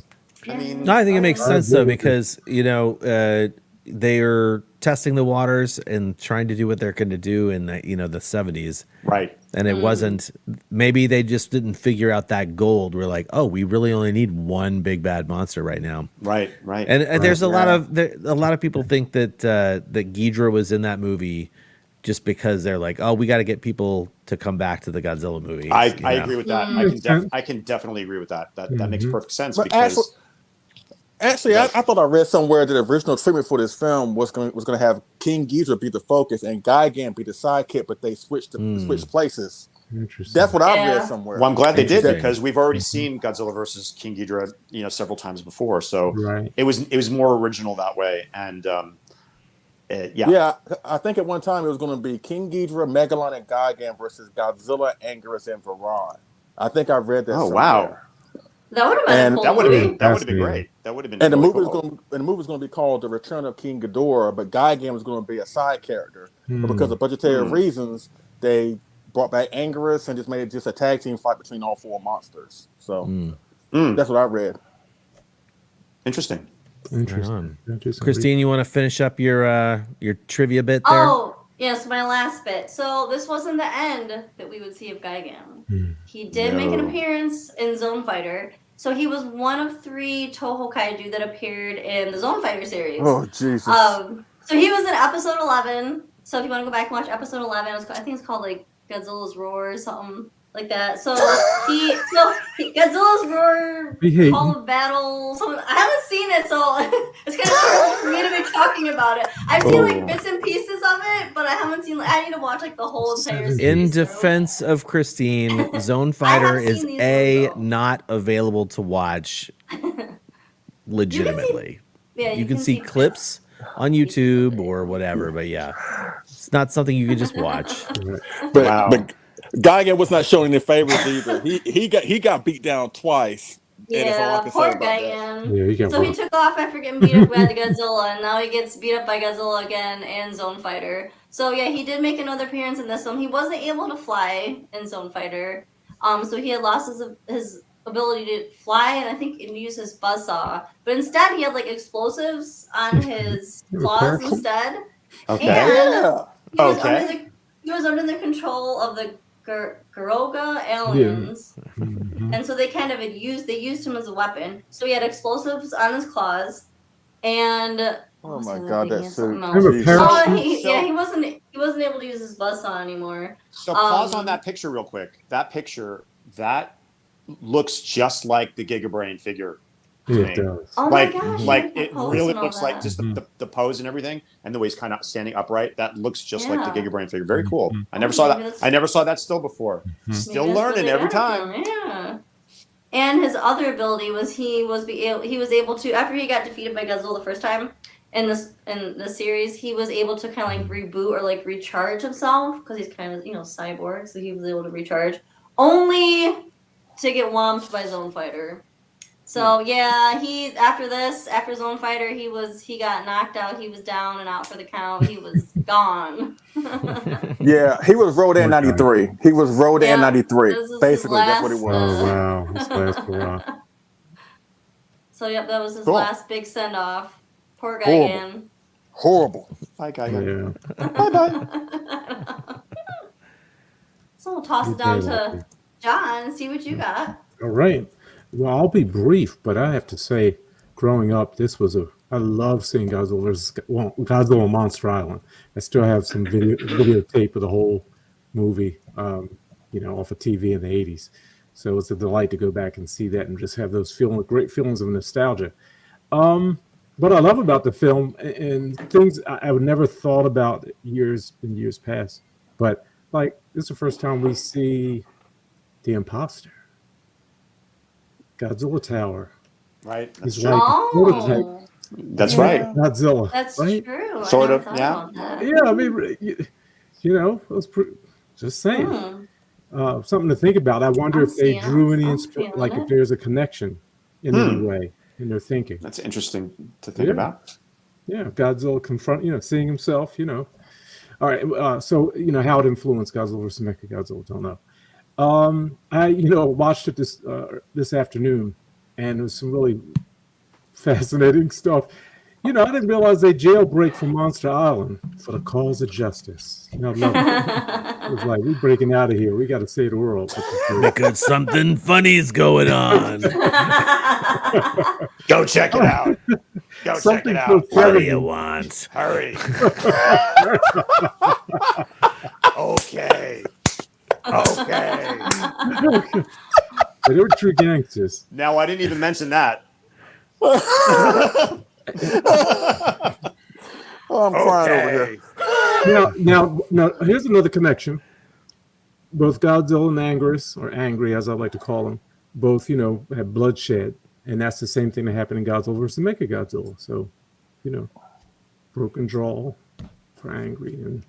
I mean, No, I think it makes sense though because they are testing the waters and trying to do what they're going to do in the the 70s, right? And it wasn't. Maybe they just didn't figure out that gold. We're like, oh, we really only need one big bad monster right now, right? And there's a lot of people think that that Ghidorah was in that movie just because they're like, oh, we got to get people to come back to the Godzilla movie. I agree with that. I can definitely agree with that. That makes perfect sense. But because actually, I thought I read somewhere that the original treatment for this film was going to have King Ghidorah be the focus and Gigan be the sidekick, but they switched places. Interesting. That's what I read somewhere. Well, I'm glad they did because we've already seen Godzilla versus King Ghidorah, several times before. So it was more original that way. And yeah, I think at one time it was going to be King Ghidorah, Megalon, and Gigan versus Godzilla, Anguirus, and Varan. I think I read that. Oh somewhere. wow. That would have been that would have been great. That would have been. And really the movie's going to be called The Return of King Ghidorah, but Gigan was going to be a side character. But because of budgetary reasons, they brought back Anguirus and just made it just a tag team fight between all four monsters. So that's what I read. Interesting. Interesting. Christine, you want to finish up your trivia bit there? Oh, yes, my last bit. So this wasn't the end that we would see of Gigan. He did make an appearance in Zone Fighter. So he was one of 3 Toho Kaiju that appeared in the Zone Fighter series. Oh, Jesus. So he was in episode 11. So if you want to go back and watch episode 11, I think it's called like Godzilla's Roar or something like that. So Godzilla's Roar, Call of Battle. I haven't seen it, so it's kind of hard for me to be talking about it. I've seen like bits and pieces of it, but I haven't seen. I need to watch like the whole entire series. In defense of Christine, Zone Fighter is not available to watch legitimately. You can see clips on YouTube or whatever, but it's not something you can just watch. But Gigan was not showing any favors either. He got beat down twice. Yeah, poor Gigan. So he took off after getting beat up by the Godzilla, and now he gets beat up by Godzilla again in Zone Fighter. So yeah, he did make another appearance in this one. He wasn't able to fly in Zone Fighter, so he had lost his ability to fly, and I think he used his buzzsaw. But instead, he had like explosives on his claws instead. Okay. And he was under the control of the Garoga aliens, and so they kind of used him as a weapon. So he had explosives on his claws, and oh my god, that's so. He wasn't able to use his buzzsaw anymore. So pause on that picture real quick. That picture that looks just like the Gigabrain figure. It does. Oh my gosh! Like it really looks like just the pose and everything, and the way he's kind of standing upright. That looks just like the Gigabrain figure. Very cool. I never saw that. I never saw that still before. Still learning every time. Yeah. And his other ability was he was able to, after he got defeated by Godzilla the first time in the series, he was able to kind of like reboot or like recharge himself because he's kind of cyborg, so he was able to recharge only to get whomped by Zone Fighter. So yeah, after Zone Fighter, he got knocked out. He was down and out for the count. He was gone. Yeah, he was Rodan 93. He was Rodan 93. Basically, that's what he was. Oh wow, his last hurrah. So yep, that was his Cool. last big send off. Poor guy Horrible. again. Horrible. Bye, Gigan. Yeah. Bye-bye. So we'll toss it down to John and see what you got. All right. Well, I'll be brief, but I have to say, growing up, I love seeing Godzilla Monster Island. I still have some videotape of the whole movie, off of TV in the 80s. So it's a delight to go back and see that and just have those great feelings of nostalgia. What I love about the film and things I would never thought about years past, but like this is the first time we see the imposter. Godzilla Tower. Right. That's He's true. like prototype. That's right. Godzilla. That's right? true. Sort I of, hadn't yeah. thought about that. Yeah, I mean, it was just saying. Something to think about. I wonder if they drew any like if there's a connection in any way in their thinking. That's interesting to think about. Yeah, Godzilla seeing himself, All right, so how it influenced Godzilla versus Mechagodzilla, don't know. I watched it this afternoon, and it was some really fascinating stuff. I didn't realize they jailbreak from Monster Island for the cause of justice. I love it. It was like, we're breaking out of here. We got to save the world. Because something funny's going on. Go check it out. Go check it out. What do you want? Hurry. Okay. They were true gangsters. Now, I didn't even mention that. I'm crying over here. Now, here's another connection. Both Godzilla and Anguirus, or Angry as I like to call him, both, have bloodshed. And that's the same thing that happened in Godzilla versus Mechagodzilla. So, broken jaw for Angry. And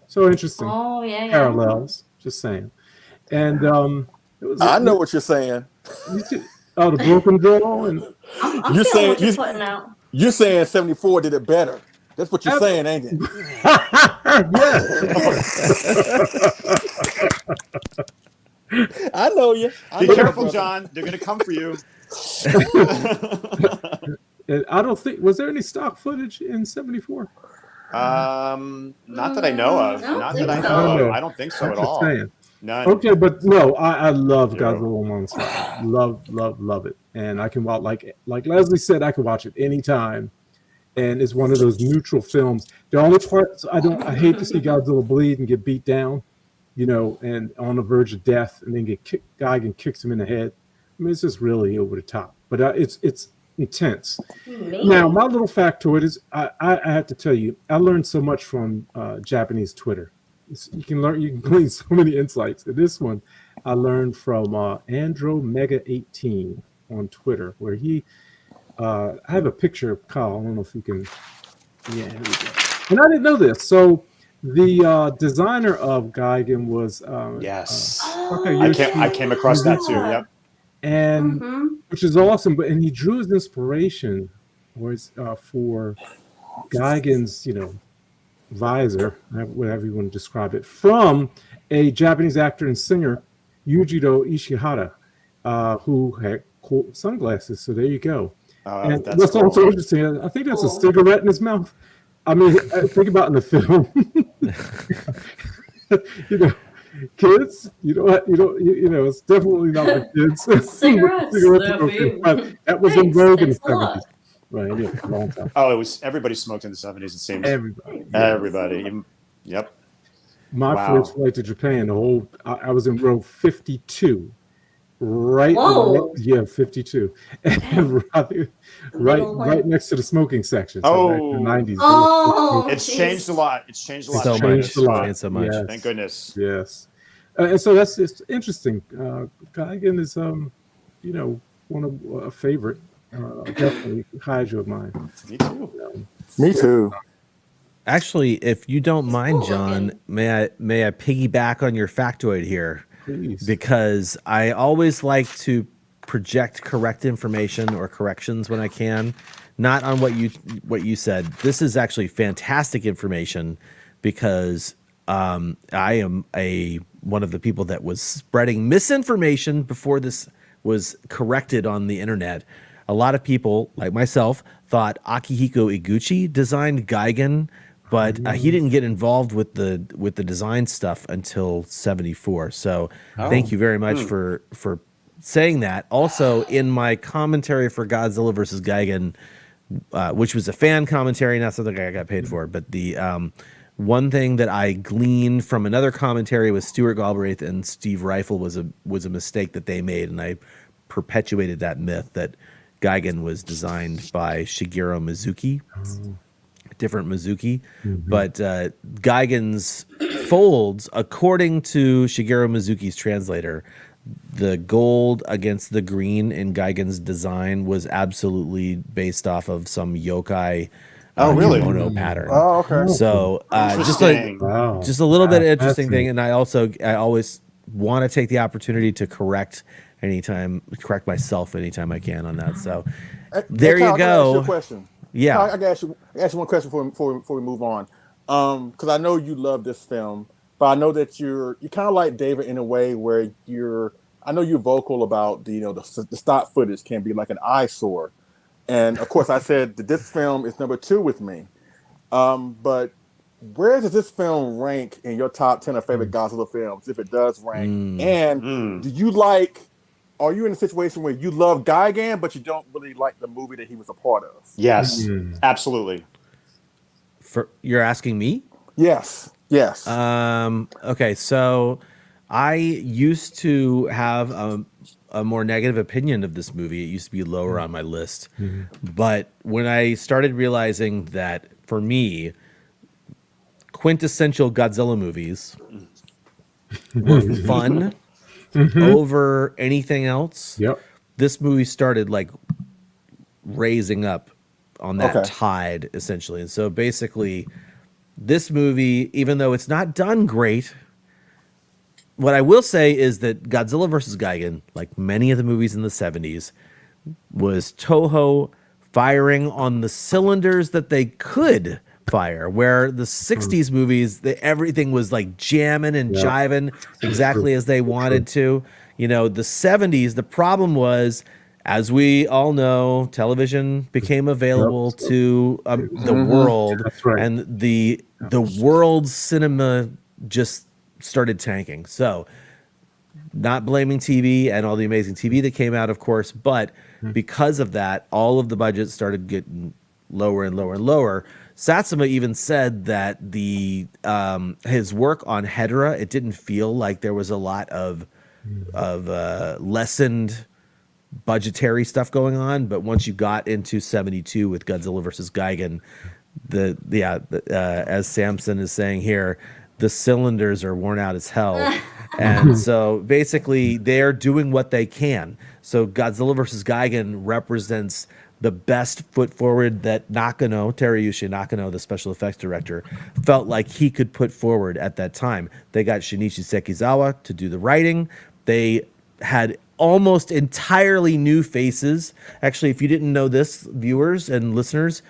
so interesting. Oh, yeah. Parallels, just saying. And I know what you're saying. The broken jaw. And I'm saying what you're putting out. You're saying 74 did it better. That's what you're saying, ain't it? I know you. Be careful, John. They're going to come for you. I don't think, was there any stock footage in 74? Not that I know of. Not that I know of. I don't think so at all. None. Okay, but no, I love Godzilla Monster. Love it. And I can watch, like Leslie said, I can watch it anytime. And it's one of those neutral films. The only part I hate to see Godzilla bleed and get beat down, and on the verge of death, and then Gigan kicks him in the head. I mean, it's just really over the top. But it's intense. Now, my little factoid is I have to tell you, I learned so much from Japanese Twitter. You can glean so many insights. And this one I learned from Andro Mega 18 on Twitter, where I have a picture of Kyle. I don't know if you can. Yeah, here we go. And I didn't know this. So the designer of Gigan was yes. I came across that too. Yep. And which is awesome. And he drew his inspiration for Gigan's, visor, whatever you want to describe it, from a Japanese actor and singer, Yujiro Ishihara, who had cool sunglasses. So there you go. And that's cool. Also interesting. I think that's a cigarette in his mouth. I mean, think about in the film. Kids, it's definitely not for kids. Cigarettes. That was in vogue in the 70s. Right, yeah, a long time. Oh, it was everybody smoked in the 70s, it seems. Everybody. Yep. My first flight to Japan, I was in row 52. Right. Whoa. Yeah, 52. And right next to the smoking section. So back in the 90s. Oh, it's changed a lot. It's changed a lot. It's changed a lot. So much. Yes. Thank goodness. Yes. And so it's interesting. Gigan is, one of a favorite. Definitely kaiju of mine. Me too. Me too. Actually, if you don't mind, John, may I piggyback on your factoid here? Please. Because I always like to project correct information or corrections when I can, not on what you said. This is actually fantastic information because I am one of the people that was spreading misinformation before this was corrected on the internet. A lot of people, like myself, thought Akihiko Iguchi designed Gigan, but he didn't get involved with the design stuff until '74. So thank you very much for saying that. Also, in my commentary for Godzilla vs. Gigan, which was a fan commentary, not something I got paid for, but the one thing that I gleaned from another commentary with Stuart Galbraith and Steve Rifle was a mistake that they made, and I perpetuated that myth that Gigan was designed by Shigeru Mizuki, different Mizuki, but Gigan's folds, according to Shigeru Mizuki's translator, the gold against the green in Gigan's design was absolutely based off of some yokai kimono pattern. Oh, okay. So just a little bit of interesting thing, and I always want to take the opportunity to correct myself anytime I can on that. So there Kyle, you go. Can I ask you a question? Yeah, Kyle, I can ask you one question before we move on. Because I know you love this film, but I know that you're kind of like David in a way where I know you're vocal about the stock footage can be like an eyesore. And of course, I said that this film is number 2 with me. But where does this film rank in your top 10 of favorite Godzilla films, if it does rank? And are you in a situation where you love Gigan, but you don't really like the movie that he was a part of? Yes, absolutely. You're asking me? Yes. Okay, so I used to have a more negative opinion of this movie. It used to be lower on my list. But when I started realizing that, for me, quintessential Godzilla movies were fun over anything else, this movie started like raising up on that tide, essentially. And so basically, this movie, even though it's not done great, what I will say is that Godzilla vs. Gigan, like many of the movies in the 70s, was Toho firing on the cylinders that they could fire, where the 60s movies, everything was like jamming and jiving exactly as they wanted to. The 70s, the problem was, as we all know, television became available to the world, and the world's cinema just started tanking. So, not blaming TV and all the amazing TV that came out, of course, but because of that, all of the budgets started getting lower and lower and lower. Satsuma even said that his work on Hedorah, it didn't feel like there was a lot of lessened budgetary stuff going on, but once you got into 72 with Godzilla versus Gigan, as Samson is saying here, the cylinders are worn out as hell. And so basically they're doing what they can. So Godzilla versus Gigan represents the best foot forward that Teruyushi Nakano, the special effects director, felt like he could put forward at that time. They got Shinichi Sekizawa to do the writing. They had almost entirely new faces. Actually, if you didn't know this, viewers and listeners,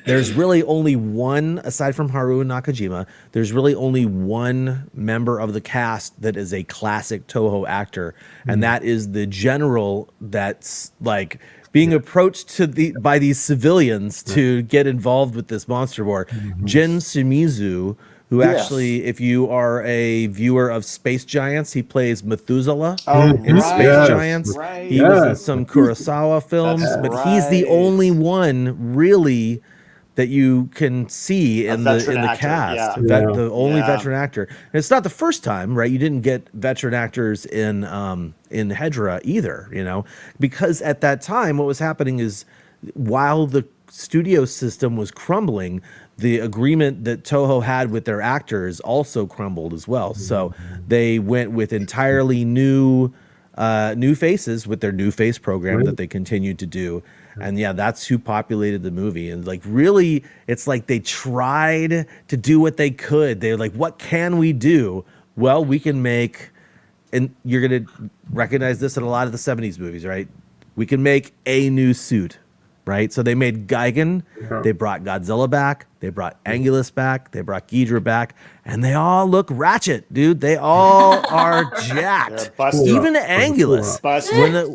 there's really only one, aside from Haruo Nakajima, there's really only one member of the cast that is a classic Toho actor, and that is the general that's like being approached by these civilians to get involved with this monster war. Jin Shimizu, who actually, if you are a viewer of Space Giants, he plays Methuselah in Space Giants. He was in some Kurosawa films, but he's the only one really that you can see in the cast, the only veteran actor. And it's not the first time, right? You didn't get veteran actors in Hedorah either, because at that time what was happening is, while the studio system was crumbling, the agreement that Toho had with their actors also crumbled as well. So they went with entirely new faces with their new face program that they continued to do. And that's who populated the movie. And like, really, it's like they tried to do what they could. They're like, what can we do? Well, we can make and you're going to recognize this in a lot of the 70s movies, right? We can make a new suit, right? So they made Gigan, they brought Godzilla back, they brought Angulus back, they brought Ghidra back, and they all look ratchet, dude. They all are jacked. Even Angulus.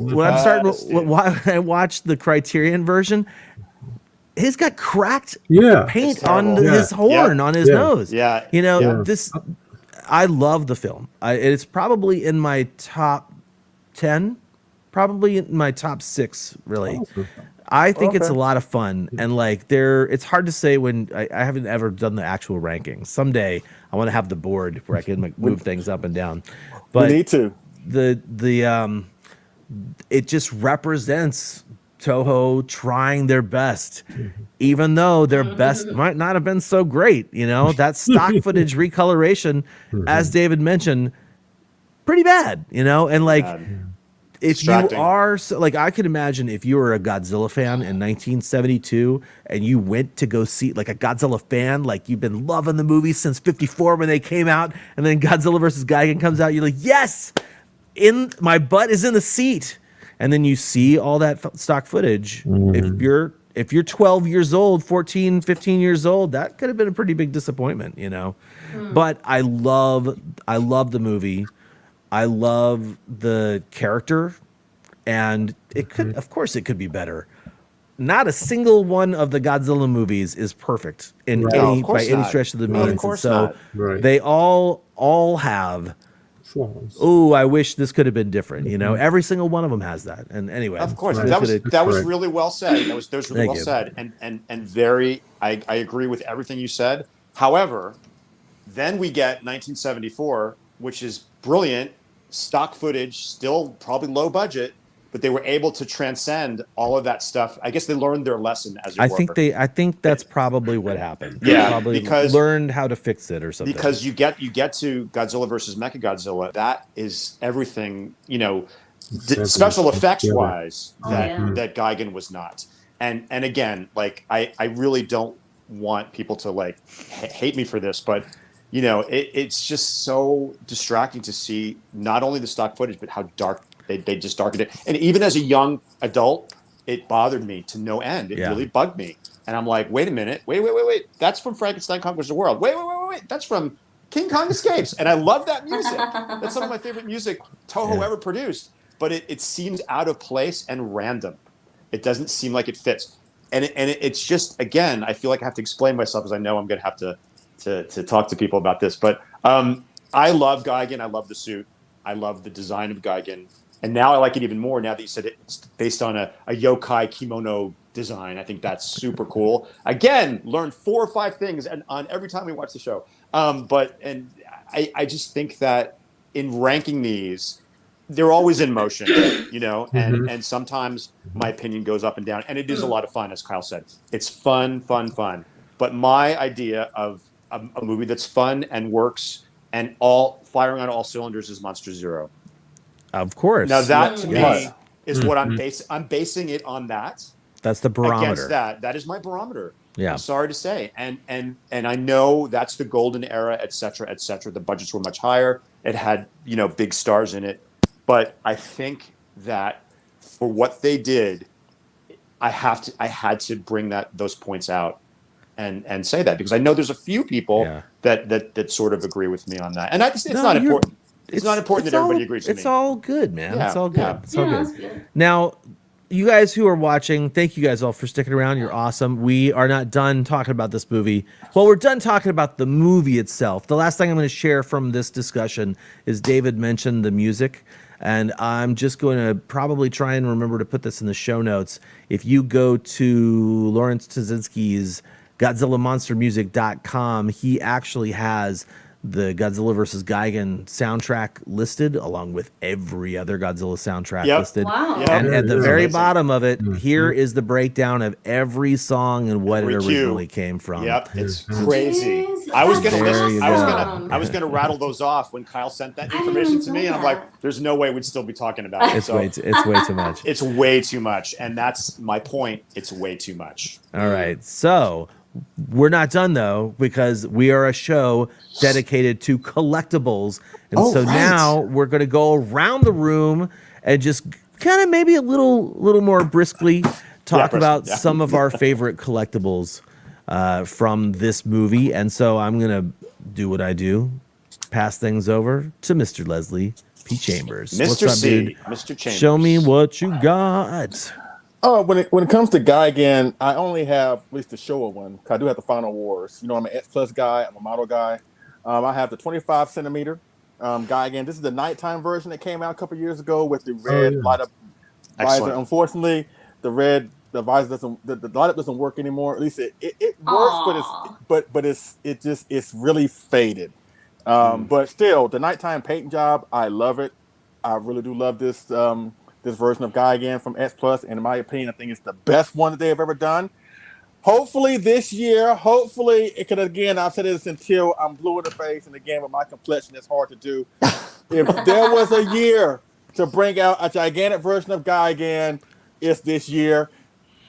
When I'm starting, when I watched the Criterion version, he's got cracked paint on his horn, on his nose. Yeah. You know, this, I love the film. It's probably in my top 10, probably in my top 6, really. I think it's a lot of fun, and like it's hard to say when I haven't ever done the actual rankings. Someday I want to have the board where I can like, move things up and down. But we need to. It just represents Toho trying their best, even though their best might not have been so great. You know, that stock footage recoloration, as David mentioned, pretty bad. You know, and like. If you are like, I could imagine if you were a Godzilla fan in 1972 and you went to go see like a Godzilla fan, like you've been loving the movie since '54 when they came out, and then Godzilla versus Gigan comes out, you're like, yes, my butt is in the seat, and then you see all that stock footage. If you're 12 years old, 14, 15 years old, that could have been a pretty big disappointment, you know. But I love the movie. I love the character, and it could, of course, it could be better. Not a single one of the Godzilla movies is perfect in any stretch of the means. And so they all have. Oh, I wish this could have been different. You know, every single one of them has that. And anyway, of course, that was really well said. That was really well said, and very. I agree with everything you said. However, then we get 1974, which is brilliant. Stock footage, still probably low budget, but they were able to transcend all of that stuff. I guess they learned their lesson as it were. I think that's probably what happened. Yeah, they probably because learned how to fix it or something. Because you get to Godzilla versus Mechagodzilla, that is everything, you know, special effects wise that Gigan was not. And again, like I really don't want people to like hate me for this, but you know, it's just so distracting to see not only the stock footage, but how dark they just darkened it. And even as a young adult, it bothered me to no end. It really bugged me. And I'm like, wait a minute. Wait. That's from Frankenstein Conquers the World. Wait. That's from King Kong Escapes. And I love that music. That's some of my favorite music Toho ever produced. But it seems out of place and random. It doesn't seem like it fits. And it's just, again, I feel like I have to explain myself because I know I'm going to have to talk to people about this, but I love Gigan. I love the suit. I love the design of Gigan, and now I like it even more now that you said it's based on a yokai kimono design. I think that's super cool. Again, learn 4 or 5 things on every time we watch the show. But I just think that in ranking these, they're always in motion, you know, and sometimes my opinion goes up and down, and it is a lot of fun, as Kyle said. It's fun. But my idea of a movie that's fun and works and all firing on all cylinders is Monster Zero. Of course. Now that to me is what I'm basing it on that. That's the barometer. Against that is my barometer. Yeah. I'm sorry to say. And I know that's the golden era, et cetera. The budgets were much higher. It had, you know, big stars in it. But I think that for what they did, I had to bring those points out. And say that because I know there's a few people that sort of agree with me on that, and it's not important. It's not important that everybody agrees with me. It's all good, man. Yeah, it's all good. yeah. It's all good. Now, you guys who are watching, thank you guys all for sticking around. You're awesome. We are not done talking about this movie. Well, we're done talking about the movie itself. The last thing I'm going to share from this discussion is David mentioned the music. And I'm just going to probably try and remember to put this in the show notes. If you go to Lawrence Tazinski's GodzillaMonsterMusic.com, he actually has the Godzilla vs. Gigan soundtrack listed along with every other Godzilla soundtrack listed. Wow. And at the very bottom of it, here is the breakdown of every song and what it originally came from. Yep, it's crazy. I was gonna rattle those off when Kyle sent that information to me, and I'm like, there's no way we'd still be talking about it. It's way too much. It's way too much, and that's my point. It's way too much. All right, so we're not done though, because we are a show dedicated to collectibles, and so now we're going to go around the room and just kind of maybe a little more briskly talk about some of our favorite collectibles from this movie. And so I'm going to do what I do, pass things over to Mr. Leslie P. Chambers. Mr. What's up, C, dude? Mr. Chambers. Show me what you got. Oh, when it comes to Gigan, I only have at least the Showa one. 'Cause I do have the Final Wars. You know, I'm an X Plus guy. I'm a model guy. I have the 25 centimeter Gigan. This is the nighttime version that came out a couple years ago with the red light up visor. Unfortunately, the visor doesn't, the light up doesn't work anymore. At least it works, but it's really faded. But still, the nighttime paint job, I love it. I really do love this. This version of Gigan from X Plus, and in my opinion, I think it's the best one that they have ever done. Hopefully this year, because again, I've said this until I'm blue in the face, and again, with my complexion, it's hard to do. If there was a year to bring out a gigantic version of Gigan, it's this year.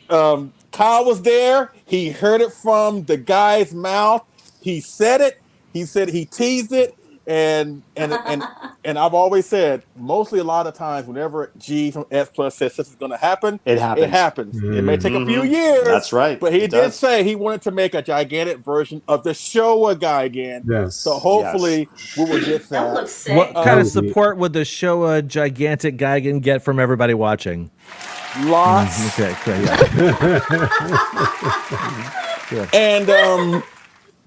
Kyle was there. He heard it from the guy's mouth. He said it. He teased it. And I've always said, mostly a lot of times, whenever G from S Plus says this is going to happen, it happens. Mm-hmm. It may take a few years. That's right. But he did say he wanted to make a gigantic version of the Showa Gigan. Yes. So hopefully we will get that. That looks sick. What kind of support would the Showa gigantic Gigan get from everybody watching? Lots. Okay, yeah.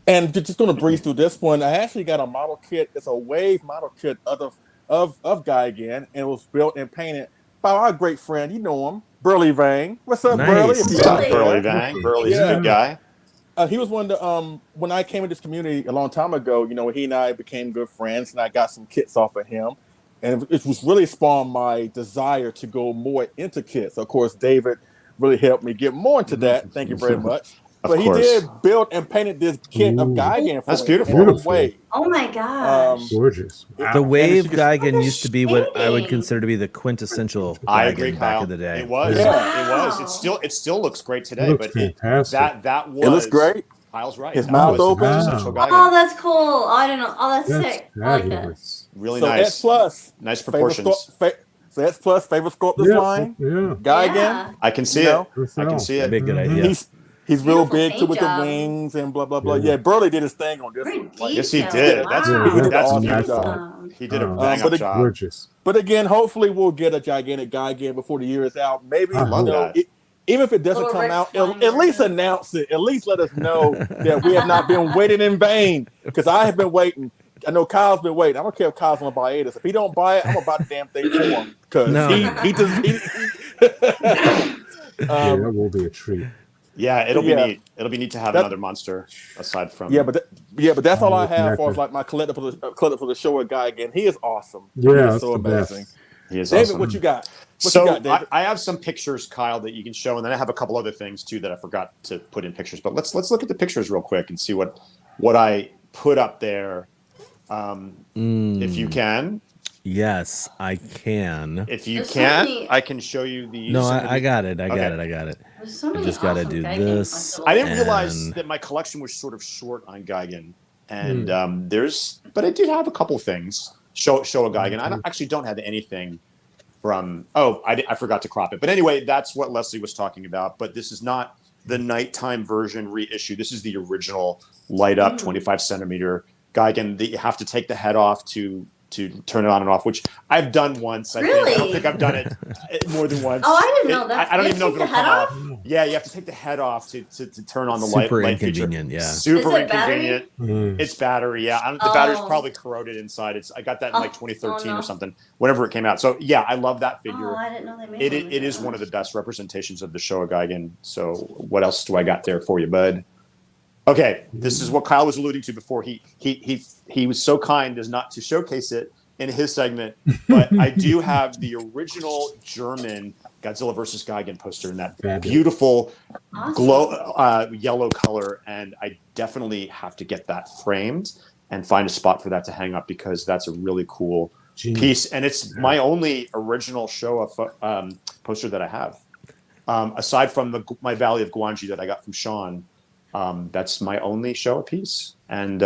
And just going to breeze through this one. I actually got a model kit. It's a wave model kit of Gigan, and it was built and painted by our great friend. You know him, Burley Vang. What's up, Burley? Burley Vang. Burley's a good guy. He was one of the when I came into this community a long time ago. You know, he and I became good friends, and I got some kits off of him, and it was really spawned my desire to go more into kits. Of course, David really helped me get more into that. Thank you very much. But he did build and painted this kit of Gigan. That's beautiful. Oh my gosh. Gorgeous. Wow. The wave Gigan used to be what I would consider to be the quintessential Gigan I agree, back Kyle. in the day. It was. Yeah. It was. It still looks great today. It looks fantastic. That was. It looks great. Kyle's right. His mouth open. Oh, that's cool. Oh, I don't know. Oh, that's sick. I like that. Really so nice. S Plus. Nice proportions. So S Plus favorite sculptor's line. Yeah. Gigan. I can see it. I can see it. Big good idea. He's real big too with the wings and blah blah blah. Yeah, Burley did his thing on this one. Yes, he did. Wow. That's awesome beautiful. He did a bang up job. Gorgeous. But again, hopefully we'll get a gigantic Gigan before the year is out. Maybe love that. Even if it doesn't come out, at least announce it. At least let us know that we have not been waiting in vain. Because I have been waiting. I know Kyle's been waiting. I don't care if Kyle's gonna buy it. If he don't buy it, I'm gonna buy the damn thing for him. Because he just that will be a treat. Yeah, it'll be neat. It'll be neat to have another monster aside from. but that's all I have for like my collectible for the Showa Gigan. He is awesome. Yeah, he is so amazing. He is David, awesome. what you got? I have some pictures, Kyle, that you can show, and then I have a couple other things too that I forgot to put in pictures. But let's look at the pictures real quick and see what I put up there. If you can. Yes, I can. If you can't, I can show you the. No, I got it. I got it. There's so I many just got to awesome do Gigan this. collectibles. I didn't realize that my collection was sort of short on Gigan, and but I did have a couple things. Showa Gigan. I actually don't have anything from. I forgot to crop it. But anyway, that's what Leslie was talking about. But this is not the nighttime version reissue. This is the original light up 25 centimeter Gigan that you have to take the head off to turn it on and off, which I've done once. I don't think I've done it more than once. Oh, I didn't know that. I don't even know if it'll come off. off. Yeah, you have to take the head off to turn on the light Super feature. inconvenient, yeah. Super Is it inconvenient. It's battery, yeah. The battery's probably corroded inside. I got that in like 2013 or something, whenever it came out. So yeah, I love that figure. Oh, I didn't know they made it is one of the best representations of the Showa Gigan. So what else do I got there for you, bud? Okay, this is what Kyle was alluding to before. He was so kind as not to showcase it in his segment, but I do have the original German Godzilla vs. Gigan poster in that beautiful yellow color, and I definitely have to get that framed and find a spot for that to hang up because that's a really cool piece, and it's my only original Showa poster that I have, aside from my Valley of Guanji that I got from Sean. That's my only Showa piece and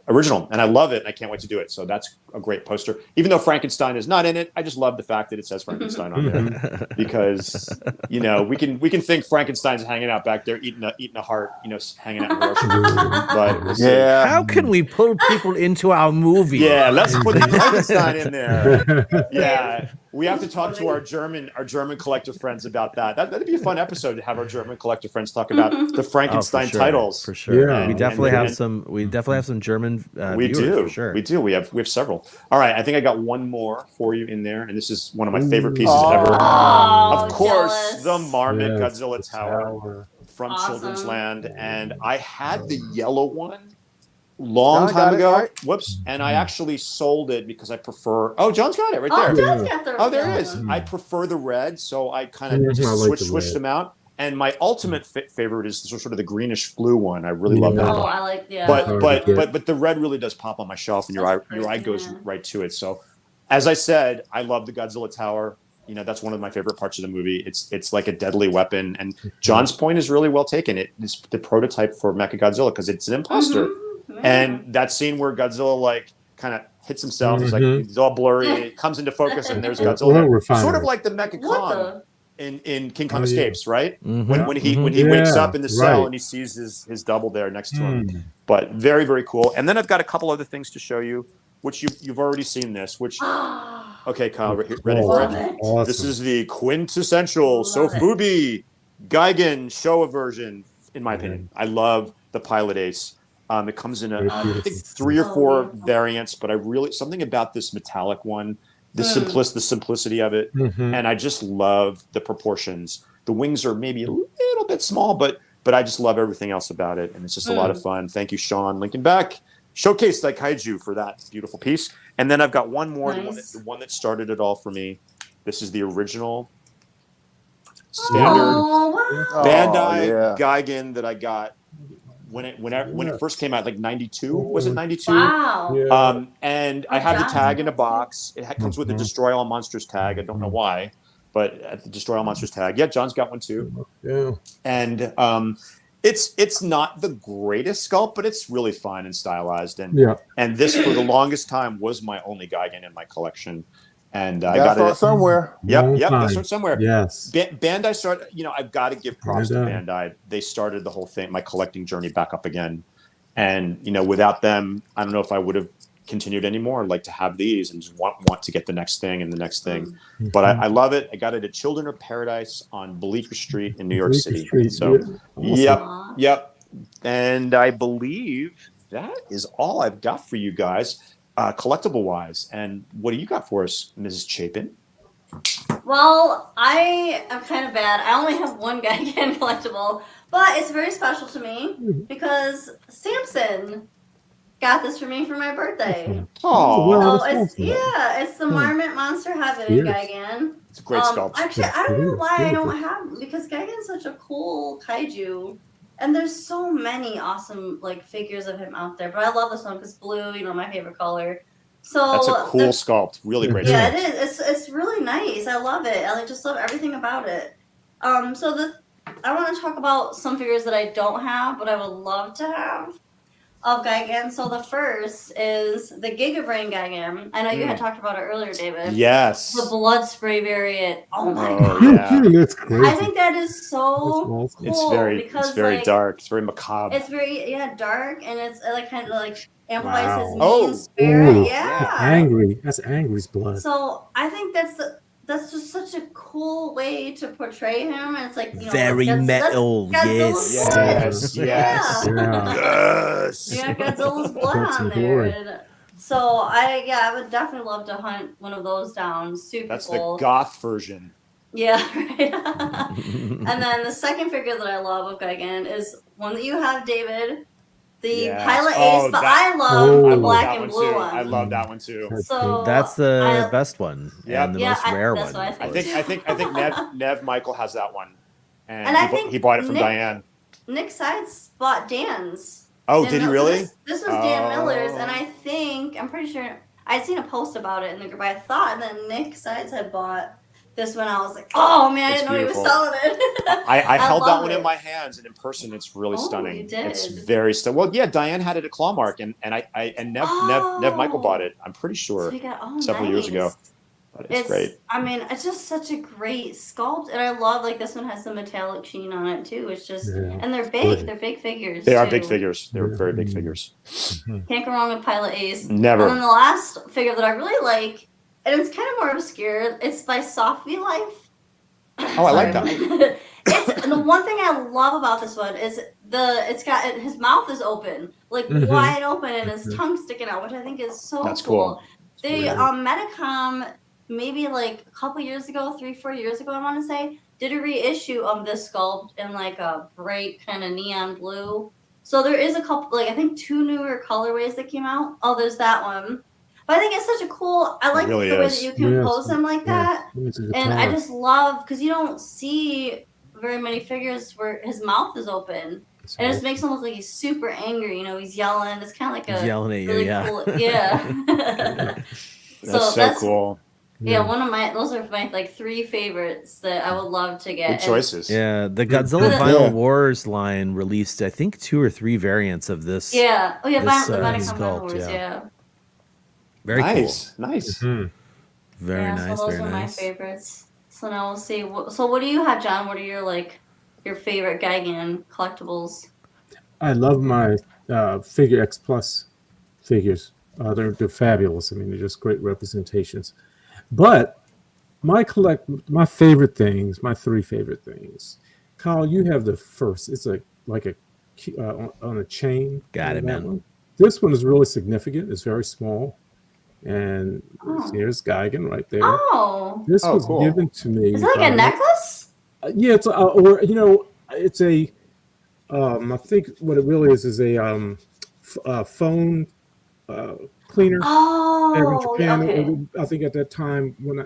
original, and I love it. And I can't wait to do it. So that's a great poster. Even though Frankenstein is not in it, I just love the fact that it says Frankenstein on there because we can think Frankenstein's hanging out back there eating a heart, hanging out in Hiroshima. But we'll see. How can we pull people into our movie? Yeah, let's put the Frankenstein in there. Yeah, we have to talk to our German collector friends about that. That'd be a fun episode to have our German collector friends talk about the Frankenstein titles. For sure, And, we definitely have some. We definitely have some German. We viewers, do. For sure. We do. We have several. All right, I think I got one more for you in there, and this is one of my favorite pieces ever. Of course, jealous. the Marmot Godzilla Tower from Children's Land, and I had the yellow one long time ago. Right? Whoops, and I actually sold it because I prefer. Oh, John's got it right there. John's got the Oh, there yellow. it is. I prefer the red, so I kind of I like the switched red. them out. And my ultimate favorite is sort of the greenish blue one. I really love that Oh, one. I like But the red really does pop on my shelf, and your eye goes right to it. So, as I said, I love the Godzilla Tower. That's one of my favorite parts of the movie. It's like a deadly weapon, and John's point is really well taken. It is the prototype for Mechagodzilla because it's an imposter, and that scene where Godzilla kind of hits himself, he's all blurry, and it comes into focus, and there's Godzilla, sort of like the Mecha Kong in King Kong Escapes, right? When he wakes up in the cell and he sees his double there next to him. But very, very cool. And then I've got a couple other things to show you, which you've already seen this. Which okay, Kyle, ready for it? Awesome. This is the quintessential Sofubi Gigan Showa version, in my opinion. I love the Pilot Ace. It comes in I think 3 or 4 variants, but I really something about this metallic one. The simplicity of it, and I just love the proportions. The wings are maybe a little bit small, but I just love everything else about it, and it's just a lot of fun. Thank you, Sean Lincoln Beck, Showcase Daikaiju for that beautiful piece. And then I've got one more, the one that started it all for me. This is the original standard Bandai Gigan that I got when it first came out, like 92. Was it 92? Wow. And I had the tag in a box. It comes with the Destroy All Monsters tag. I don't know why, but at the Destroy All Monsters tag. Yeah, John's got one too. Yeah. And it's not the greatest sculpt, but it's really fine and stylized. And this for the longest time was my only Gigan in my collection. And I got it somewhere. Yep, that's from somewhere. Yes. Bandai started. I've got to give props to Bandai. They started the whole thing, my collecting journey, back up again. And without them, I don't know if I would have continued anymore. I'd like to have these and just want to get the next thing and the next thing. But I love it. I got it at Children of Paradise on Bleecker Street in New York City. So, yep. And I believe that is all I've got for you guys. Collectible wise, and what do you got for us, Mrs. Chapin? Well, I am kind of bad. I only have one Gigan collectible, but it's very special to me because Samson got this for me for my birthday. Oh, it's the Marmot Monster Heaven Gigan. It's a great sculpt. Actually, I don't know why I don't have, because Gigan's such a cool kaiju. And there's so many awesome figures of him out there, but I love this one because blue, my favorite color. So that's a cool sculpt, really great. Yeah, sculpt. it is. It's really nice. I love it. I just love everything about it. I want to talk about some figures that I don't have, but I would love to have of Gigan. So the first is the Giga Brain Gigan. I know you had talked about it earlier, David. Yes. The blood spray variant. Oh my god. Yeah. That's crazy. I think that is so cool. It's very dark. It's very macabre. It's very dark, and it's kind of amplifies his Oh. mean spirit. Ooh. Yeah. Angry. That's Angry's blood. So I think that's just such a cool way to portray him. And it's very metal. Godzilla's Yes. blood. Yes. Yeah. Yeah, Godzilla's blood on there. And so I would definitely love to hunt one of those down. Super That's cool. the goth version. Yeah, right. And then the second figure that I love of Gigan is one that you have, David. The Pilot Ace, but I love the black and blue one. I love that one too. So that's the best one and the most rare that's one. what I think. I think Nev Michael has that one, and I think he bought it from Diane. Nick Sides bought Dan's. Oh, did he really? This was Dan Miller's, and I'm pretty sure I'd seen a post about it in the group. I thought that Nick Sides had bought this one, I was like, oh man, I It's didn't know he was beautiful. selling it. I held that love one it. in my hands, and in person, it's really Oh, stunning. you did. It's very stunning. Well, yeah, Diane had it at Clawmark, and Nev Michael bought it. I'm pretty So sure we got, several years ago. nice. But it's great. I mean, it's just such a great sculpt, and I love like this one has some metallic sheen on it too. It's just, and they're big. They're big figures. They are too. big figures. They're very big figures. Can't go wrong with Pilot Ace. Never. And then the last figure that I really like, and it's kind of more obscure. It's by Softly Life. Oh, I like that. It's and the one thing I love about this one is it's got his mouth is open, like wide open, and his tongue sticking out, which I think is so That's cool. They Medicom maybe like a couple years ago, 3-4 years ago, I want to say, did a reissue of this sculpt in like a bright kind of neon blue. So there is a couple, like I think 2 newer colorways that came out. Oh, there's that one. But I think it's such a cool. I like the way that you can pose him like that, and I just love because you don't see very many figures where his mouth is open. It just makes him look like he's super angry. You know, he's yelling. It's kind of like He's yelling at you, really yeah. cool, yeah. That's so cool. Yeah, those are my like 3 favorites that I would love to get. Good choices. Yeah, the Godzilla Vinyl Wars line released, I think, 2 or 3 variants of this. Yeah. Oh yeah, this, the Medicom sculpt, Wars. Yeah. Very nice. cool. Nice. Very nice. So those Very are my nice. favorites. So now we'll see. So what do you have, John? What are your favorite Gigan collectibles? I love my Figure X Plus figures. They're fabulous. I mean, they're just great representations. But my favorite things, my 3 favorite things. Kyle, you have the first. It's like a on a chain. Got it, man. One. This one is really significant. It's very small. And here's Gigan right there. Oh. This was cool. given to me. Is it like a necklace? Yeah, it's or it's a I think what it really is a phone cleaner. Oh, in Japan. okay. I think at that time when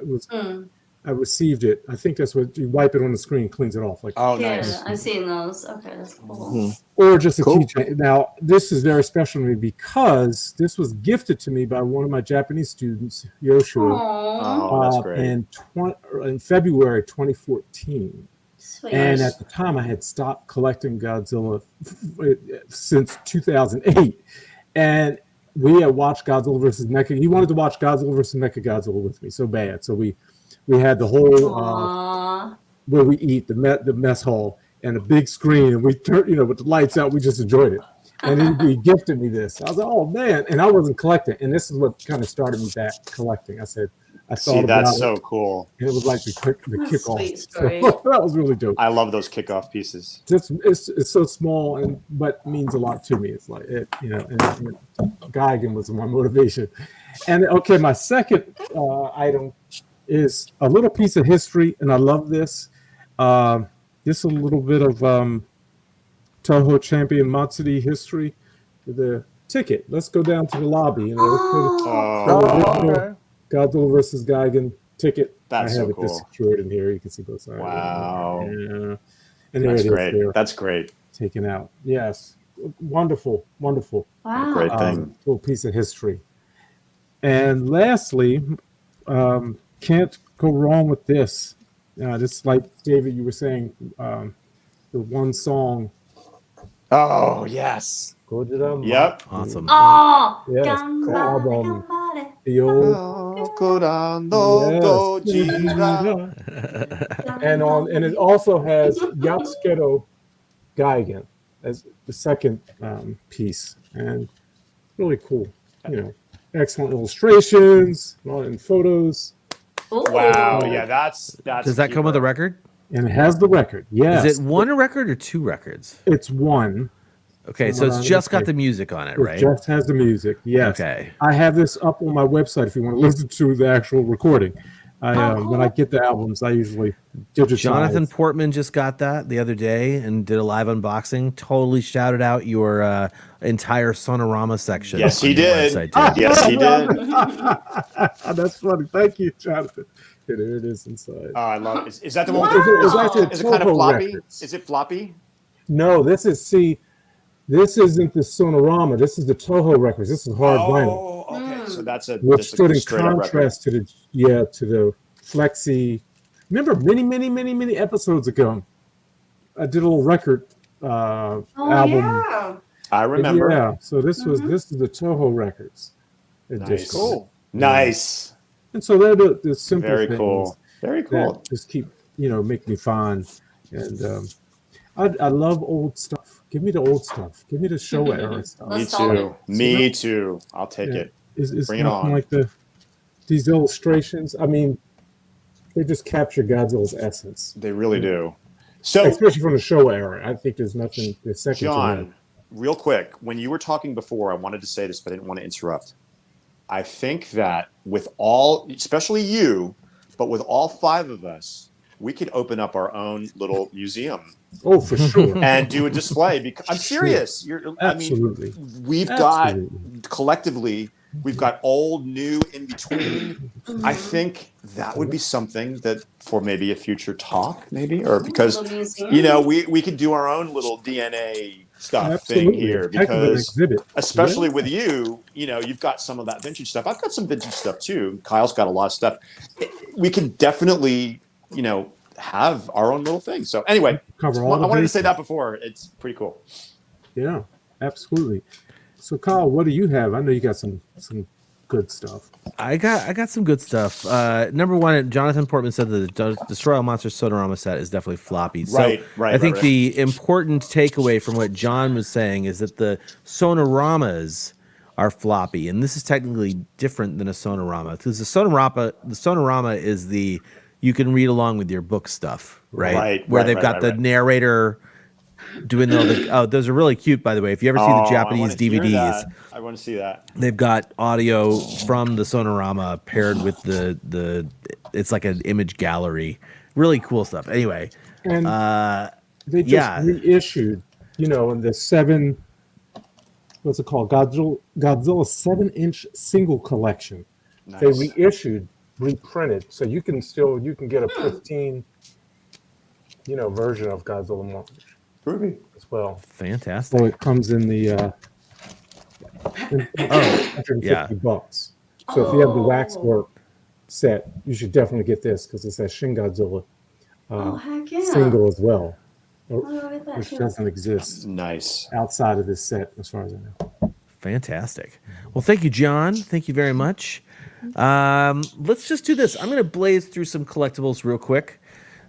I received it, I think that's what you wipe it on the screen, cleans it off. Like Yeah, I've seen those. Okay, that's cool. or just a keychain. Now this is very special to me because this was gifted to me by one of my Japanese students, Yoshua. Oh, that's great. In February 2014. Sweet. And at the time, I had stopped collecting Godzilla since 2008. And we had watched Godzilla versus Mecha. He wanted to watch Godzilla versus Mechagodzilla with me so bad. So we had the whole where we eat, the mess hall, and a big screen. And we turned, with the lights out, we just enjoyed it. And then he gifted me this. I was like, oh, man. And I wasn't collecting. And this is what kind of started me back collecting. I thought that's so cool. And it was like the kickoff. Story. So, that was really dope. I love those kickoff pieces. It's so small but means a lot to me. It's like and Gigan was my motivation. And okay, my second item is a little piece of history, and I love this. This is a little bit of Toho Champion Matsuri history. The ticket. Let's go down to the lobby. Godzilla versus Gigan ticket. That's I have so it cool. secured in here. You can see both sides. Wow. Yeah. And That's there it great. is there, That's great. taken out. Yes. Wonderful. Wonderful. Wow. Great thing. Little piece of history. And lastly, can't go wrong with this. Just like David, you were saying, the one song. Oh, yes. Gojira. Yep. Awesome. Oh, Yes. Gambare. The old and it also has Yatsukedo Gigan as the second piece, and really cool. Excellent illustrations and photos. Ooh. Wow. Yeah, that's. Does that come with a record? And it has the record. Yes. Is it one record or 2 records? It's one. Okay, so it's just got the music on it, right? It just has the music. Yes. Okay. I have this up on my website if you want to listen to the actual recording. When I get the albums, I usually digitize. Jonathan Portman just got that the other day and did a live unboxing. Totally shouted out your entire Sonorama section. Yes, he on your did. website, too. Yes, he did. That's funny. Thank you, Jonathan. There it is inside. Oh, I love it. Is that the one? Wow. Is it kind of Toho floppy? records. Is it floppy? No, this isn't the Sonorama. This is the Toho records. This is hard vinyl. Oh, okay. So that's Which stood in straight up record. contrast to the Flexi, remember many episodes ago, I did a little record album. Yeah. I remember. Yeah, so this is the Toho Records edition. Nice. Cool. Nice. And so they're the simple Very things cool. Very cool. that just keep make me fun. And I love old stuff. Give me the old stuff. Give me the Showa era stuff. Me too. Me too. I'll take it. It's Bring it on. like these illustrations. I mean, they just capture Godzilla's essence. They really do. So, especially from the Showa era, I think there's nothing. Second John, to that. real quick, when you were talking before, I wanted to say this, but I didn't want to interrupt. I think that with all, especially you, but with all 5 of us, we could open up our own little museum. Oh, for sure. And do a display. Because I'm serious. Absolutely. I mean, we've got collectively, we've got old, new, in between. I think that would be something that for maybe a future talk, maybe, or because we could do our own little DNA stuff thing here. Because especially with you've got some of that vintage stuff. I've got some vintage stuff too. Kyle's got a lot of stuff. We can definitely, have our own little thing. So anyway, I wanted to say that before. It's pretty cool. Yeah, absolutely. So Kyle, what do you have? I know you got some good stuff. I got some good stuff. Number one, Jonathan Portman said that the Destroy All Monsters Sonorama set is definitely floppy. So I think the important takeaway from what John was saying is that the Sonoramas are floppy, and this is technically different than a Sonorama because the Sonorama is you can read along with your book stuff, right? Where they've got the narrator doing all the. Those are really cute, by the way. If you ever see the Japanese DVDs, I want to see that. They've got audio from the Sonorama paired with the. It's like an image gallery. Really cool stuff. Anyway, and they just reissued, in the 7. What's it called? Godzilla 7-inch single collection. Nice. They reissued. Reprinted, so you can get a pristine, version of Godzilla Monsters. Groovy as well. Fantastic. So it comes in the $150. So if you have the waxwork set, you should definitely get this because it's a Shin Godzilla single as well, which doesn't exist. Nice outside of this set, as far as I know. Fantastic. Well, thank you, John. Thank you very much. Let's just do this. I'm going to blaze through some collectibles real quick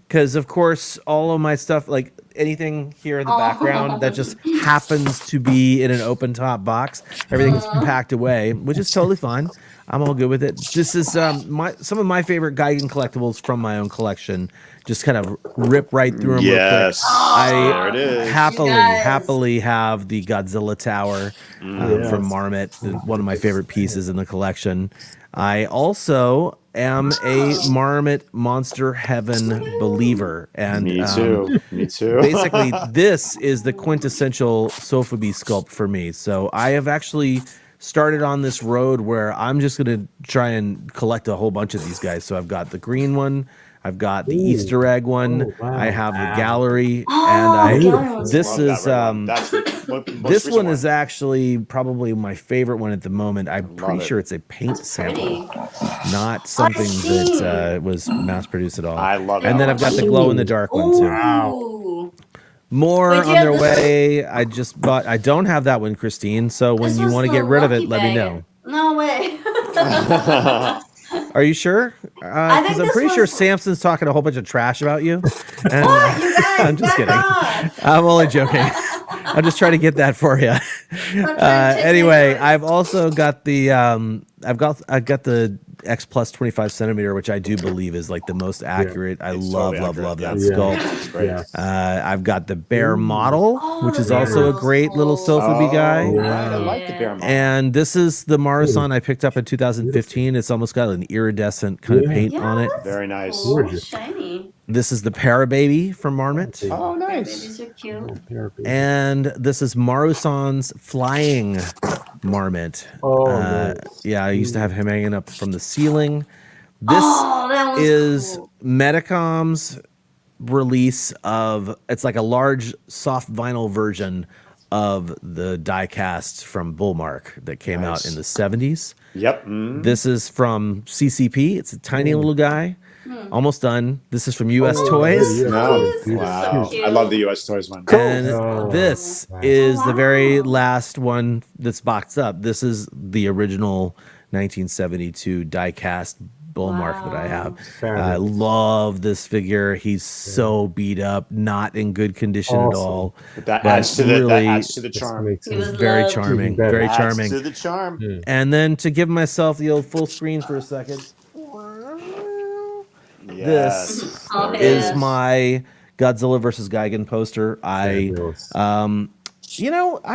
because, of course, all of my stuff, like anything here in the background that just happens to be in an open top box, everything's packed away, which is totally fine. I'm all good with it. This is some of my favorite Gigan collectibles from my own collection. Just kind of rip right through them real quick. There it is. Happily have the Godzilla Tower from Marmot, one of my favorite pieces in the collection. I also am a Marmot Monster Heaven believer. And Me too. Basically, this is the quintessential Sofubi sculpt for me. So I have actually started on this road where I'm just going to try and collect a whole bunch of these guys. So I've got the green one. I've got the Easter egg one. I have the gallery, and this one is actually probably my favorite one at the moment. I'm pretty sure it's a paint sample, not something that was mass produced at all. I love it. And then I've got the glow in the dark one too. Wow. More on their way. I just bought. I don't have that one, Christine. So when you want to get rid of it, let me know. No way. Are you sure? Because I'm pretty sure Samson's talking a whole bunch of trash about you. And What? You guys, I'm just kidding. off. I'm only joking. I'm just trying to get that for you. Anyway, I've also got the I've got the X Plus 25 centimeter, which I do believe is like the most accurate. I love that sculpt. I've got the bear model, which is also a great little Sofubi guy. I like the bear model. And this is the Marusan I picked up in 2015. It's almost got an iridescent kind of paint on it. Very nice. Shiny. This is the Parababy from Marmot. Oh, nice. Babies are cute. And this is Marusan's flying Marmot. Nice. Yeah, I used to have him hanging up from the ceiling. This that was is cool. Medicom's release of, it's like a large soft vinyl version of the die-cast from Bullmark that came out in the 70s. Yep. This is from CCP. It's a tiny little guy. Almost done. This is from US Toys. No. Jeez. Wow. So cute. I love the US Toys one. And this is the very last one that's boxed up. This is the original 1972 die-cast bull mark that I have. I love this figure. He's so beat up, not in good condition at all. But that adds to the charm. He's very charming. Very charming. Adds to the charm. And then to give myself the old full screen for a second. Yes. This is my Godzilla versus Gigan poster. I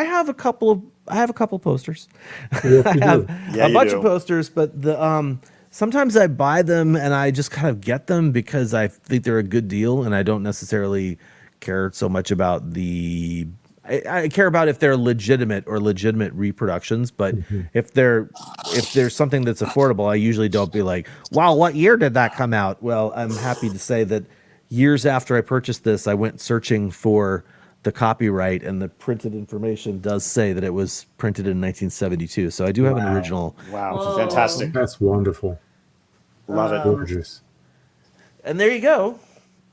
have a couple posters. I have a bunch of posters, but the sometimes I buy them and I just kind of get them because I think they're a good deal, and I don't necessarily care so much about the. I care about if they're legitimate reproductions, but if there's something that's affordable, I usually don't be like, wow, what year did that come out? Well, I'm happy to say that years after I purchased this, I went searching for the copyright, and the printed information does say that it was printed in 1972. So I do have an original. Wow, fantastic. That's wonderful. Love it. Gorgeous. And there you go.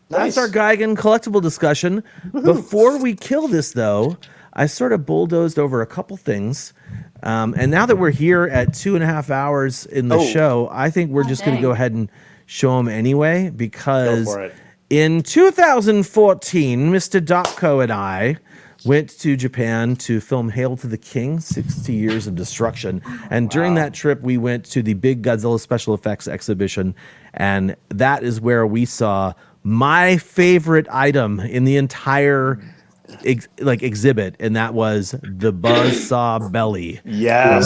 Nice. That's our Gigan collectible discussion. Before we kill this, though, I sort of bulldozed over a couple things. And now that we're here at 2.5 hours in the show, I think we're just going to go ahead and show them anyway, because in 2014, Mr. Dopko and I went to Japan to film Hail to the King, 60 Years of Destruction. And during that trip, we went to the big Godzilla special effects exhibition. And that is where we saw my favorite item in the entire exhibit, and that was the buzzsaw belly. Yes.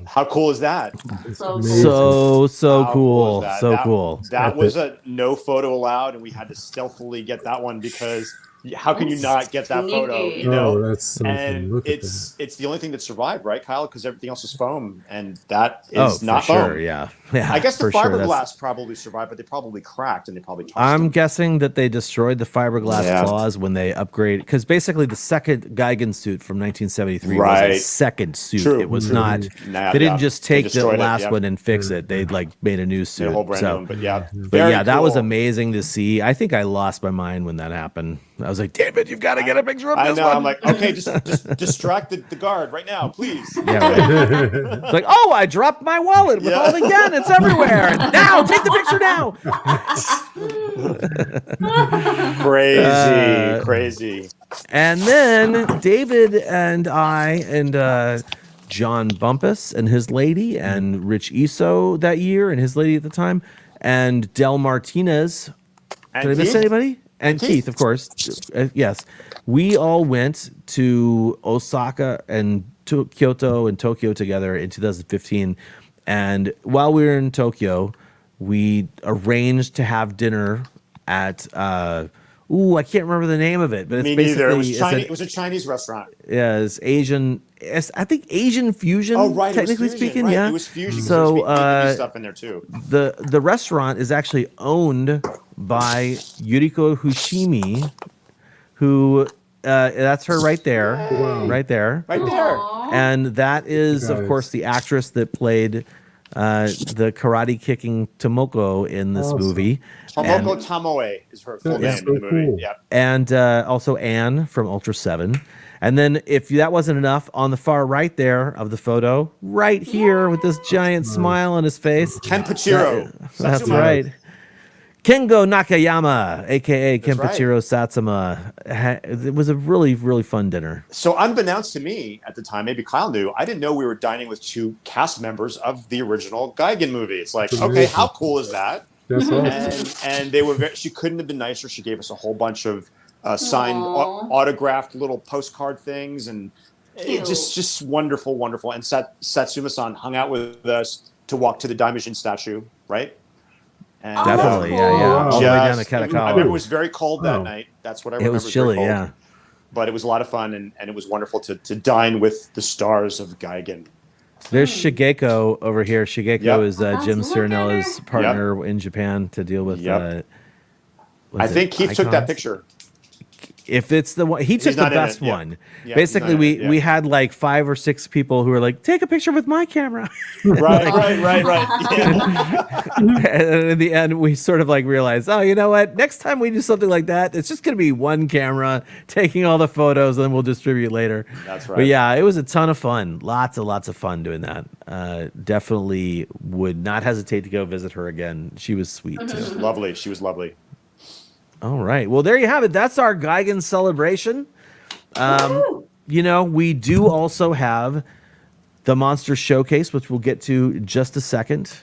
How cool is that? So cool. Cool. That was a no photo allowed, and we had to stealthily get that one because how can you not get that photo? You know, that's something. And it's the only thing that survived, right, Kyle? Because everything else is foam, and that is not foam. Sure, yeah. I guess the for fiberglass probably survived, but they probably cracked and they probably tossed I'm them. guessing that they destroyed the fiberglass claws when they upgraded, because basically the second Gigan suit from 1973 was a second suit. It was not. They didn't just take the last one and fix it. They made a new suit. A whole brand new one, but yeah, that was amazing to see. I think I lost my mind when that happened. I was like, damn it, you've got to get a picture of this one. I'm like, okay, just distract the guard right now, please. Yeah, right. It's like, oh, I dropped my wallet with all the yen. It's everywhere. Now, take the picture now. Crazy. And then David and I and John Bumpus and his lady, and Rich Iso that year and his lady at the time, and Del Martinez. Did I miss anybody? And Keith, of course. Yes. We all went to Osaka and to Kyoto and Tokyo together in 2015. And while we were in Tokyo, we arranged to have dinner at I can't remember the name of it, but it's Me basically neither. It was Chinese. It was a Chinese restaurant. Yeah, it's Asian. I think Asian fusion. Oh, right. Technically speaking, yeah. It was fusion. So there's stuff in there too. The restaurant is actually owned by Yuriko Fushimi, who that's her right there, right there, and that is of course the actress that played the karate kicking Tomoko in this movie. Tomoko Tamoe is her full name in the movie. Cool. Yeah. And also Anne from Ultra 7. And then if that wasn't enough, on the far right there of the photo, right here with this giant smile on his face. Kenpachiro. That's right. Kengo Nakayama, a.k.a. Kenpachiro Satsuma. It was a really, really fun dinner. So unbeknownst to me at the time, maybe Kyle knew, I didn't know we were dining with two cast members of the original Gigan movie. It's like, okay, how cool is that? That's awesome. And they were she couldn't have been nicer. She gave us a whole bunch of signed, autographed little postcard things, and just wonderful. And Satsuma-san hung out with us to walk to the Daimajin statue, right? And, definitely, yeah. All the way down to Katakawa. I remember it was very cold that night. That's what I remember. It was chilly, yeah. But it was a lot of fun, and it was wonderful to dine with the stars of Gigan. There's Shigeko over here. Shigeko is Jim Cerinella's partner in Japan to deal with. I think Keith took that picture. if it's the one, he took the not in best it, yeah. one. Yeah, Basically, he's not in it, we had like 5 or 6 people who were like, take a picture with my camera. Right. And in the end, we sort of like realized, oh, you know what? Next time we do something like that, it's just going to be one camera taking all the photos, and then we'll distribute later. That's right. But yeah, it was a ton of fun. Lots of fun doing that. Definitely would not hesitate to go visit her again. She was sweet too. Lovely. She was lovely. All right. Well, there you have it. That's our Gigan celebration. You know, we do also have the Monster Showcase, which we'll get to in just a second.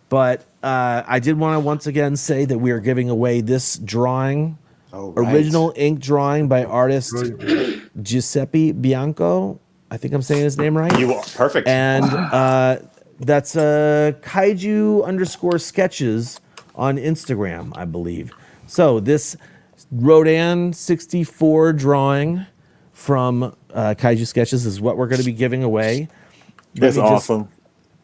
But I did want to once again say that we are giving away this drawing, original ink drawing by artist Giuseppe Bianco. I think I'm saying his name right. You are perfect. And that's kaiju_sketches on Instagram, I believe. So this Rodan 64 drawing from Kaiju Sketches is what we're going to be giving away. That's awesome.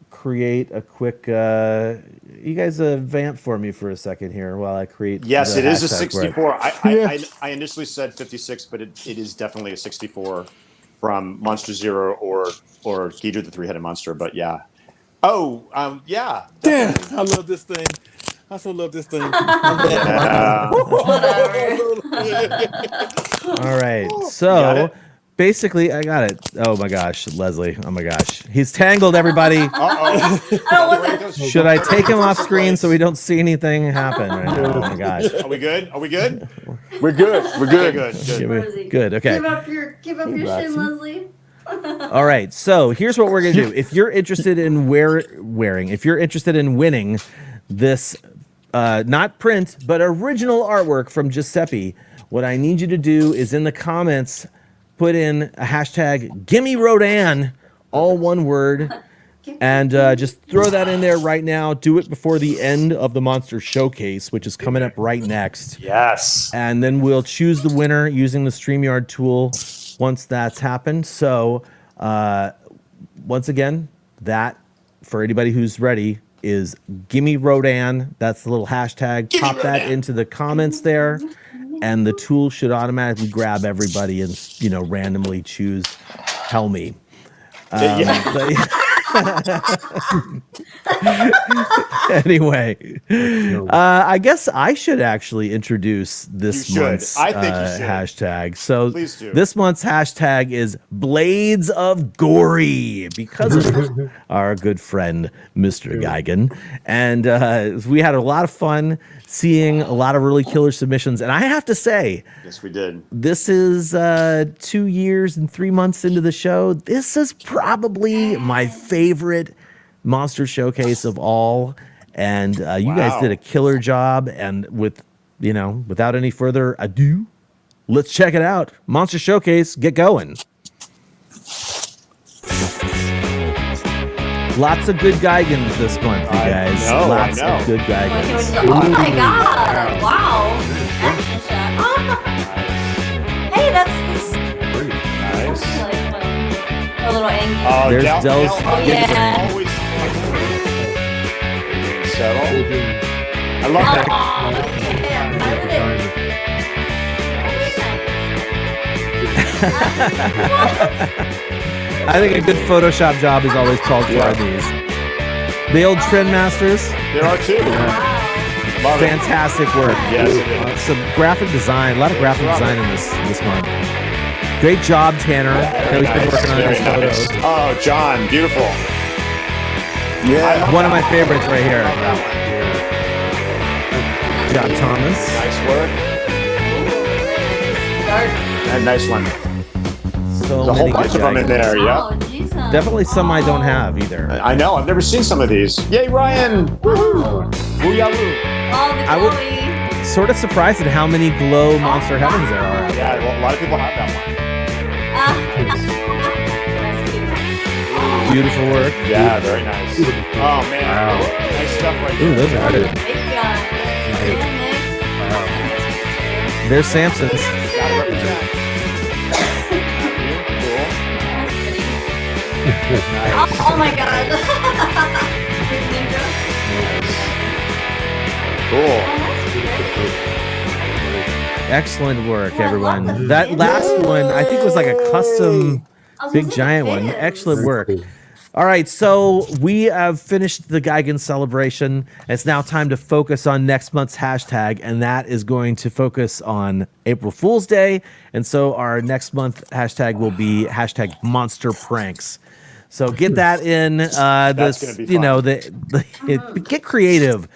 Create a quick. You guys vamp for me for a second here while I create. Yes, the it is a hashtag for it. 64. I initially said 56, but it is definitely a 64 from Monster Zero or Ghidra the Three-Headed Monster. But yeah. Oh, yeah. Damn, definitely. I love this thing. I so love this thing. All right. So basically, I got it. Oh my gosh, Leslie. Oh my gosh. He's tangled, everybody. Should I take him off screen so we don't see anything happen right now? Oh my gosh. Are we good? We're good. We're good. Good. Okay. Give up your shin, Leslie. All right. So here's what we're gonna do. If you're interested in if you're interested in winning this not print, but original artwork from Giuseppe, what I need you to do is in the comments, put in a hashtag Gimme Rodan, all one word, and just throw that in there right now. Do it before the end of the Monster Showcase, which is coming up right next. Yes. And then we'll choose the winner using the StreamYard tool once that's happened. So once again, that, for anybody who's ready, is Gimme Rodan. That's the little hashtag. Pop that into the comments there, and the tool should automatically grab everybody and, you know, randomly choose Helmy. Anyway, I guess I should actually introduce this month's hashtag. So Please do. This month's hashtag is Blades of Gory, because of our good friend Mr. Gigan. And we had a lot of fun seeing a lot of really killer submissions. And I have to say, yes, we did. This is 2 years and 3 months into the show. This is probably my favorite Monster Showcase of all. And you guys did a killer job. And without any further ado, let's check it out. Monster Showcase, get going. Lots of good Gigans this month, you guys. Lots of good Gigans. Oh my god! Wow! Hey, that's nice. A little angry. There's Del's. Yeah. Always settle. I love that. I think a good Photoshop job is always called for these. The old Trend Masters. There are two. Fantastic work. Yes, it is. Some graphic design, a lot of graphic design in this month. Great job, Tanner. He's been working on these photos. Oh, John, beautiful. Yeah. One of my favorites right here. John Thomas. Nice work. And nice one. So There's a whole many bunch good of them in there, Oh, yeah. Jesus. Definitely some I don't have either. I know, I've never seen some of these. Yay, Ryan! Woohoo! Booyah-woo! Oh, the I would- glowy. Sort of surprised at how many glow Monster Heavens there are. Yeah, well, a lot of people have that one. Beautiful work. Yeah, very nice. Oh, man. Nice stuff right Ooh, there. those are good. There's Samson's. Gotta represent. Oh my god. Cool. Excellent work, everyone. That last one, I think, was like a custom big giant one. Excellent work. All right, so we have finished the Gigan celebration. It's now time to focus on next month's hashtag, and that is going to focus on April Fool's Day. And so our next month hashtag will be hashtag Monster Pranks. So get that in. Get creative.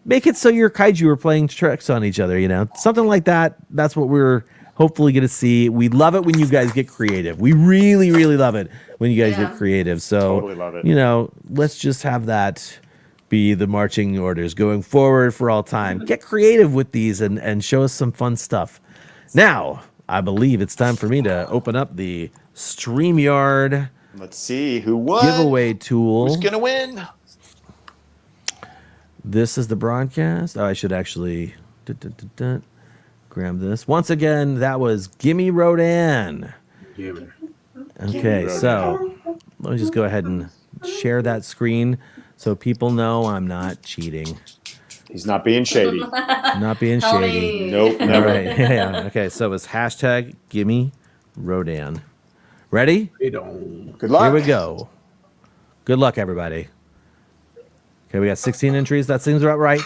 Make it so your kaiju are playing tricks on each other. Something like that. That's what we're hopefully going to see. We love it when you guys get creative. We really, really love it when you guys get creative. So, Totally love it. Let's just have that be the marching orders going forward for all time. Get creative with these and show us some fun stuff. Now, I believe it's time for me to open up the StreamYard. Let's see who won. Giveaway tool. Who's gonna win? This is the broadcast. Oh, I should actually grab this. Once again, that was Gimme Rodan. Okay, so let me just go ahead and share that screen so people know I'm not cheating. He's not being shady. Not being shady. Nope, never. All right. Yeah. Okay, so it was hashtag Gimme Rodan. Ready? Good luck. Here we go. Good luck, everybody. Okay, we got 16 entries. That seems about right.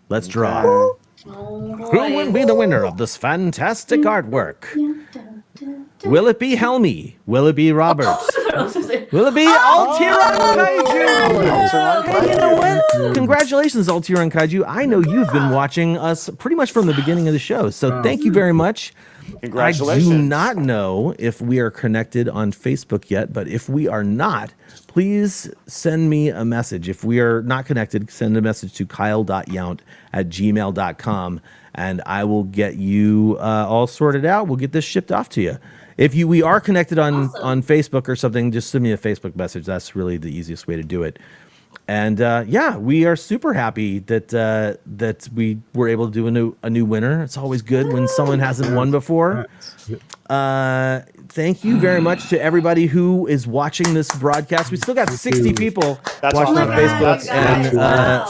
Let's draw. Who will be the winner of this fantastic artwork? Will it be Helmy? Will it be Roberts? Will it be Altiron Kaiju? Hey, you know what? Congratulations, Altiron Kaiju. I know you've been watching us pretty much from the beginning of the show, so thank you very much. Congratulations. I do not know if we are connected on Facebook yet, but if we are not, please send me a message. If we are not connected, send a message to kyle.yount@gmail.com, and I will get you all sorted out. We'll get this shipped off to you. If we are connected on Facebook or something, just send me a Facebook message. That's really the easiest way to do it. And we are super happy that we were able to do a new winner. It's always good when someone hasn't won before. Thank you very much to everybody who is watching this broadcast. We still got 60 people watching on Facebook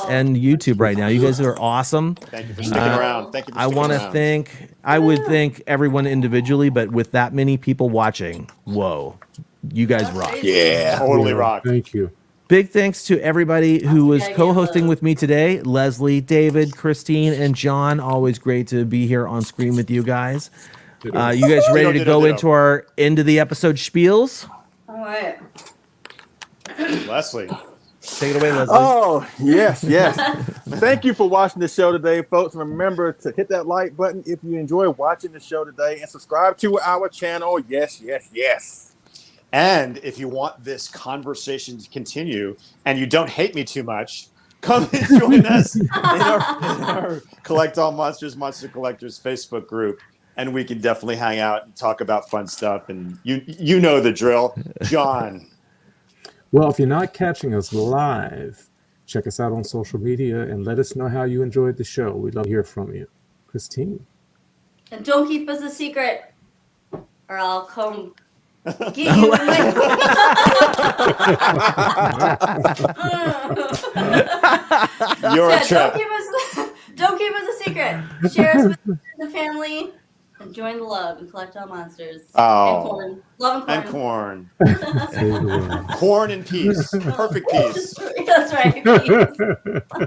and YouTube right now. You guys are awesome. Thank you for sticking around. Thank you for sticking around. I would thank everyone individually, but with that many people watching, whoa, you guys rock. Yeah, totally rock. Thank you. Big thanks to everybody who was co-hosting with me today. Leslie, David, Christine, and John. Always great to be here on screen with you guys. You guys ready to go into our end of the episode spiels? All right. Leslie. Take it away, Leslie. Oh, yes. Thank you for watching the show today, folks. Remember to hit that like button if you enjoy watching the show today and subscribe to our channel. Yes. And if you want this conversation to continue and you don't hate me too much, come and join us in our Collect All Monsters, Monster Collectors Facebook group. And we can definitely hang out and talk about fun stuff. And you know the drill. John. Well, if you're not catching us live, check us out on social media and let us know how you enjoyed the show. We'd love to hear from you. Christine. And don't keep us a secret, or I'll come get you. You're a trip. Don't keep us a secret. Share us with the family. And join the love and collect all monsters. Oh. And corn. Love and corn. Corn and peace. Perfect peace. That's right. Peace.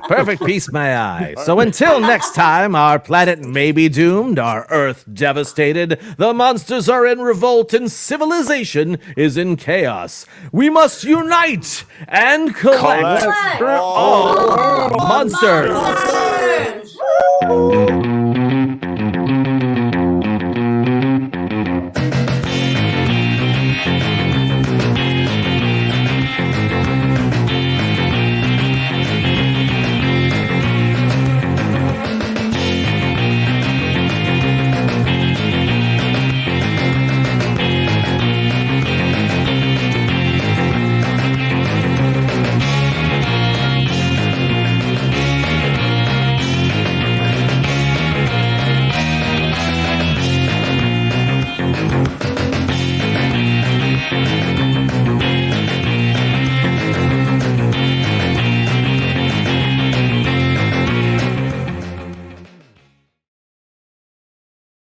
Perfect peace, my eye. So until next time, our planet may be doomed, our Earth devastated, the monsters are in revolt, and civilization is in chaos. We must unite and collect all monsters.